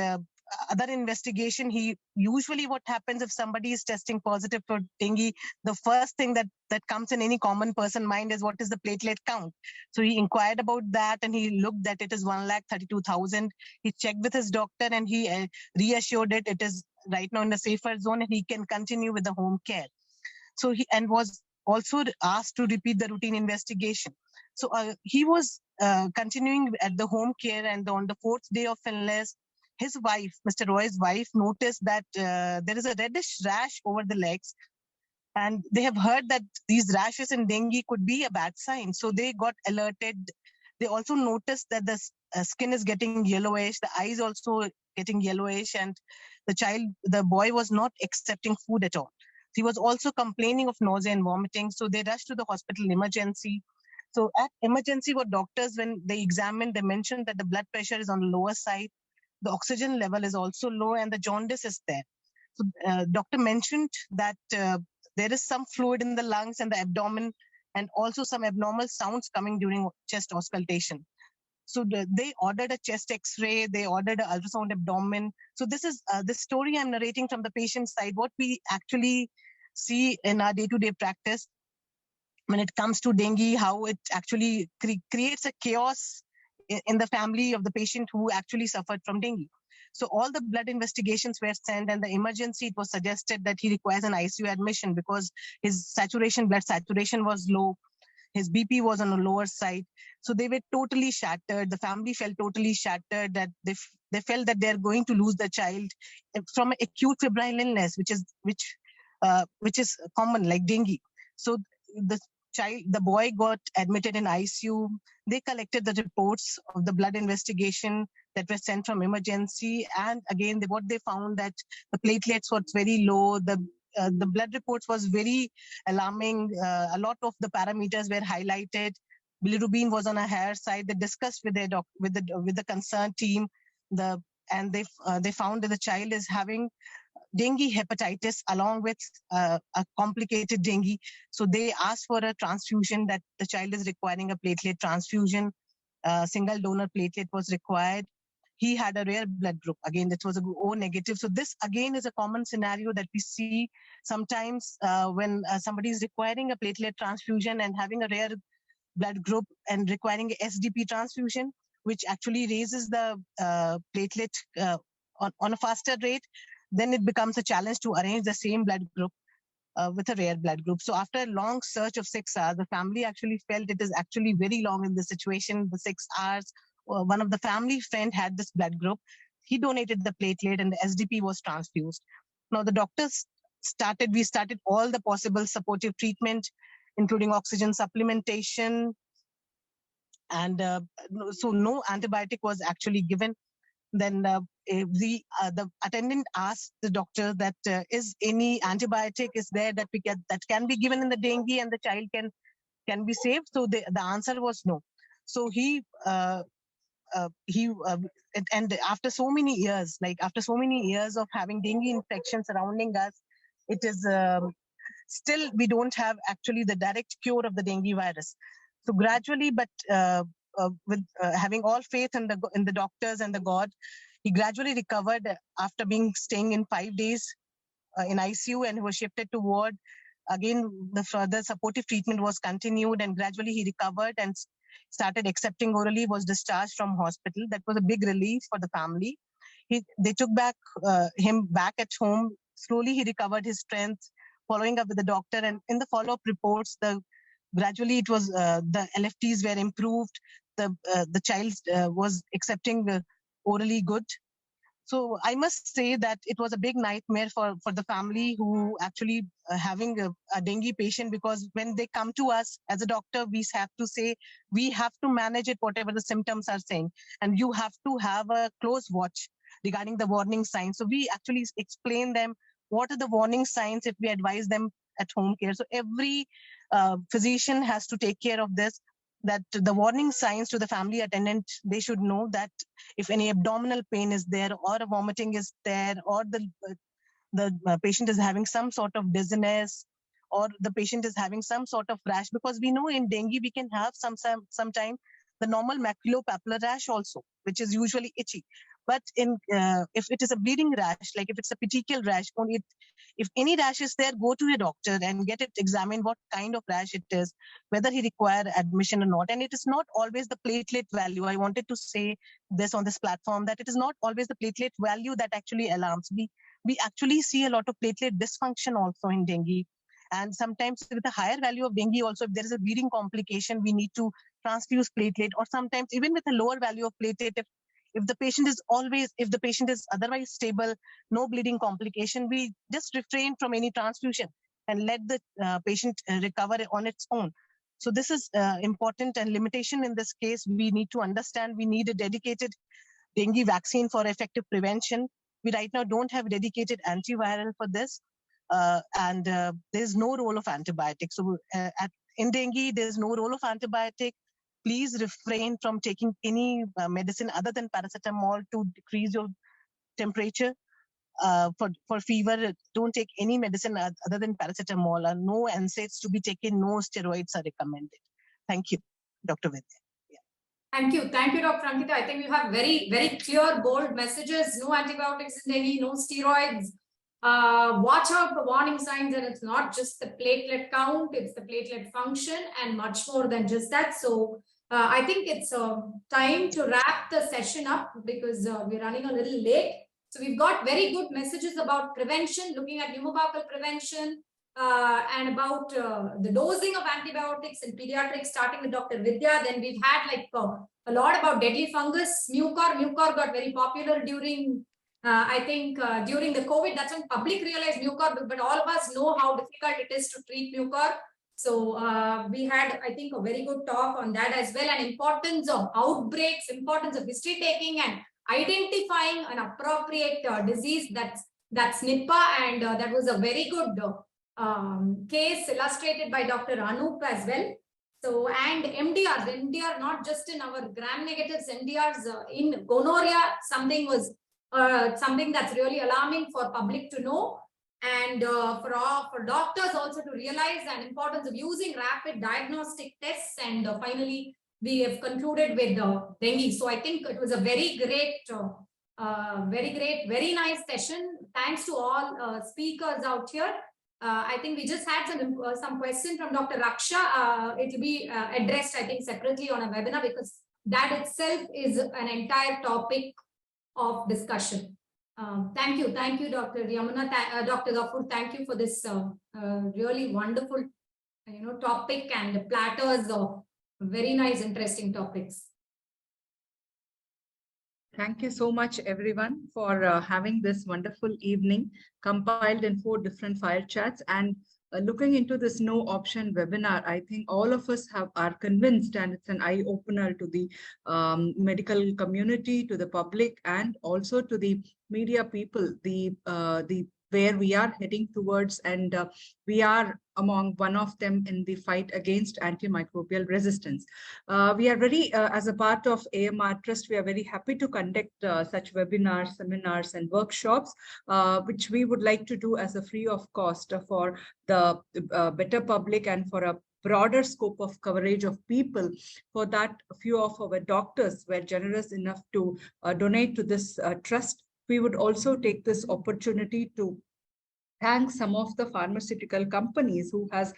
other investigation. Usually what happens if somebody is testing positive for dengue, the first thing that comes in any common person mind is what is the platelet count. So he inquired about that and he looked that it is 1,32,000. He checked with his doctor and he reassured it is right now in the safer zone and he can continue with the home care. So he was also asked to repeat the routine investigation. So he was continuing at the home care, and on the 4th day of illness, his wife, Mr. Roy's wife, noticed that there is a reddish rash over the legs, and they have heard that these rashes in dengue could be a bad sign. So they got alerted. They also noticed that the skin is getting yellowish, the eyes also getting yellowish, and the boy was not accepting food at all. He was also complaining of nausea and vomiting. So they rushed to the hospital emergency. So at emergency, what doctors, when they examined, they mentioned that the blood pressure is on the lower side. The oxygen level is also low and the jaundice is there. So doctor mentioned that there is some fluid in the lungs and the abdomen, and also some abnormal sounds coming during chest auscultation. So they ordered a chest X-ray, they ordered an ultrasound abdomen. So this is the story I'm narrating from the patient side, what we actually see in our day-to-day practice when it comes to dengue, how it actually creates a chaos in the family of the patient who actually suffered from dengue. So all the blood investigations were sent, and the emergency, it was suggested that he requires an ICU admission because his blood saturation was low. His BP was on the lower side. So they were totally shattered. The family felt totally shattered, that they felt that they're going to lose the child from acute febrile illness, which is common like dengue. So the boy got admitted in ICU. They collected the reports of the blood investigation that were sent from emergency. And again, what they found that the platelets were very low. The blood reports was very alarming. A lot of the parameters were highlighted. Bilirubin was on a higher side. They discussed with the concerned team, and they found that the child is having dengue hepatitis along with a complicated dengue. So they asked for a transfusion, that the child is requiring a platelet transfusion. single donor platelet was required. He had a rare blood group. Again, that was a O negative. So this again is a common scenario that we see sometimes when somebody is requiring a platelet transfusion and having a rare blood group and requiring a SDP transfusion, which actually raises the platelet on a faster rate. Then it becomes a challenge to arrange the same blood group with a rare blood group. So after a long search of 6 hours, the family actually felt it is actually very long in this situation, the 6 hours. One of the family friend had this blood group. He donated the platelet and the SDP was transfused. Now the doctors we started all the possible supportive treatment, including oxygen supplementation. And so no antibiotic was actually given. Then the attendant asked the doctor that is any antibiotic is there that that can be given in the dengue and the child can be saved. So the answer was no. So and after so many years, of having dengue infection surrounding us, it is still we don't have actually the direct cure of the dengue virus. So gradually, but with having all faith in the doctors and the God, he gradually recovered after staying in 5 days in ICU, and he was shifted to ward. Again, the further supportive treatment was continued, and gradually he recovered and started accepting orally, was discharged from hospital. That was a big relief for the family. They took him back at home. Slowly he recovered his strength, following up with the doctor, and in the follow-up reports, gradually it was the LFTs were improved. The child was accepting orally good. So I must say that it was a big nightmare for the family who actually having a dengue patient, because when they come to us as a doctor, we have to say, we have to manage it, whatever the symptoms are saying. And you have to have a close watch regarding the warning signs. So we actually explain them what are the warning signs if we advise them at home care. So every physician has to take care of this, that the warning signs to the family attendant, they should know that if any abdominal pain is there, or a vomiting is there, or the patient is having some sort of dizziness, or the patient is having some sort of rash, because we know in dengue we can have sometime the normal maculopapular rash also, which is usually itchy. But if it is a bleeding rash, like if it's a petechial rash, if any rash is there, go to a doctor and get it examined what kind of rash it is, whether he require admission or not. And it is not always the platelet value. I wanted to say this on this platform, that it is not always the platelet value that actually alarms. We actually see a lot of platelet dysfunction also in dengue. And sometimes with a higher value of dengue also, if there is a bleeding complication, we need to transfuse platelet, or sometimes even with a lower value of platelet, if the patient is otherwise stable, no bleeding complication, we just refrain from any transfusion and let the patient recover on its own. So this is important, and limitation in this case, we need to understand. We need a dedicated dengue vaccine for effective prevention. We right now don't have dedicated antiviral for this, and there's no role of antibiotics. So in dengue, there's no role of antibiotic. Please refrain from taking any medicine other than paracetamol to decrease your temperature. For fever, don't take any medicine other than paracetamol. No NSAIDs to be taken, no steroids are recommended. Thank you, Dr. Vidya. Thank you, Dr. Ankita. I think you have very, very clear, bold messages. No antibiotics in dengue, no steroids. Watch out for warning signs, and it's not just the platelet count, it's the platelet function and much more than just that. So I think it's time to wrap the session up, because we're running a little late. So we've got very good messages about prevention, looking at pneumococcal prevention, and about the dosing of antibiotics in pediatrics, starting with Dr. Vidya. Then we've had a lot about deadly fungus, mucor. Mucor got very popular during during the COVID. That's when public realized mucor, but all of us know how difficult it is to treat mucor. So we had, I think, a very good talk on that as well, and importance of outbreaks, importance of history taking and identifying an appropriate disease, that's Nipah, and that was a very good case illustrated by Dr. Anup as well. So, and MDRs, not just in our gram negatives, MDRs in gonorrhea, something that's really alarming for public to know, and for doctors also to realize, and importance of using rapid diagnostic tests, and finally we have concluded with dengue. So I think it was a very great, very nice session. Thanks to all speakers out here. I think we just had some question from Dr. Raksha. It will be addressed, I think, separately on a webinar, because that itself is an entire topic of discussion. Thank you, Dr. Yamuna, Dr. Ghafoor. Thank you for this really wonderful, topic and platters of very nice, interesting topics. Thank you so much, everyone, for having this wonderful evening compiled in 4 different file chats. And looking into this no option webinar, I think all of us are convinced, and it's an eye opener to the medical community, to the public, and also to the media people, where we are heading towards, and we are among one of them in the fight against antimicrobial resistance. We are very, as a part of AMR Trust, we are very happy to conduct such webinars, seminars, and workshops, which we would like to do as a free of cost for the better public and for a broader scope of coverage of people. For that, a few of our doctors were generous enough to donate to this trust. We would also take this opportunity to thank some of the pharmaceutical companies who has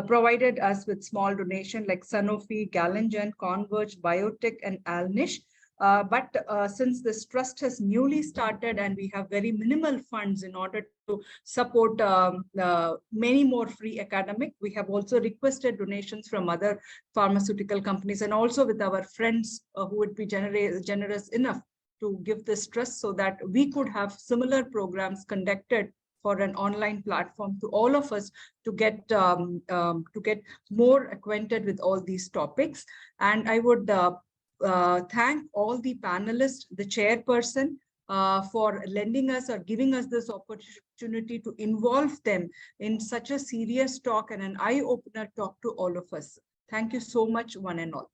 provided us with small donation, like Sanofi, Galangen, Converge, Biotech, and Alnish. But since this trust has newly started and we have very minimal funds in order to support many more free academic, we have also requested donations from other pharmaceutical companies, and also with our friends who would be generous enough to give this trust, so that we could have similar programs conducted for an online platform to all of us to get more acquainted with all these topics. And I would thank all the panelists, the chairperson, for lending us or giving us this opportunity to involve them in such a serious talk and an eye-opener talk to all of us. Thank you so much, one and all.